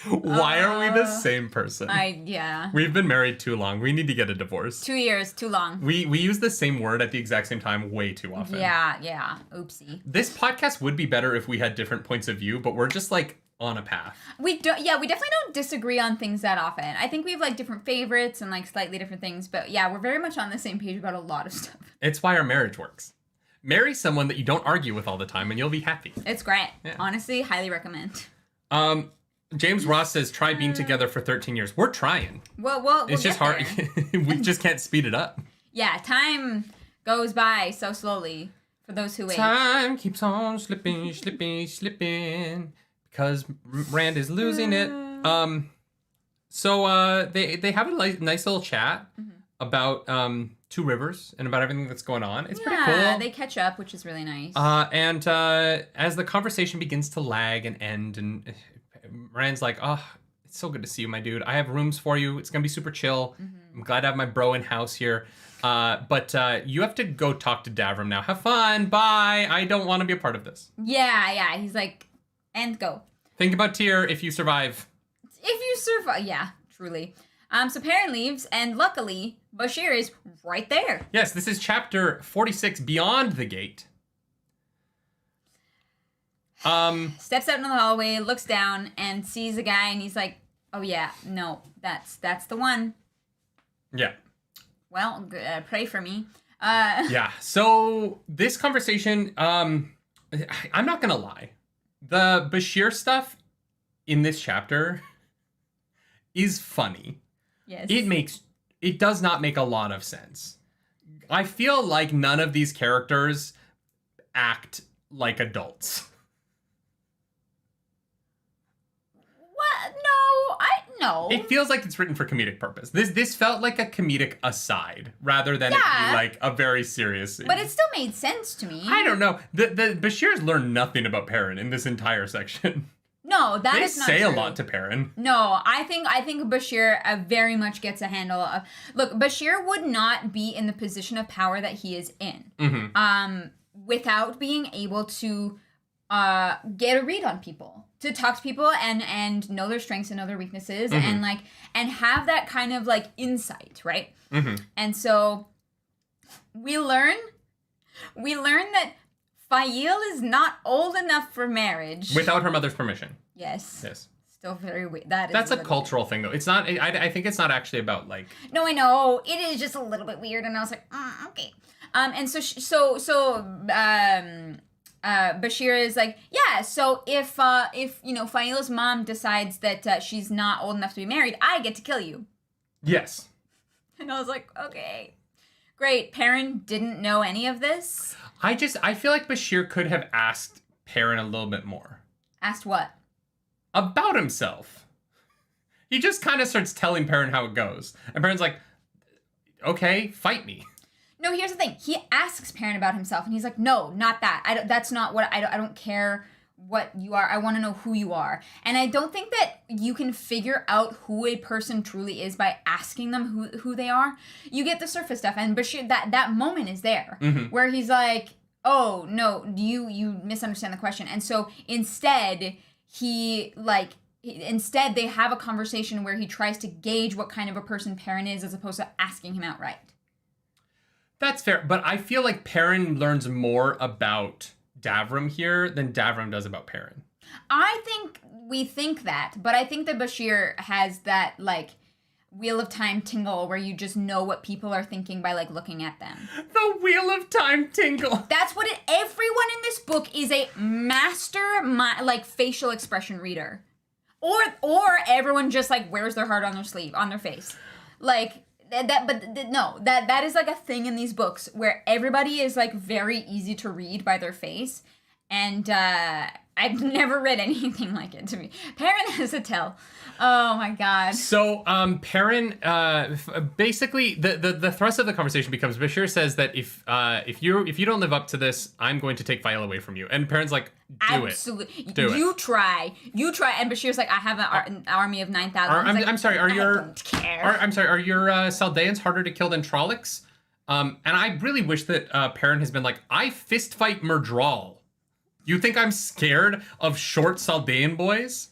Why are we the same person? Yeah. We've been married too long. We need to get a divorce. 2 years, too long. We use the same word at the exact same time way too often. Yeah. Oopsie. This podcast would be better if we had different points of view, but we're just like on a path. We definitely don't disagree on things that often. I think we have like different favorites and like slightly different things, but yeah, we're very much on the same page about a lot of stuff. It's why our marriage works. Marry someone that you don't argue with all the time and you'll be happy. It's great. Yeah. Honestly, highly recommend. James Ross says, try being together for 13 years. We're trying. Well, it's just hard. We just can't speed it up. Yeah, time goes by so slowly for those who wait. Time keeps on slipping, because Rand is losing it. So they have a nice little chat about Two Rivers and about everything that's going on. It's pretty cool. Yeah, they catch up, which is really nice. And as the conversation begins to lag and end, and Rand's like, oh, it's so good to see you, my dude. I have rooms for you. It's going to be super chill. Mm-hmm. I'm glad to have my bro in house here. But you have to go talk to Davram now. Have fun. Bye. I don't want to be a part of this. Yeah. He's like, and go. Think about Tyr if you survive. Yeah, truly. So Perrin leaves, and luckily, Bashir is right there. Yes, this is chapter 46, Beyond the Gate. Steps out in the hallway, looks down, and sees a guy, and he's like, oh yeah, no, that's the one. Yeah. Well, pray for me. Yeah, so this conversation, I'm not gonna lie. The Bashir stuff in this chapter is funny. Yes. It does not make a lot of sense. I feel like none of these characters act like adults. What? No. It feels like it's written for comedic purpose. This felt like a comedic aside rather than it be like a very serious scene. But it still made sense to me. I don't know. The Bashirs learn nothing about Perrin in this entire section. No, that is not true. They say a lot to Perrin. No, I think Bashir very much gets a handle of... Look, Bashir would not be in the position of power that he is in without being able to get a read on people, to talk to people and know their strengths and know their weaknesses and have that kind of like insight, right? And so we learn that Fail is not old enough for marriage. Without her mother's permission. Yes. Yes. Still very weird. That's a cultural thing, though. It's not... I think it's not actually about, like... No, I know. It is just a little bit weird, and I was like, okay. And so Bashir is like, yeah, so if Fail's mom decides that she's not old enough to be married, I get to kill you. Yes. And I was like, okay. Great. Perrin didn't know any of this. I feel like Bashir could have asked Perrin a little bit more. Asked what? About himself. He just kind of starts telling Perrin how it goes. And Perrin's like, okay, fight me. No, here's the thing. He asks Perrin about himself, and he's like, no, not that. That's not what... I don't care what you are. I want to know who you are. And I don't think that you can figure out who a person truly is by asking them who they are. You get the surface stuff, and Bashir, that moment is there where he's like, oh no, you misunderstand the question. And so instead they have a conversation where he tries to gauge what kind of a person Perrin is as opposed to asking him outright. That's fair, but I feel like Perrin learns more about Davram here than Davram does about Perrin. I think we think that, but I think that Bashir has that, like, Wheel of Time tingle where you just know what people are thinking by, like, looking at them. The Wheel of Time tingle. That's what everyone in this book is a master, facial expression reader. Or everyone just, like, wears their heart on their sleeve, on their face. Like... That is like a thing in these books where everybody is like very easy to read by their face, and I've never read anything like it to me. Perrin has a tell. Oh my god. So Perrin, basically the thrust of the conversation becomes Bashir says that if you don't live up to this, I'm going to take Fail away from you, and Perrin's like, absolutely, you try, and Bashir's like, I have an army of 9,000. I'm sorry, are your... I don't care. Are your Saldeans harder to kill than Trollocs? And I really wish that Perrin has been like, I fist fight Murdral. You think I'm scared of short Saldean boys?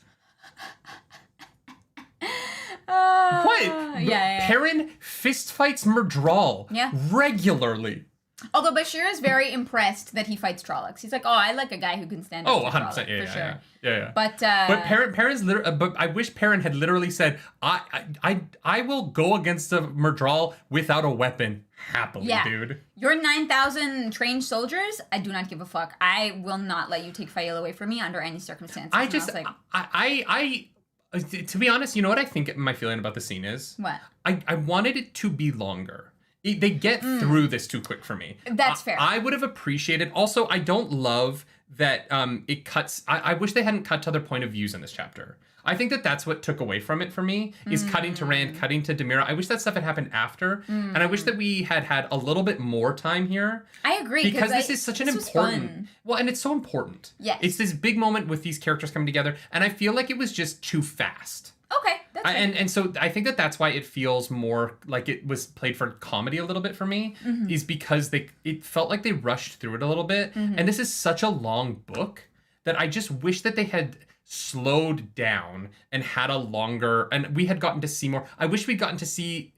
What? Yeah. Perrin fist fights Murdral regularly. Although Bashir is very impressed that he fights Trollocs. He's like, oh, I like a guy who can stand up to 100%, for sure. Yeah. But Perrin's but I wish Perrin had literally said, I will go against a Murdral without a weapon happily, dude. Your 9,000 trained soldiers, I do not give a fuck. I will not let you take Fail away from me under any circumstances. I to be honest, you know what I think my feeling about the scene is? What? I wanted it to be longer. They get through this too quick for me. That's fair. I would have appreciated... Also, I don't love that it cuts... I wish they hadn't cut to other point of views in this chapter. I think that's what took away from it for me, is cutting to Rand, cutting to Demira. I wish that stuff had happened after, and I wish that we had a little bit more time here. I agree. Because this is such an important... Well, and it's so important. Yes. It's this big moment with these characters coming together, and I feel like it was just too fast. Okay, that's fair. And so I think that's why it feels more like it was played for comedy a little bit for me, is because it felt like they rushed through it a little bit. And this is such a long book that I just wish that they had slowed down and had a longer, and we had gotten to see more. I wish we'd gotten to see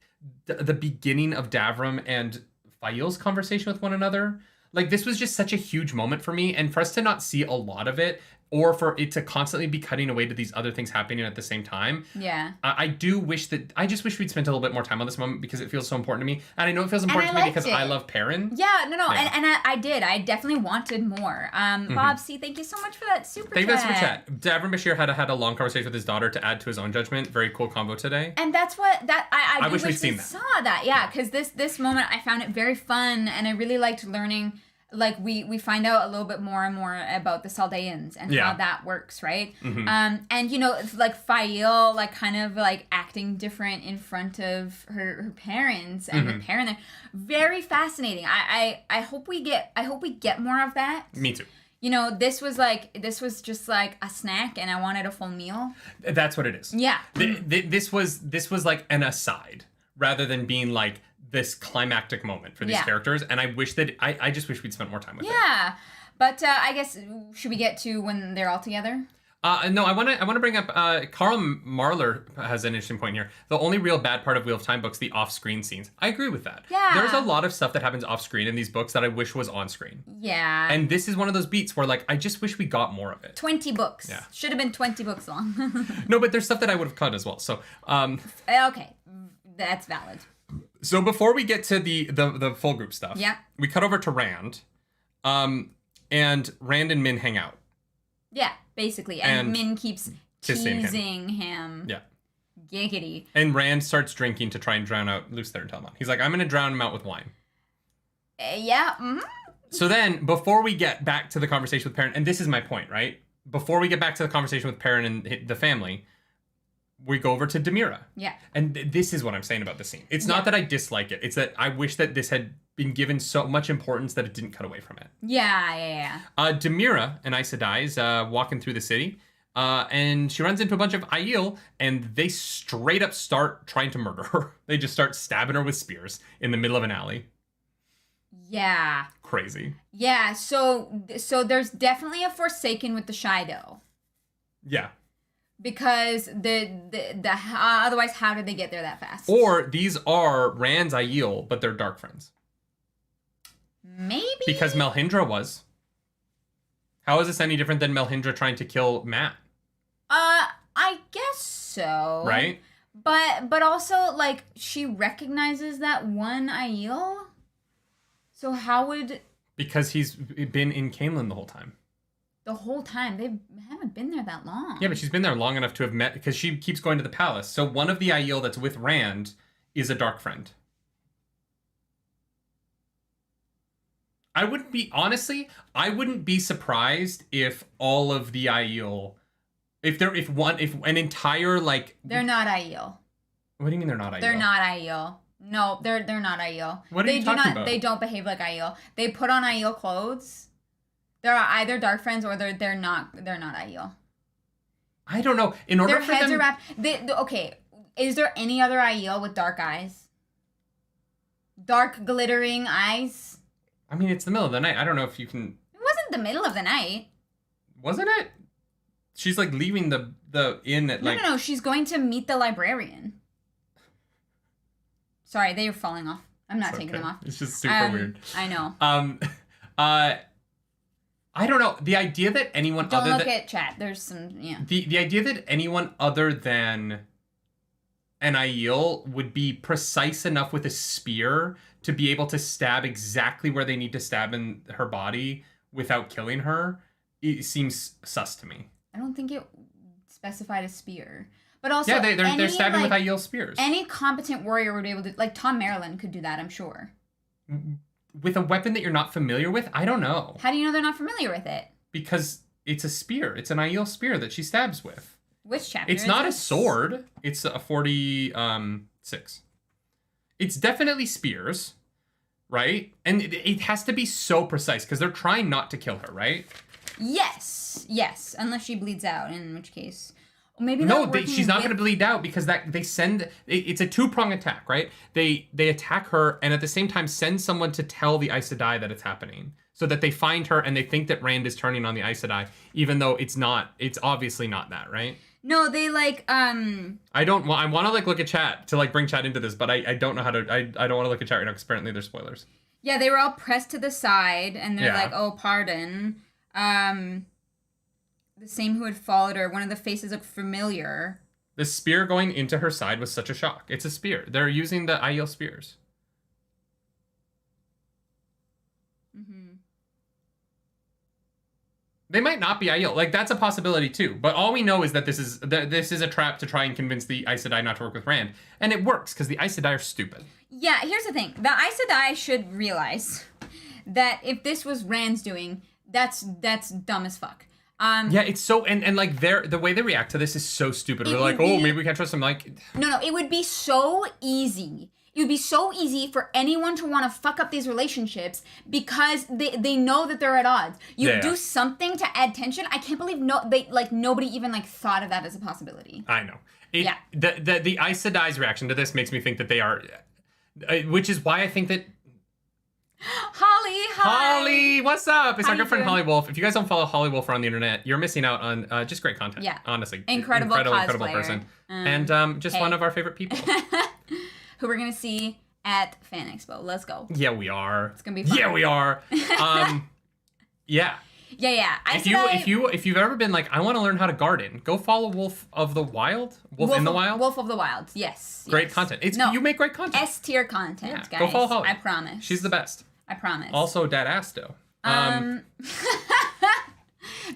the beginning of Davram and Fail's conversation with one another. Like, this was just such a huge moment for me, and for us to not see a lot of it, or for it to constantly be cutting away to these other things happening at the same time. Yeah. I just wish we'd spent a little bit more time on this moment because it feels so important to me. And I know it feels important to me because I love Perrin. Yeah, no. Yeah. And I did. I definitely wanted more. Bob C., thank you so much for that super chat. Thank you for that super chat. Davram Bashir had a long conversation with his daughter to add to his own judgment. Very cool combo today. And that's what, I wish we'd seen saw that. Yeah, because this moment, I found it very fun, and I really liked learning like we find out a little bit more and more about the Saldeans and how that works, right? And you know, like Fail, like kind of like acting different in front of her parents and the parent there. Very fascinating. I hope we get more of that. Me too. You know, this was just like a snack, and I wanted a full meal. That's what it is. Yeah. This was like an aside rather than being like this climactic moment for these characters, and I just wish we'd spent more time with it. Yeah, but I guess should we get to when they're all together? No, I want to bring up Carl Marler has an interesting point here. The only real bad part of Wheel of Time books, the off-screen scenes. I agree with that. Yeah. There's a lot of stuff that happens off-screen in these books that I wish was on-screen. Yeah. And this is one of those beats where like I just wish we got more of it. 20 books. Yeah. Should have been 20 books long. No, but there's stuff that I would have cut as well. So okay, that's valid. So before we get to the full group stuff, we cut over to Rand, and Rand and Min hang out. Yeah, basically, and Min keeps teasing him. Yeah. Giggity. And Rand starts drinking to try and drown out Lucifer and Telamon. He's like, I'm going to drown him out with wine. Yeah. Mm-hmm. So then, before we get back to the conversation with Perrin, and this is my point, right? Before we get back to the conversation with Perrin and the family, we go over to Demira. Yeah. And this is what I'm saying about the scene. It's not that I dislike it. It's that I wish that this had been given so much importance that it didn't cut away from it. Yeah. Demira and Aes Sedai is walking through the city, and she runs into a bunch of Aiel, and they straight up start trying to murder her. They just start stabbing her with spears in the middle of an alley. Yeah. Crazy. Yeah, so there's definitely a Forsaken with the Shido. Yeah. Because otherwise, how did they get there that fast? Or these are Rand's Aiel, but they're dark friends. Maybe. Because Melhindra was. How is this any different than Melhindra trying to kill Matt? I guess so. Right? But also, like, she recognizes that one Aiel. So how would... Because he's been in Caemlyn the whole time. The whole time? They haven't been there that long. Yeah, but she's been there long enough to have met... Because she keeps going to the palace. So one of the Aiel that's with Rand is a dark friend. I wouldn't be surprised if all of the Aiel... If an entire, like... They're not Aiel. What do you mean they're not Aiel? They're not Aiel. No, they're not Aiel. What are you talking about? They don't behave like Aiel. They put on Aiel clothes. They're either dark friends or they're not Aiel. I don't know. In order Their for heads them... are wrapped. Okay, is there any other Aiel with dark eyes? Dark glittering eyes? I mean, it's the middle of the night. I don't know if you can... It wasn't the middle of the night. Wasn't it? She's like leaving the inn at like... No. She's going to meet the librarian. Sorry, they were falling off. I'm not taking them off. It's just super weird. I know. I don't know. The idea that anyone Don't look at chat. There's some, yeah. The idea that anyone other than an Aiel would be precise enough with a spear to be able to stab exactly where they need to stab in her body without killing her, it seems sus to me. I don't think it specified a spear. But also, yeah, they're stabbing with Aiel spears. Any competent warrior would be able to, like Tom Maryland could do that, I'm sure. With a weapon that you're not familiar with? I don't know. How do you know they're not familiar with it? Because it's a spear. It's an Aiel spear that she stabs with. Which chapter? It's not a sword. It's a 46. It's definitely spears, right? And it has to be so precise because they're trying not to kill her, right? Yes. Unless she bleeds out, in which case... Maybe she's not going to bleed out because it's a two-prong attack, right? They attack her and at the same time send someone to tell the Aes Sedai that it's happening so that they find her and they think that Rand is turning on the Aes Sedai, even though it's obviously not that, right? No, they like, I want to like look at chat to like bring chat into this, but I don't know how to, I don't want to look at chat right now because apparently there's spoilers. Yeah, they were all pressed to the side and they're like, oh, pardon. The same who had followed her, one of the faces looked familiar. The spear going into her side was such a shock. It's a spear. They're using the Aiel spears. Mm-hmm. They might not be Aiel. Like, that's a possibility, too. But all we know is that this is a trap to try and convince the Aes Sedai not to work with Rand. And it works, because the Aes Sedai are stupid. Yeah, here's the thing. The Aes Sedai should realize that if this was Rand's doing, that's dumb as fuck. Yeah, it's so and like the way they react to this is so stupid. We're like, maybe we can't trust them. Like, no, it would be so easy. It would be so easy for anyone to want to fuck up these relationships because they know that they're at odds. You do something to add tension. I can't believe nobody even like thought of that as a possibility. I know. The Aes Sedai's reaction to this makes me think that they are, which is why I think that. Holly, what's up? It's our good friend Holly Wolf. If you guys don't follow Holly Wolf on the internet, you're missing out on just great content. Yeah, honestly, incredible person, and just one of our favorite people. Who we're gonna see at Fan Expo. Let's go. Yeah, we are. It's gonna be fun. Yeah, we are. Yeah. Yeah. If you've ever been like, I want to learn how to garden, go follow Wolf of the Wild. Wolf in the Wild. Wolf of the Wild. Yes. Great content. You make great content. S-tier content, guys. Go follow Holly. I promise. She's the best. I promise. Also, Dad Asto.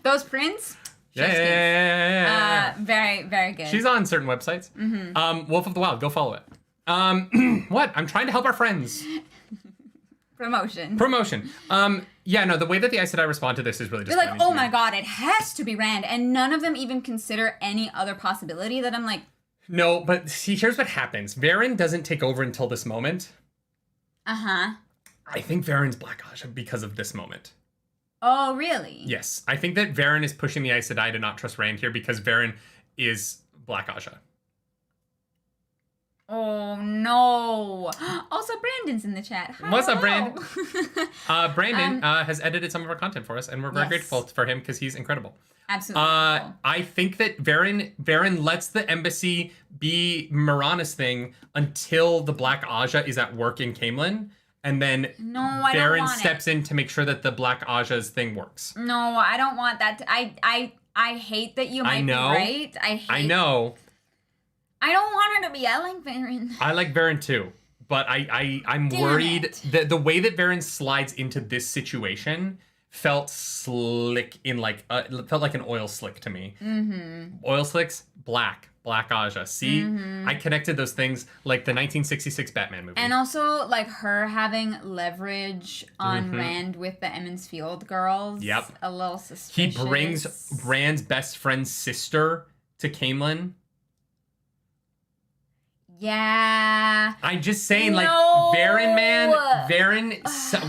Those prints. Yeah. Very, very good. She's on certain websites. Mm-hmm. Wolf of the Wild. Go follow it. What? I'm trying to help our friends. Promotion. Yeah, no, the way that the Aes Sedai respond to this is really disappointing. They're like, oh my god, it has to be Rand. And none of them even consider any other possibility that I'm like... No, but see, here's what happens. Varen doesn't take over until this moment. Uh-huh. I think Varen's Black Aja because of this moment. Oh, really? Yes. I think that Varen is pushing the Aes Sedai to not trust Rand here because Varen is Black Aja. Oh, no. Also, Brandon's in the chat. Hi, what's up, Brandon? Brandon has edited some of our content for us, and we're very grateful for him because he's incredible. Absolutely. I think that Varen lets the embassy be Mirana's thing until the Black Aja is at work in Caemlyn, and then Varen steps in to make sure that the Black Aja's thing works. No, I don't want that. I hate that you might be right. I know. I don't want her to be. I like Varen. I like Varen too, but I'm worried that the way that Varen slides into this situation felt slick felt like an oil slick to me. Mm-hmm. Oil slicks, Black Aja. See, I connected those things like the 1966 Batman movie, and also like her having leverage on Rand with the Emmons Field girls. Yep, a little suspicious. He brings Rand's best friend's sister to Caemlyn. Yeah. I'm just saying, like, Varen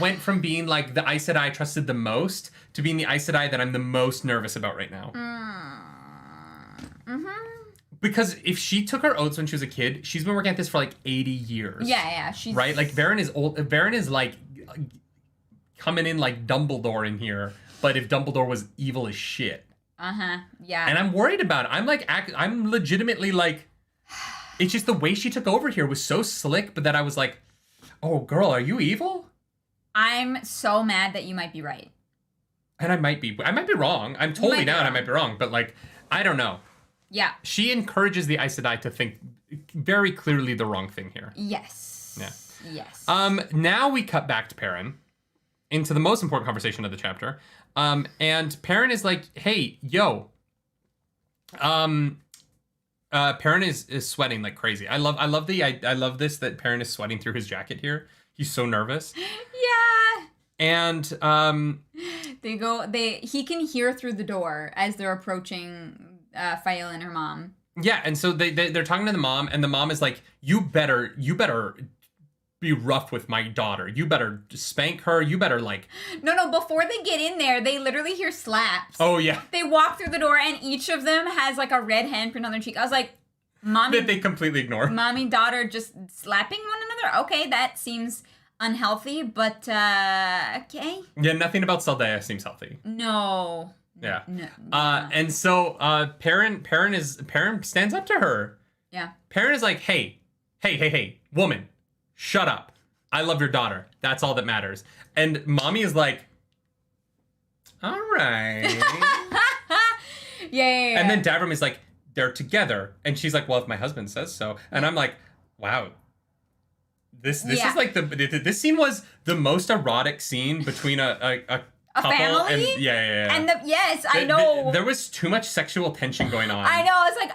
went from being, like, the Aes Sedai I trusted the most to being the Aes Sedai that I'm the most nervous about right now. Mm-hmm. Because if she took her oaths when she was a kid, she's been working at this for, like, 80 years. Yeah. She's... Right? Like, Varen is old. Varen is, like, coming in like Dumbledore in here, but if Dumbledore was evil as shit. Yeah. And I'm worried about it. I'm legitimately, like... It's just the way she took over here was so slick, but that I was like, oh, girl, are you evil? I'm so mad that you might be right. And I might be wrong. I'm totally down. I might be wrong, but like, I don't know. Yeah. She encourages the Aes Sedai to think very clearly the wrong thing here. Yes. Yeah. Yes. Now we ut back to Perrin into the most important conversation of the chapter. And Perrin is like, hey, yo. Perrin is sweating like crazy. I love this that Perrin is sweating through his jacket here. He's so nervous. Yeah. And he can hear through the door as they're approaching Fael and her mom. Yeah, and so they're talking to the mom, and the mom is like, you better be rough with my daughter. You better spank her. You better like... No, before they get in there, they literally hear slaps. Oh, yeah. They walk through the door, and each of them has like a red handprint on their cheek. I was like, mommy... That they completely ignore. Mommy, daughter just slapping one another? Okay, that seems unhealthy, but okay. Yeah, nothing about Zendaya seems healthy. No. Yeah. No. And so Perrin stands up to her. Yeah. Perrin is like, hey, woman. Shut up. I love your daughter. That's all that matters. And mommy is like, all right. Yeah. And then Davram is like, they're together. And she's like, well, if my husband says so. And I'm like, wow. This is like this scene was the most erotic scene between a a couple. family. And, yeah. And I know. There was too much sexual tension going on. I know. It's like,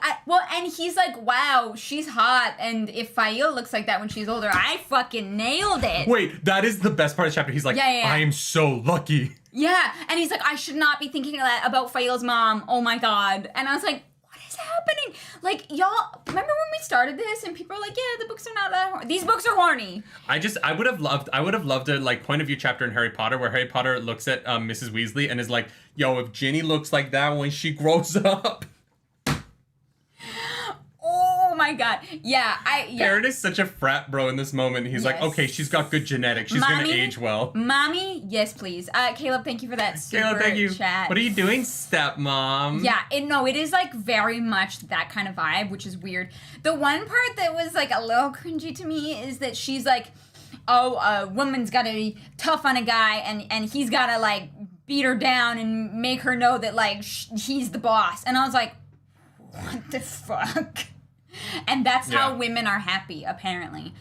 and he's like, wow, she's hot. And if Fail looks like that when she's older, I fucking nailed it. Wait, that is the best part of the chapter. He's like, I am so lucky. Yeah. And he's like, I should not be thinking that about Fail's mom. Oh my God. And I was like, what is happening? Like, y'all, remember when we started this and people are like, yeah, the books are not that horny. These books are horny. I would have loved a like point of view chapter in Harry Potter where Harry Potter looks at Mrs. Weasley and is like, yo, if Ginny looks like that when she grows up. Oh my God. Yeah. Perrin is such a frat bro in this moment. He's like, okay, she's got good genetics. She's going to age well. Mommy, yes, please. Caleb, thank you for that super Caleb, thank you. chat. What are you doing, stepmom? Yeah, it is like very much that kind of vibe, which is weird. The one part that was like a little cringy to me is that she's like, oh, a woman's got to be tough on a guy and he's got to like beat her down and make her know that like he's the boss. And I was like, what the fuck? And that's how women are happy, apparently.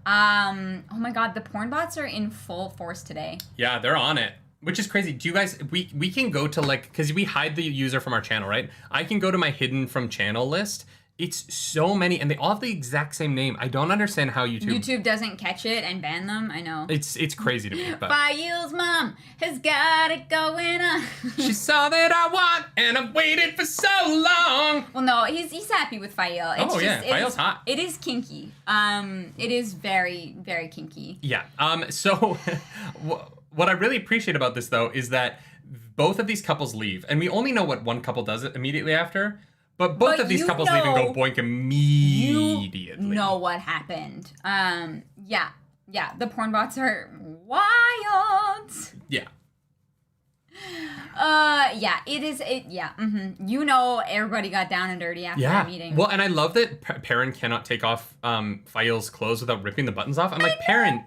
Oh my God, the porn bots are in full force today. Yeah, they're on it. Which is crazy. Do you guys, we can go to like, because we hide the user from our channel, right? I can go to my hidden from channel list. It's so many, and they all have the exact same name. I don't understand how YouTube doesn't catch it and ban them. I know. It's crazy to me. But Fail's mom has got it going on. She's all that I want, and I've waited for so long. Well, no, he's happy with Fail. Fail's hot. It is kinky. It is very, very kinky. Yeah. So what I really appreciate about this though is that both of these couples leave, and we only know what one couple does immediately after. But both of these couples leave and go boink immediately. You know what happened. Yeah. The porn bots are wild. Yeah. It is. You know, everybody got down and dirty after that meeting. Well, and I love that Perrin cannot take off Fail's clothes without ripping the buttons off. I'm like, Perrin.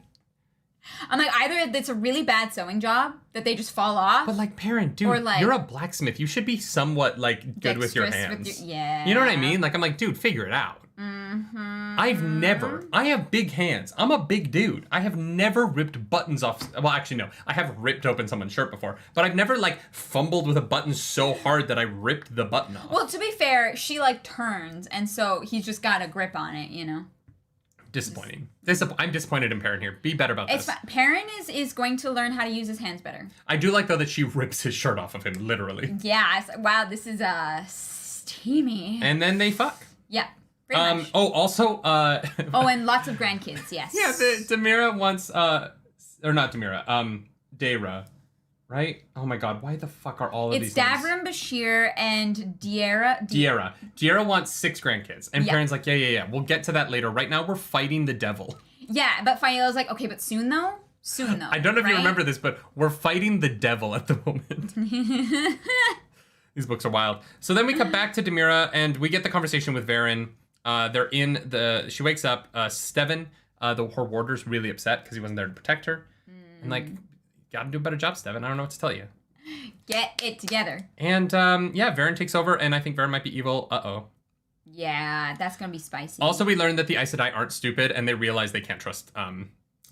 I'm like, either it's a really bad sewing job that they just fall off. But like, Perrin, dude, or like, you're a blacksmith. You should be somewhat like good with your hands. You know what I mean? Like, I'm like, dude, figure it out. Mm-hmm. I have big hands. I'm a big dude. I have never ripped buttons off. Well, actually, no. I have ripped open someone's shirt before. But I've never like fumbled with a button so hard that I ripped the button off. Well, to be fair, she like turns. And so he's just got a grip on it, you know? Disappointing. I'm disappointed in Perrin here. Be better about this. Perrin is going to learn how to use his hands better. I do like, though, that she rips his shirt off of him, literally. Yeah. Wow, this is steamy. And then they fuck. Yeah, pretty much. Oh, also... and lots of grandkids, yes. Yeah, Demira wants... or not Demira. Dayra. Right? Oh my God, why the fuck are all of these names? It's Davram, Bashir, and Diarra. Diarra wants 6 grandkids. And Perrin's like, yeah. We'll get to that later. Right now, we're fighting the devil. Yeah, but Faila's like, okay, but soon though? Soon though. I don't know if you remember this, but we're fighting the devil at the moment. These books are wild. So then we come back to Demira, and we get the conversation with Varen. She wakes up. Steven, her warder's really upset because he wasn't there to protect her. And like... Gotta do a better job, Steven. I don't know what to tell you. Get it together. And, Varen takes over, and I think Varen might be evil. Uh-oh. Yeah, that's gonna be spicy. Also, we learned that the Aes Sedai aren't stupid, and they realize they can't trust,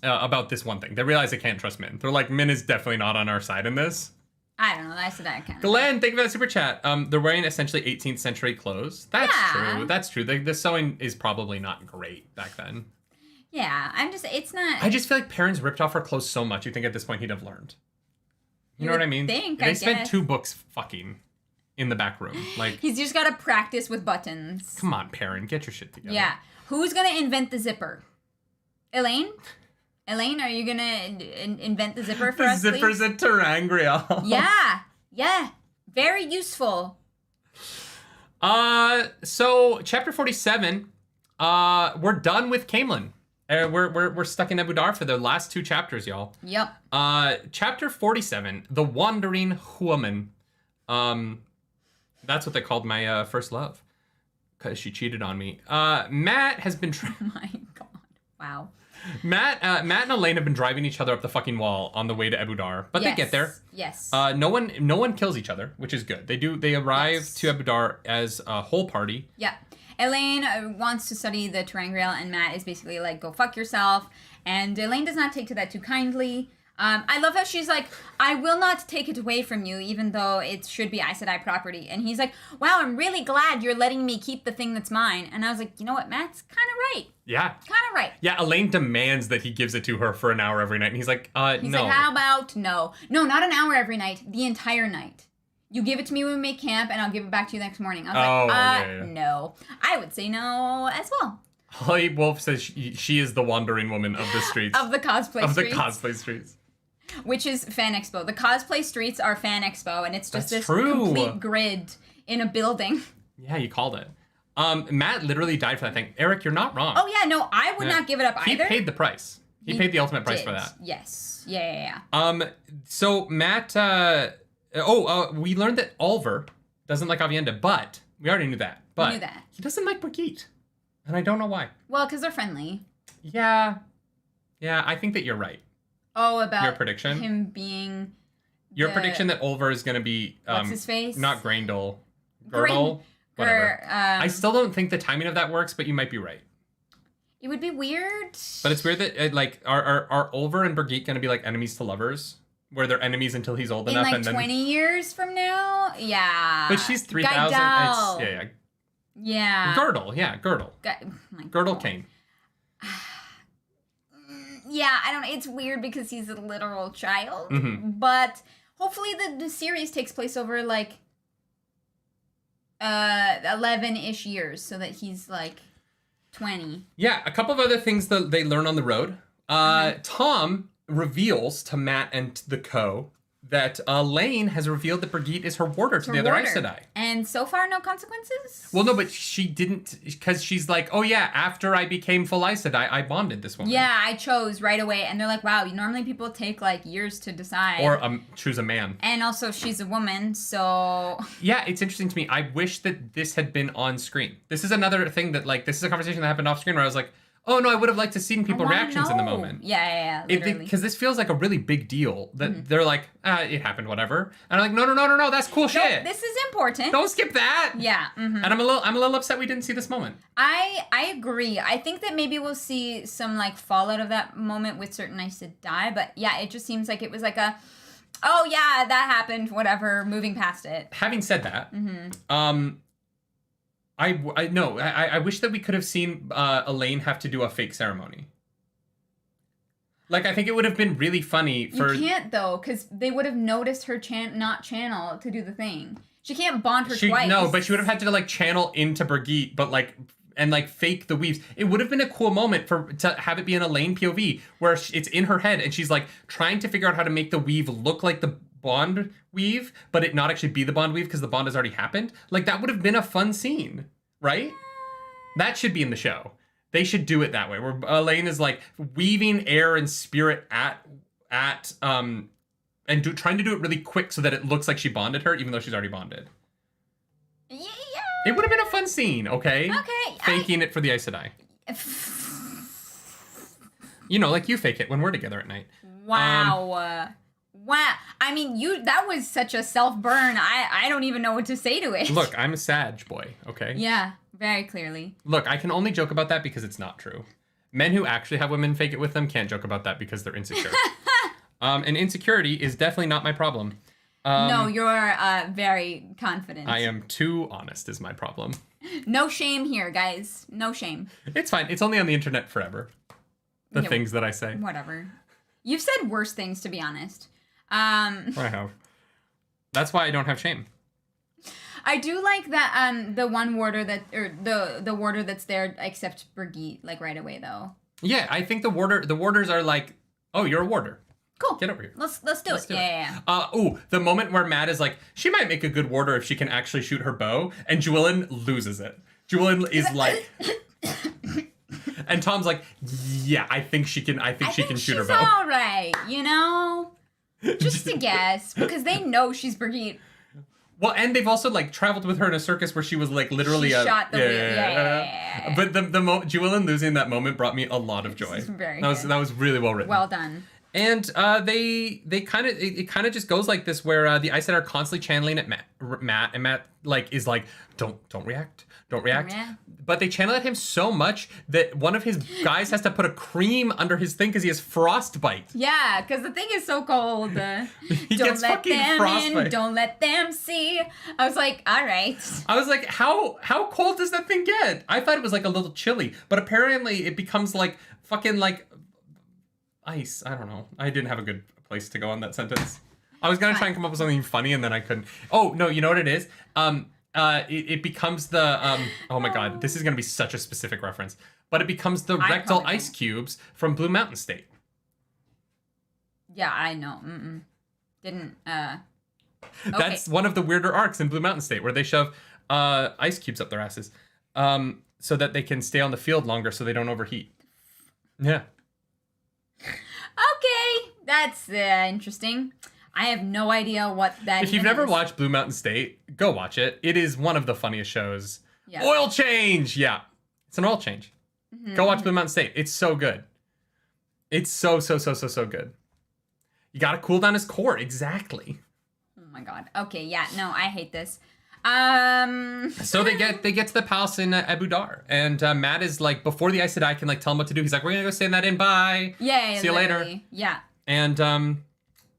about this one thing. They realize they can't trust Min. They're like, Min is definitely not on our side in this. I don't know, the Aes Sedai kind of... Glenn, thank you for that super chat. They're wearing essentially 18th century clothes. That's true. The sewing is probably not great back then. Yeah, it's not... I just feel like Perrin's ripped off her clothes so much, you think at this point he'd have learned. You know what I mean? They spent 2 books fucking in the back room. Like, he's just got to practice with buttons. Come on, Perrin, get your shit together. Yeah. Who's going to invent the zipper? Elaine? Elaine, are you going to invent the zipper for us, The zipper's at Terangrial. Yeah. Very useful. So, chapter 47, we're done with Caemlyn. We're stuck in Abu Dar for the last 2 chapters, y'all. Yep. Chapter 47, The Wandering Woman. That's what they called my first love, because she cheated on me. Matt has been... Oh my God. Wow. Matt and Elaine have been driving each other up the fucking wall on the way to Abu Dar, but they get there. Yes. No one kills each other, which is good. They arrive to Abu Dar as a whole party. Yeah. Elaine wants to study the Terangrial, and Matt is basically like, go fuck yourself. And Elaine does not take to that too kindly. I love how she's like, I will not take it away from you, even though it should be Aes Sedai property. And he's like, wow, I'm really glad you're letting me keep the thing that's mine. And I was like, you know what, Matt's kind of right. Yeah. Kind of right. Yeah, Elaine demands that he gives it to her for an hour every night. And he's like, He's no. like, how about no? No, not an hour every night. The entire night. You give it to me when we make camp, and I'll give it back to you the next morning. I was like, no. I would say no as well. Holly Wolf says she is the wandering woman of the streets. Of the cosplay streets. Of the cosplay streets. Which is Fan Expo. The cosplay streets are Fan Expo, and it's just That's this true. complete grid in a building. Yeah, you called it. Matt literally died for that thing. Eric, you're not wrong. Oh, yeah, no, I would not give it up either. He paid the price. He paid the ultimate price for that. Yes. Yeah. So Matt, we learned that Oliver doesn't like Avienda, but we already knew that. But we knew that. He doesn't like Brigitte. And I don't know why. Well, because they're friendly. Yeah, I think that you're right. Oh, about your prediction? Him being your prediction that Oliver is going to be what's his face? Not Grendel. Girdle? Whatever. I still don't think the timing of that works, but you might be right. It would be weird. But it's weird that are Oliver and Brigitte going to be like enemies to lovers? Where they're enemies until he's old enough, like and then 20 years from now, yeah. But she's 3,000. Yeah. Girdle, Girdle. Girdle Kane. Yeah, I don't know. It's weird because he's a literal child, but hopefully the series takes place over like 11-ish years, so that he's like 20. Yeah, a couple of other things that they learn on the road. Tom reveals to Matt and the co that Elaine has revealed that Brigitte is her warder to the other Aes Sedai. And so far, no consequences? Well, no, but she didn't, because she's like, oh yeah, after I became full Aes Sedai, I bonded this woman. Yeah, I chose right away. And they're like, wow, normally people take like years to decide. Or choose a man. And also, she's a woman, so... Yeah, it's interesting to me. I wish that this had been on screen. This is another thing that, like, this is a conversation that happened off screen where I was like, oh no, I would have liked to seen people reactions in the moment. Yeah, literally. Because this feels like a really big deal that they're like, it happened, whatever. And I'm like, no, that's cool shit. This is important. Don't skip that. Yeah. And I'm a little upset we didn't see this moment. I agree. I think that maybe we'll see some like fallout of that moment with certain Aes Sedai, but yeah, it just seems like it was like oh yeah, that happened, whatever, moving past it. Having said that, I wish that we could have seen Elaine have to do a fake ceremony. Like, I think it would have been really funny for... You can't, though, because they would have noticed her not channel to do the thing. She can't bond her twice. No, but she would have had to, like, channel into Brigitte, but, like... And, like, fake the weaves. It would have been a cool moment to have it be an Elaine POV, where it's in her head, and she's, like, trying to figure out how to make the weave look like the Bond weave, but it not actually be the Bond weave, because the Bond has already happened. Like, that would have been a fun scene. Right? That should be in the show. They should do it that way, where Elaine is like weaving air and spirit trying to do it really quick so that it looks like she bonded her, even though she's already bonded. Yeah. It would have been a fun scene, okay? Okay. Faking it for the Aes Sedai. You know, like you fake it when we're together at night. Wow. Wow. I mean, that was such a self-burn. I don't even know what to say to it. Look, I'm a Sag boy, okay? Yeah, very clearly. Look, I can only joke about that because it's not true. Men who actually have women fake it with them can't joke about that because they're insecure. And insecurity is definitely not my problem. No, you're very confident. I am too honest is my problem. No shame here, guys. No shame. It's fine. It's only on the internet forever. The things that I say. Whatever. You've said worse things, to be honest. I have. That's why I don't have shame. I do like that the one warder the warder that's there accepts Brigitte like right away though. Yeah, I think the warders are like, oh, you're a warder. Cool. Get over here. Let's do it. Yeah. The moment where Matt is like, she might make a good warder if she can actually shoot her bow, and Jewelyn loses it. Jewelyn is like and Tom's like, yeah, I think she can shoot her bow. She's all right, you know? Just a guess, because they know she's Brigitte. Well, and they've also like traveled with her in a circus where she was like literally shot the wheel. Yeah. But the Jewelyn losing that moment brought me a lot of joy. Very that was really well written. Well done. And they kind of it kind of just goes like this, where the Aes Sedai are constantly channeling at Matt, and Matt like is like, don't react. But they channel at him so much that one of his guys has to put a cream under his thing because he has frostbite. Yeah, because the thing is so cold. He Don't gets let fucking them frostbite. in. Don't let them see. I was like, all right. I was like, how cold does that thing get? I thought it was like a little chilly, but apparently it becomes like fucking like ice. I don't know. I didn't have a good place to go on that sentence. I was gonna try and come up with something funny, and then I couldn't. Oh no, you know what it is? It becomes the oh my god, this is gonna be such a specific reference, but it becomes the rectal ice cubes from Blue Mountain State. Yeah, I know. Didn't. Okay. That's one of the weirder arcs in Blue Mountain State, where they shove ice cubes up their asses, so that they can stay on the field longer, so they don't overheat. Yeah. Okay, that's interesting. I have no idea what that is. If you've never watched Blue Mountain State, go watch it. It is one of the funniest shows. Yeah. Oil change! Yeah. It's an oil change. Go watch Blue Mountain State. It's so good. It's so good. You gotta cool down his core. Exactly. Oh my god. Okay, yeah, no, I hate this. So they get to the palace in Abu Dar, and Matt is like, before the Aes Sedai can like tell him what to do, he's like, we're gonna go stay in that inn, bye. Yeah, see you later. literally. Yeah. And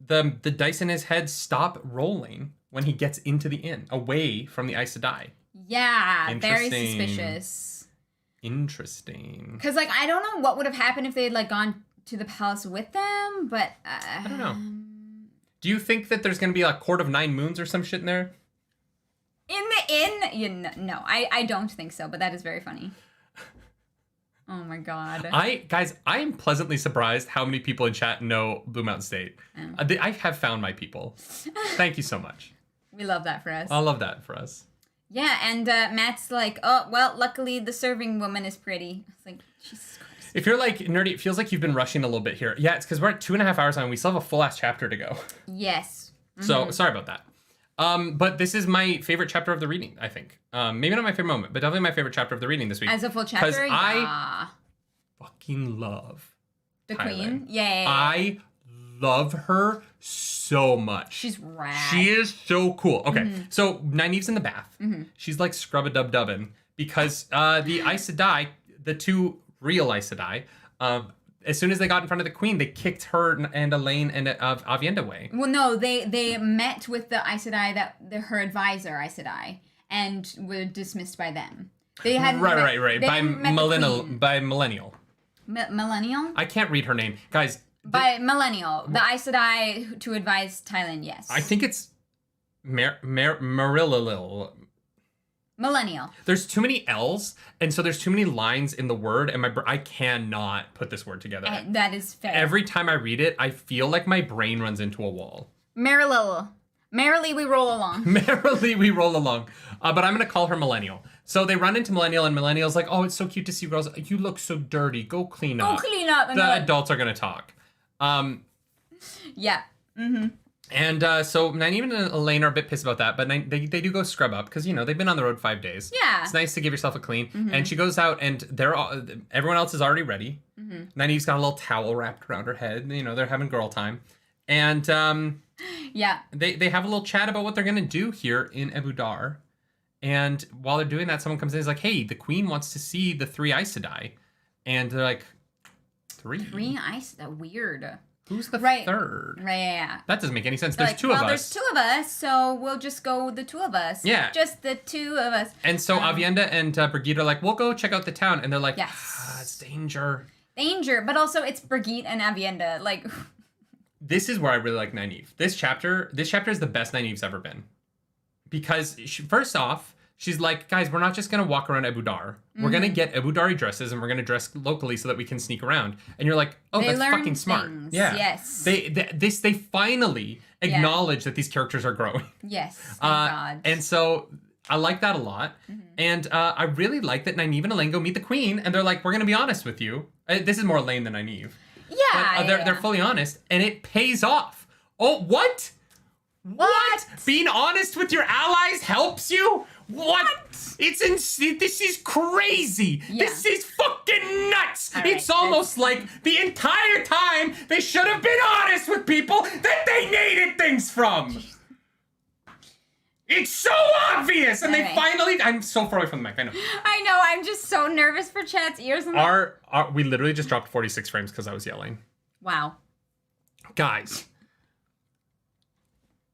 the dice in his head stop rolling when he gets into the inn, away from the Aes Sedai. Yeah, very Interesting. suspicious. Interesting. Because, like, I don't know what would have happened if they had, like, gone to the palace with them, but... I don't know. Do you think that there's going to be a Court of Nine Moons or some shit in there? In the inn? No, I don't think so, but that is very funny. Oh my god. I am pleasantly surprised how many people in chat know Blue Mountain State. Oh. I have found my people. Thank you so much. We love that for us. I love that for us. Yeah, and Matt's like, oh, well, luckily the serving woman is pretty. It's like, Jesus Christ. If you're like nerdy, it feels like you've been rushing a little bit here. Yeah, it's because we're at 2.5 hours on and we still have a full ass chapter to go. Yes. Mm-hmm. So sorry about that. But this is my favorite chapter of the reading, I think. Maybe not my favorite moment, but definitely my favorite chapter of the reading this week. As a full chapter? Because yeah. I fucking love the Thailand. queen? Yeah. I love her so much. She's rad. She is so cool. Okay, so Nynaeve's in the bath. She's like scrub-a-dub-dubbing because the Aes Sedai, the two real Aes Sedai, as soon as they got in front of the queen, they kicked her and Elaine and Avienda away. Well, no, they met with the Aes Sedai, her advisor Aes Sedai, and were dismissed by them. They had right. They By millennial. Millennial? I can't read her name, guys. By millennial, the Aes Sedai to advise Thailand. Yes. I think it's Marilil. Millennial. There's too many L's, and so there's too many lines in the word, and I cannot put this word together. That is fair. Every time I read it, I feel like my brain runs into a wall. Merrily we roll along. Merrily we roll along. But I'm going to call her Millennial. So they run into Millennial, and Millennial's like, oh, it's so cute to see you girls. You look so dirty. Go clean up. Go clean up. The adults are going to talk. Yeah. Mm-hmm. And so Nynaeve and Elaine are a bit pissed about that, but they do go scrub up because, you know, they've been on the road 5 days. Yeah. It's nice to give yourself a clean. And she goes out, and everyone else is already ready. Nynaeve's got a little towel wrapped around her head. You know, they're having girl time. And yeah, they have a little chat about what they're going to do here in Abu Dar. And while they're doing that, someone comes in and is like, hey, the queen wants to see the 3 Aes Sedai. And they're like, 3? 3 Aes Sedai? Weird. Who's the third? Right, yeah. That doesn't make any sense. There's like, 2 of us. There's 2 of us, so we'll just go with the 2 of us. Yeah. Just the 2 of us. And so Avienda and Brigitte are like, we'll go check out the town. And they're like, yes. It's danger. Danger, but also it's Brigitte and Avienda. Like, this is where I really like Nynaeve. This chapter is the best Nynaeve's ever been. Because, first off, she's like, guys, we're not just going to walk around Abu Dar. We're going to get Abu Dari dresses, and we're going to dress locally so that we can sneak around. And you're like, oh, that's fucking smart. Things. Yeah. Yes. They finally acknowledge that these characters are growing. Yes. Thank God. And so I like that a lot. And I really like that Nynaeve and Elaine go meet the queen, and they're like, we're going to be honest with you. This is more Elaine than Nynaeve. Yeah. But, they're fully honest, and it pays off. Oh, what? What? Being honest with your allies helps you? What? This is crazy. Yeah. This is fucking nuts. All right, It's almost like the entire time they should have been honest with people that they needed things from. It's so obvious, and they Okay. finally. I'm so far away from the mic. I know. I know. I'm just so nervous for Chat's ears. And We literally just dropped 46 frames because I was yelling. wow. Guys,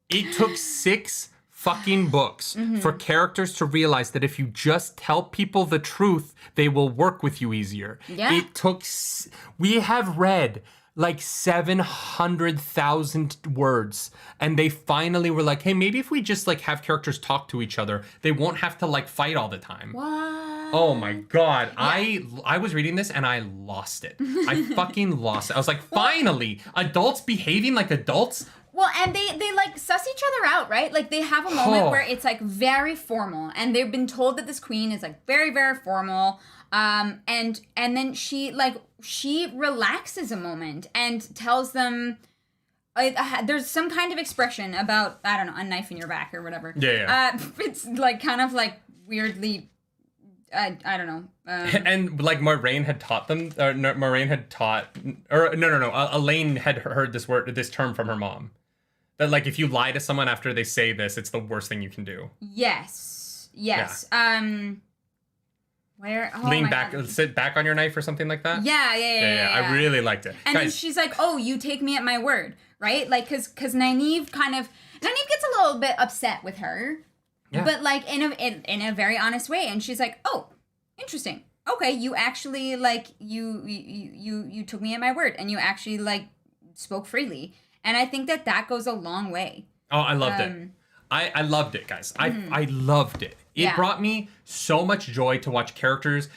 it took 6 fucking books for characters to realize that if you just tell people the truth, they will work with you easier. Yeah. It took. We have read like 700,000 words, and they finally were like, hey, maybe if we just like have characters talk to each other, they won't have to like fight all the time. What? Oh my god. Yeah. I was reading this and I lost it. I fucking lost it. I was like, finally, adults behaving like adults. Well, and they like suss each other out, right? Like they have a moment where it's like very formal, and they've been told that this queen is like very, very formal. And then she relaxes a moment and tells them there's some kind of expression about, I don't know, a knife in your back or whatever. Yeah. It's like kind of like weirdly, I don't know. And like Moraine had taught them, Elaine had heard this term from her mom. That like if you lie to someone after they say this, it's the worst thing you can do. Yes. Yeah. Where? Oh Lean my back, God. sit back on your knife or something like that. Yeah. I really liked it. And then she's like, "Oh, you take me at my word, right?" Like, cause Nynaeve gets a little bit upset with her, Yeah. but like in a very honest way, and she's like, "Oh, interesting. Okay, you actually like you took me at my word, and you actually like spoke freely." And I think that goes a long way. Oh, I loved it. I loved it, guys. I loved it. It brought me so much joy to watch characters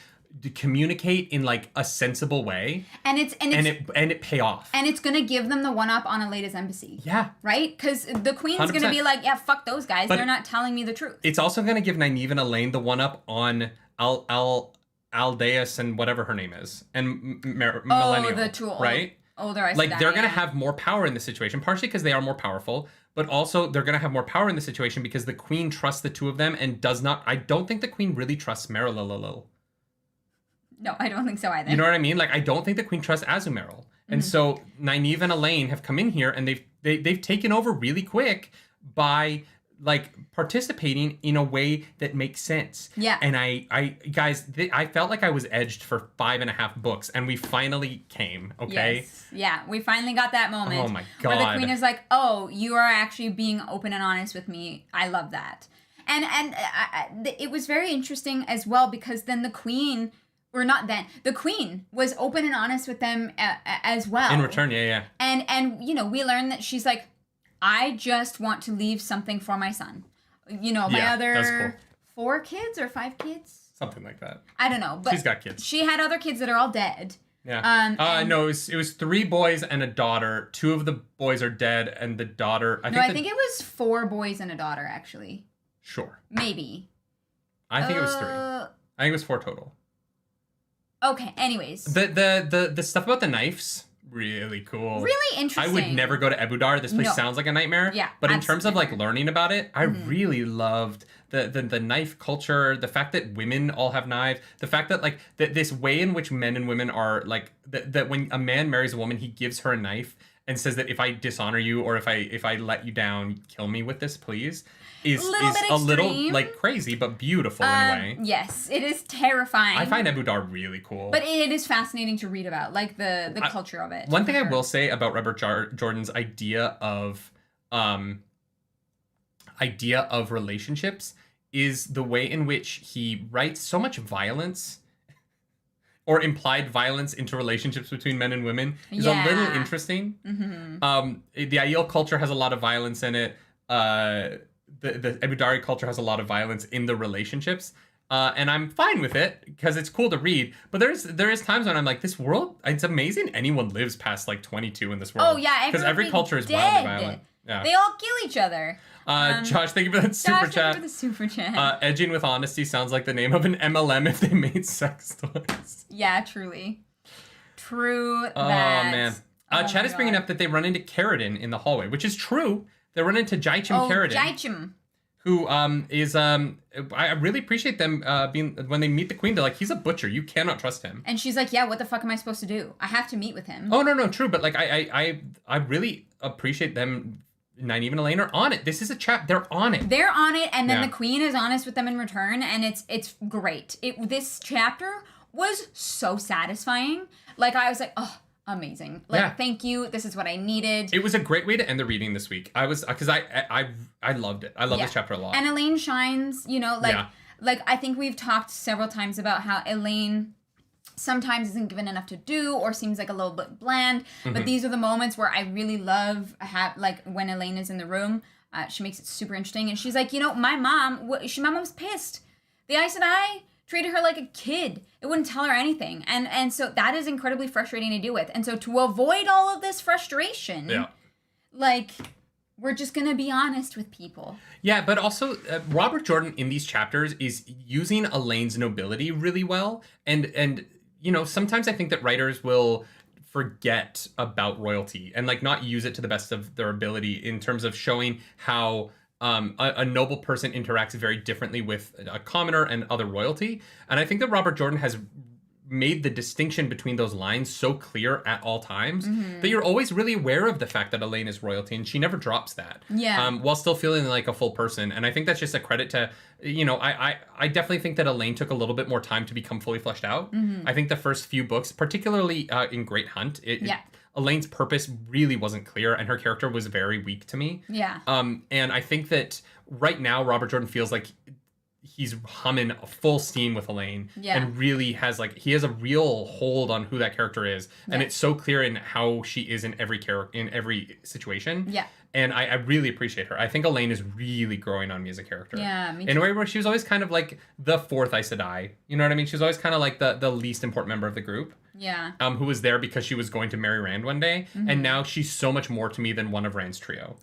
communicate in like a sensible way, and it pay off. And it's gonna give them the one up on Aleda's embassy. Yeah. Right? Because the queen's 100%. gonna be like, yeah, fuck those guys. But they're not telling me the truth. It's also gonna give Nynaeve and Elaine the one up on Aldeus and whatever her name is, and Millennial. The two right? Older Aes like Sedai, they're gonna have more power in this situation, partially because they are more powerful, but also they're gonna have more power in the situation because the queen trusts the two of them and does not. I don't think the queen really trusts Meryl. No, I don't think so either. You know what I mean? Like I don't think the queen trusts Azumarill, and so Nynaeve and Elaine have come in here and they've taken over really quick by like participating in a way that makes sense. Yeah. And I felt like I was edged for 5.5 books, and we finally came. Okay. Yes. Yeah, we finally got that moment. Oh my God. Where the queen is like, "Oh, you are actually being open and honest with me. I love that." And it was very interesting as well because then the queen was open and honest with them as well. In return, yeah. And you know, we learned that she's like, I just want to leave something for my son. You know, my other that's cool. 4 kids or 5 kids? Something like that. I don't know. But she's got kids. She had other kids that are all dead. Yeah. No, it was 3 boys and a daughter. 2 of the boys are dead, and the daughter. I think it was 4 boys and a daughter, actually. Sure. Maybe. I think it was 3. I think it was 4 total. Okay. Anyways. The stuff about the knives. Really cool. Really interesting. I would never go to Ebudar. This place sounds like a nightmare. Yeah. But in terms of like learning about it, I really loved the knife culture, the fact that women all have knives, the fact that like this way in which men and women are like that when a man marries a woman, he gives her a knife and says that if I dishonor you or if I let you down, kill me with this, please. Is a little like crazy but beautiful in a way. Yes, it is terrifying. I find Ebudar really cool. But it is fascinating to read about, like the culture of it. One thing I will say about Robert Jordan's idea of relationships is the way in which he writes so much violence or implied violence into relationships between men and women is a little interesting. Mm-hmm. The Aiel culture has a lot of violence in it. The Ebudari culture has a lot of violence in the relationships. And I'm fine with it because it's cool to read. But there is times when I'm like, this world, it's amazing anyone lives past like 22 in this world. Oh, yeah. Because every culture is wildly violent. Yeah. They all kill each other. Josh, thank you for that super chat. Thank you for the super chat. Edging with Honesty sounds like the name of an MLM if they made sex toys. Yeah, truly. True that. Oh, man. Chad is bringing up that they run into Carradine in the hallway, which is true. They run into Jaichim Carradine. Jaichim. who is I really appreciate them being when they meet the queen. They're like, he's a butcher. You cannot trust him. And she's like, yeah, what the fuck am I supposed to do? I have to meet with him. Oh no, true. But like I really appreciate them. Nynaeve and Elaine are on it. This is a chat. They're on it. They're on it, and then the queen is honest with them in return, and it's great. This chapter was so satisfying. Like, I was like, oh, amazing. Like, thank you. This is what I needed. It was a great way to end the reading this week. I was, because I loved it. I love this chapter a lot. And Elaine shines, like I think we've talked several times about how Elaine sometimes isn't given enough to do or seems like a little bit bland. But these are the moments where I really love, like, when Elaine is in the room. She makes it super interesting. And she's like, my mom's pissed. The Aes Sedai treated her like a kid. It wouldn't tell her anything. And so that is incredibly frustrating to deal with. And so to avoid all of this frustration, like, we're just going to be honest with people. Yeah, but also Robert Jordan in these chapters is using Elaine's nobility really well. And sometimes I think that writers will forget about royalty and like not use it to the best of their ability in terms of showing how a noble person interacts very differently with a commoner and other royalty. And I think that Robert Jordan has made the distinction between those lines so clear at all times that you're always really aware of the fact that Elaine is royalty, and she never drops that. While still feeling like a full person. And I think that's just a credit to, I definitely think that Elaine took a little bit more time to become fully fleshed out. I think the first few books, particularly in Great Hunt, Elaine's purpose really wasn't clear, and her character was very weak to me. And I think that right now Robert Jordan feels like he's humming full steam with Elaine and really has he has a real hold on who that character is. And it's so clear in how she is in every situation. And I really appreciate her. I think Elaine is really growing on me as a character. Me too. In a way where she was always kind of like the fourth Aes Sedai. You know what I mean? She was always kind of like the least important member of the group. Who was there because she was going to marry Rand one day. And now she's so much more to me than one of Rand's trio.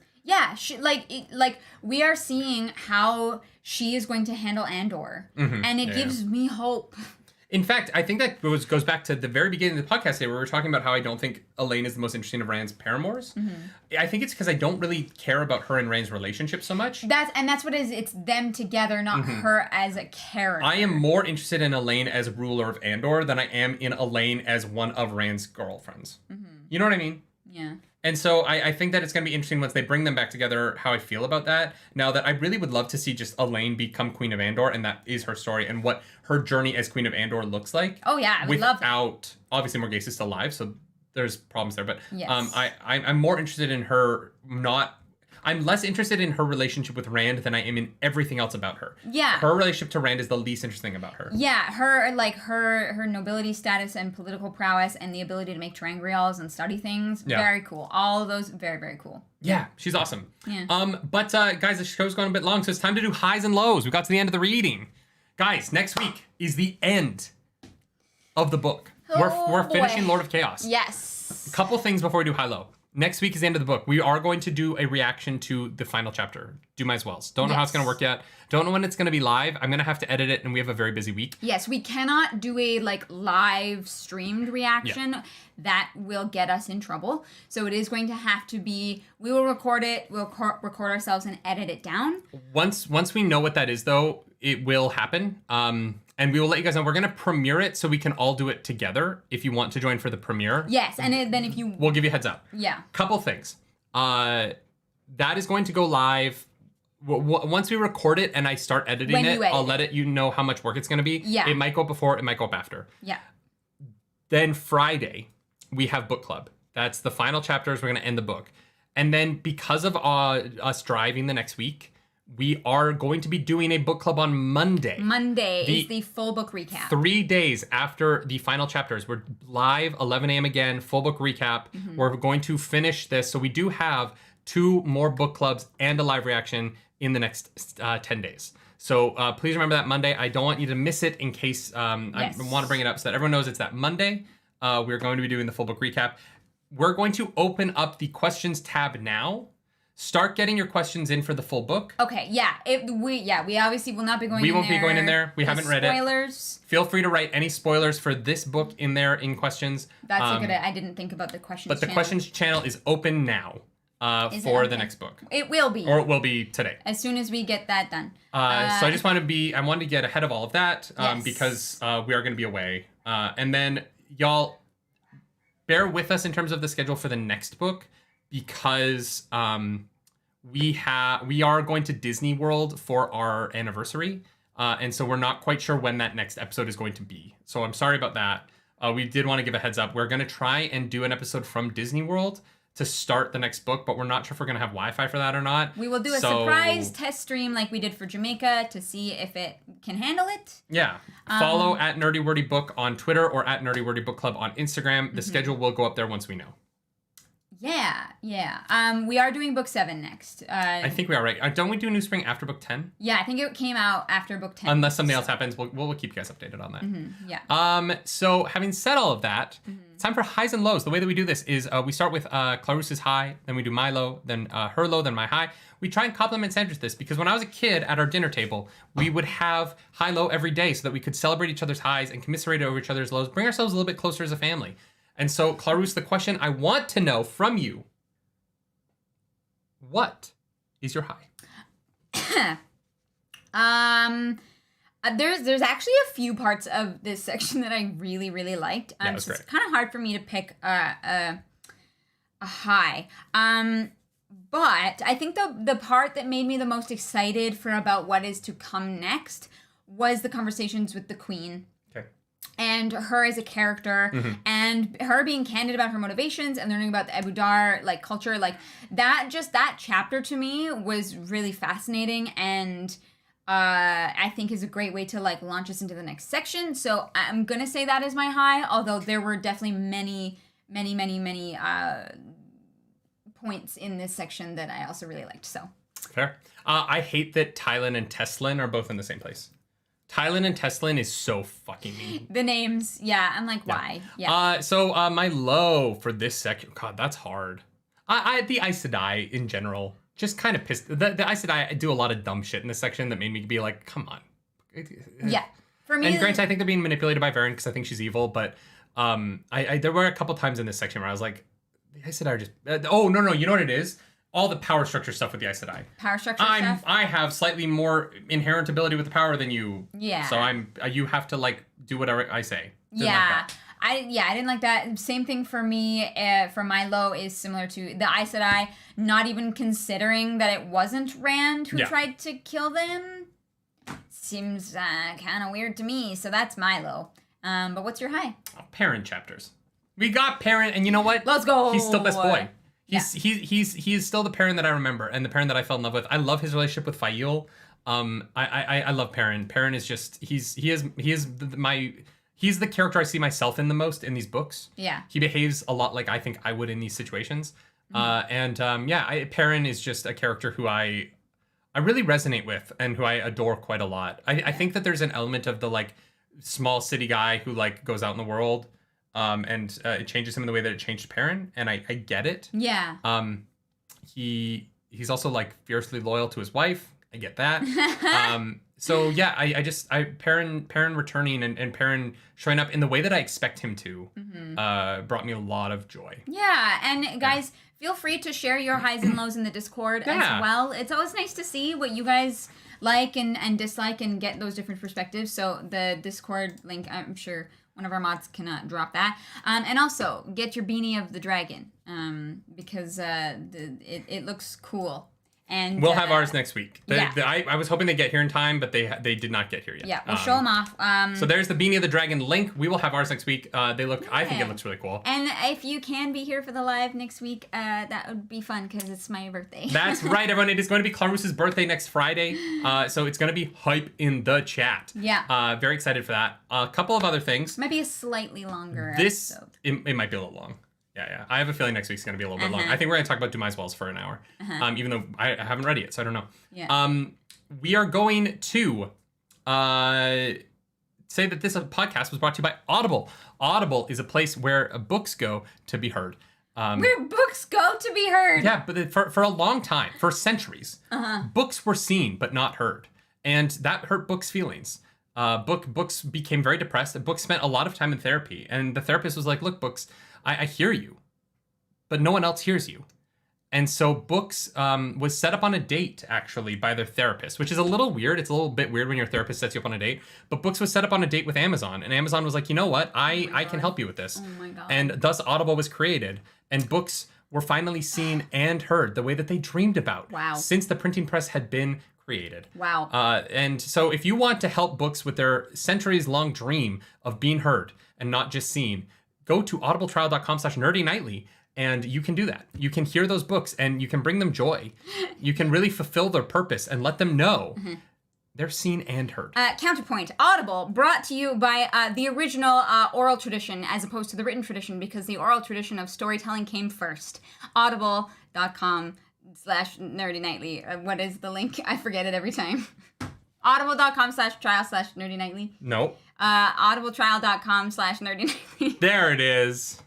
She, we are seeing how she is going to handle Andor, and it gives me hope. In fact, I think that goes back to the very beginning of the podcast today, where we were talking about how I don't think Elaine is the most interesting of Rand's paramours. I think it's because I don't really care about her and Rand's relationship so much. That's what it is. It's them together, not her as a character. I am more interested in Elaine as ruler of Andor than I am in Elaine as one of Rand's girlfriends. You know what I mean? Yeah. And so I think that it's going to be interesting once they bring them back together, how I feel about that. Now that I really would love to see just Elaine become Queen of Andor, and that is her story, and what her journey as Queen of Andor looks like. Oh, yeah, I would love that. Without, obviously, Morgase is still alive, so there's problems there. But I'm more interested in her I'm less interested in her relationship with Rand than I am in everything else about her. Her relationship to Rand is the least interesting about her. Her nobility status and political prowess and the ability to make terangrials and study things, very cool. All of those, very, very cool. Yeah, she's awesome. But guys, the show's gone a bit long, so it's time to do highs and lows. We got to the end of the reading. Guys, next week is the end of the book. We're finishing Lord of Chaos. Yes. A couple things before we do high-low. Next week is the end of the book. We are going to do a reaction to the final chapter. Do might as well. Don't know how it's going to work yet. Don't know when it's going to be live. I'm going to have to edit it, and we have a very busy week. Yes, we cannot do a live streamed reaction. That will get us in trouble. So it is going to have to be, we will record it, we'll record ourselves and edit it down. Once we know what that is, though, it will happen. And we will let you guys know. We're going to premiere it so we can all do it together if you want to join for the premiere. Yes, and then if you... We'll give you a heads up. Yeah. Couple things. That is going to go live. Once we record it and I start editing it, I'll let you know how much work it's going to be. Yeah. It might go up before, it might go up after. Yeah. Then Friday, we have book club. That's the final chapters. We're going to end the book. And then because of us driving the next week, we are going to be doing a book club on Monday. Monday is the full book recap. 3 days after the final chapters. We're live, 11 a.m. again, full book recap. We're going to finish this. So we do have 2 more book clubs and a live reaction in the next 10 days. So please remember that Monday. I don't want you to miss it in case I want to bring it up so that everyone knows it's that Monday. We're going to be doing the full book recap. We're going to open up the questions tab now. Start getting your questions in for the full book. Okay, yeah. We obviously will not be going in there. We won't be going in there. We haven't read it. Spoilers. Feel free to write any spoilers for this book in there in questions. That's a good... I didn't think about the questions channel. But the questions channel is open now. for the next book. It will be. Or it will be today. As soon as we get that done. So I just wanted to get ahead of all of that Yes. because we are going to be away. And then y'all bear with us in terms of the schedule for the next book because we are going to Disney World for our anniversary. And so we're not quite sure when that next episode is going to be. So I'm sorry about that. We did want to give a heads up. We're going to try and do an episode from Disney World to start the next book, but we're not sure if we're going to have Wi-Fi for that or not. We will do a surprise test stream like we did for Jamaica to see if it can handle it. Yeah. Follow at Nerdy Wordy Book on Twitter or at Nerdy Wordy Book Club on Instagram. The schedule will go up there once we know. Yeah. We are doing book 7 next. I think we are right. Don't we do New Spring after book 10? Yeah, I think it came out after book 10. Unless something else happens, we'll keep you guys updated on that. Yeah. So having said all of that, it's time for highs and lows. The way that we do this is we start with Clarissa's high, then we do my low, then her low, then my high. We try and compliment sandwich this because when I was a kid at our dinner table, we would have high-low every day so that we could celebrate each other's highs and commiserate over each other's lows, bring ourselves a little bit closer as a family. And so, Clarisse, the question I want to know from you, what is your high? There's actually a few parts of this section that I really, really liked. Yeah, it was so great. It's kind of hard for me to pick a high. But I think the part that made me the most excited for about what is to come next was the conversations with the Queen. Okay. And her as a character, and her being candid about her motivations and learning about the Abu Dar like culture, like that chapter to me was really fascinating, and I think is a great way to like launch us into the next section. So I'm gonna say that is my high, although there were definitely many points in this section that I also really liked. So fair. I hate that Tylan and Teslin are both in the same place. Tylan and Teslin is so fucking mean. The names, yeah, I'm like, why? Yeah. So my low for this section, God, that's hard. The Aes Sedai in general, just kind of pissed. The Aes Sedai do a lot of dumb shit in this section that made me be like, come on. Yeah, for me. And granted, I think they're being manipulated by Varen because I think she's evil, but there were a couple times in this section where I was like, the Aes Sedai are just. No, you know what it is? All the power structure stuff with the Aes Sedai. Power structure stuff? I have slightly more inherent ability with the power than you. Yeah. So you have to like do whatever I say. Yeah. I didn't like that. Same thing for me. For my low is similar to the Aes Sedai, not even considering that it wasn't Rand who tried to kill them. Seems kind of weird to me. So that's my low. But what's your high? Perrin chapters. We got Perrin, and you know what? Let's go. He's still best boy. He Yeah. is still the Perrin that I remember, and the Perrin that I fell in love with. I love his relationship with Fael. I love Perrin. Perrin is just he's the character I see myself in the most in these books. Yeah. He behaves a lot like I think I would in these situations. Perrin is just a character who I really resonate with and who I adore quite a lot. I think that there's an element of the like small city guy who like goes out in the world. It changes him in the way that it changed Perrin, and I get it. Yeah. He's also like fiercely loyal to his wife. I get that. Perrin returning and Perrin showing up in the way that I expect him to, brought me a lot of joy. Yeah, and guys, feel free to share your highs and lows in the Discord as well. It's always nice to see what you guys like and dislike and get those different perspectives. So the Discord link, I'm sure one of our mods can drop that. And also, get your beanie of the dragon, because it looks cool. And we'll have ours next week. Yeah. I was hoping they'd get here in time, but they did not get here yet. Yeah, we'll show them off. So there's the Beanie of the Dragon link. We will have ours next week. I think it looks really cool. And if you can be here for the live next week, that would be fun because it's my birthday. That's right, everyone. It is going to be Clarissa's birthday next Friday. So it's going to be hype in the chat. Yeah. Very excited for that. A couple of other things. Might be a slightly longer This, episode. it might be a little long. Yeah. I have a feeling next week's going to be a little bit long. I think we're going to talk about Dumai's Wells for an hour. Even though I haven't read it yet, so I don't know. Yeah. We are going to say that this podcast was brought to you by Audible. Audible is a place where books go to be heard. Where books go to be heard. Yeah, but for a long time, for centuries, books were seen but not heard. And that hurt books' feelings. Books became very depressed. Books spent a lot of time in therapy. And the therapist was like, look, books, I hear you, but no one else hears you. And so Books was set up on a date, actually, by their therapist, which is a little weird. It's a little bit weird when your therapist sets you up on a date. But Books was set up on a date with Amazon. And Amazon was like, you know what? I can help you with this. Oh my God. And thus Audible was created. And Books were finally seen and heard the way that they dreamed about. Wow. Since the printing press had been created. Wow. And so if you want to help Books with their centuries-long dream of being heard and not just seen, go to audibletrial.com/nerdynightly. And you can do that. You can hear those books and you can bring them joy. You can really fulfill their purpose and let them know they're seen and heard. Counterpoint. Audible, brought to you by the original oral tradition as opposed to the written tradition, because the oral tradition of storytelling came first. Audible.com/nerdynightly. What is the link? I forget it every time. Audible.com/trial/nerdynightly. Nope. Audibletrial.com/nerdynightly. There it is.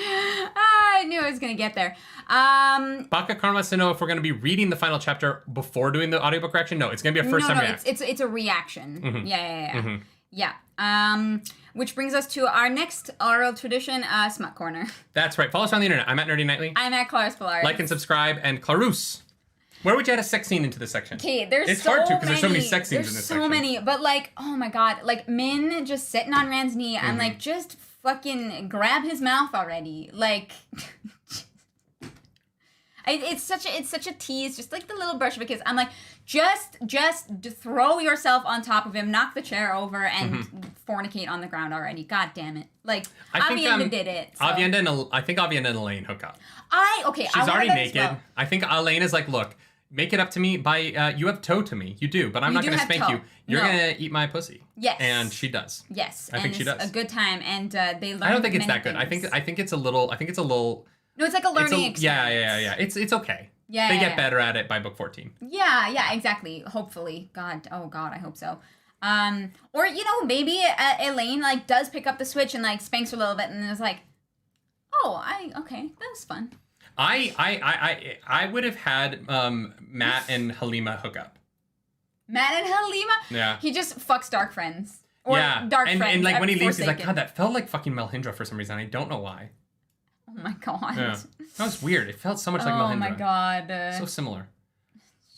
I knew I was going to get there. Baka Karn wants to know if we're going to be reading the final chapter before doing the audiobook reaction. No, it's going to be a first time react. It's a reaction. Yeah. Which brings us to our next oral tradition, Smut Corner. That's right. Follow us on the internet. I'm at Nerdy Nightly. I'm at Clarus Pilaris. Like and subscribe. And Clarus, where would you add a sex scene into this section? Okay, there's it's so hard to many. because there's so many sex scenes in this section. There's so many, but like, oh my God, like Min just sitting on Rand's knee. I'm like, just fucking grab his mouth already. Like, it's such a tease, just like the little brush, because I'm like, just throw yourself on top of him, knock the chair over, and fornicate on the ground already. God damn it! Like, Avienda did it. So. I think Avienda and Elaine hook up. She's already naked. Well. I think Elaine is like, look, make it up to me by you have toe to me. You do, but I'm not gonna spank you. You're gonna eat my pussy. Yes. And she does. Yes. I think she does. A good time, and they learn. I don't think it's that good. Things. I think it's a little. No, it's like a learning experience. Yeah. It's okay. Yeah. They get better at it by book 14. Yeah, exactly. Hopefully. God, I hope so. Or maybe Elaine like does pick up the switch and like spanks her a little bit, and is like, okay, that was fun. I would have had Matt and Halima hook up. Matt and Halima? Yeah. He just fucks dark friends. Or dark friends. And like when he leaves, Forsaken. he's like, God, that felt like fucking Melhindra for some reason. I don't know why. Oh my God. Yeah. That was weird. It felt so much like Melhindra. Oh my God. So similar.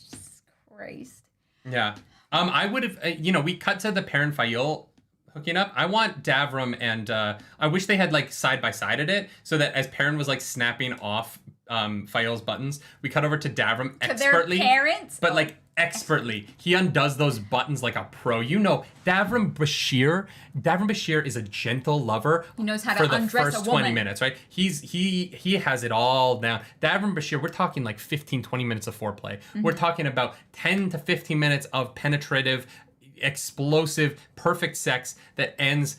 Jesus Christ. Yeah. I would have, we cut to the Perrin Fail hooking up. I want Davram and, I wish they had like side by sided it so that as Perrin was like snapping off Fael's buttons, we cut over to Davram expertly. To their parents? But like expertly. He undoes those buttons like a pro. Davram Bashir is a gentle lover. He knows how for to the undress first a woman. 20 minutes, right? He has it all down. Davram Bashir, we're talking like 15, 20 minutes of foreplay. We're talking about 10 to 15 minutes of penetrative, explosive, perfect sex that ends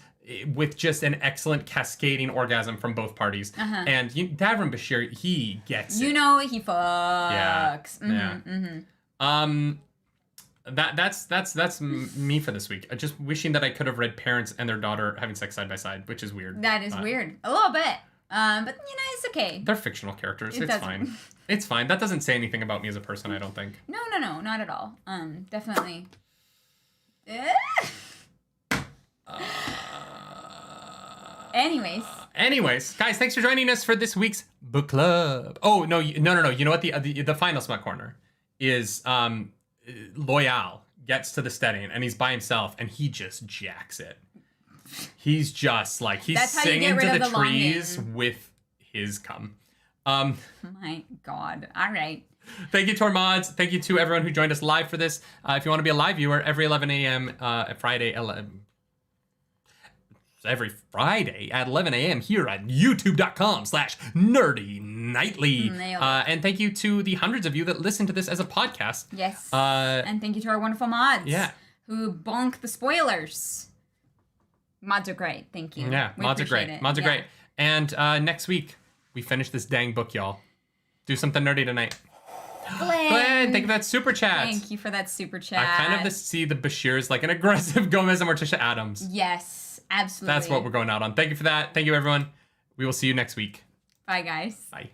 with just an excellent cascading orgasm from both parties. And Davram Bashir, he gets it. He fucks. Yeah. That's me for this week. Just wishing that I could have read parents and their daughter having sex side by side, which is weird. That is weird. A little bit. But it's okay. They're fictional characters. It's fine. It's fine. That doesn't say anything about me as a person, I don't think. No, not at all. Definitely. Anyways, guys, thanks for joining us for this week's book club. Oh, no. You know what? The final smut corner is Loyal gets to the steading and he's by himself and he just jacks it. He's just like, he's singing to the trees with his cum. My God. All right. Thank you to our mods. Thank you to everyone who joined us live for this. If you want to be a live viewer, every 11 a.m. Every Friday at 11 a.m. here at youtube.com/nerdynightly. And thank you to the hundreds of you that listen to this as a podcast. Yes. And thank you to our wonderful mods. Yeah. Who bonk the spoilers. Mods are great. Thank you. Yeah, mods are great. It. Mods are great. And next week, we finish this dang book, y'all. Do something nerdy tonight. Glenn, thank you for that super chat. Thank you for that super chat. I kind of see the Bashirs like an aggressive Gomez and Morticia Adams. Yes, absolutely. That's what we're going out on. Thank you for that. Thank you, everyone. We will see you next week. Bye, guys. Bye.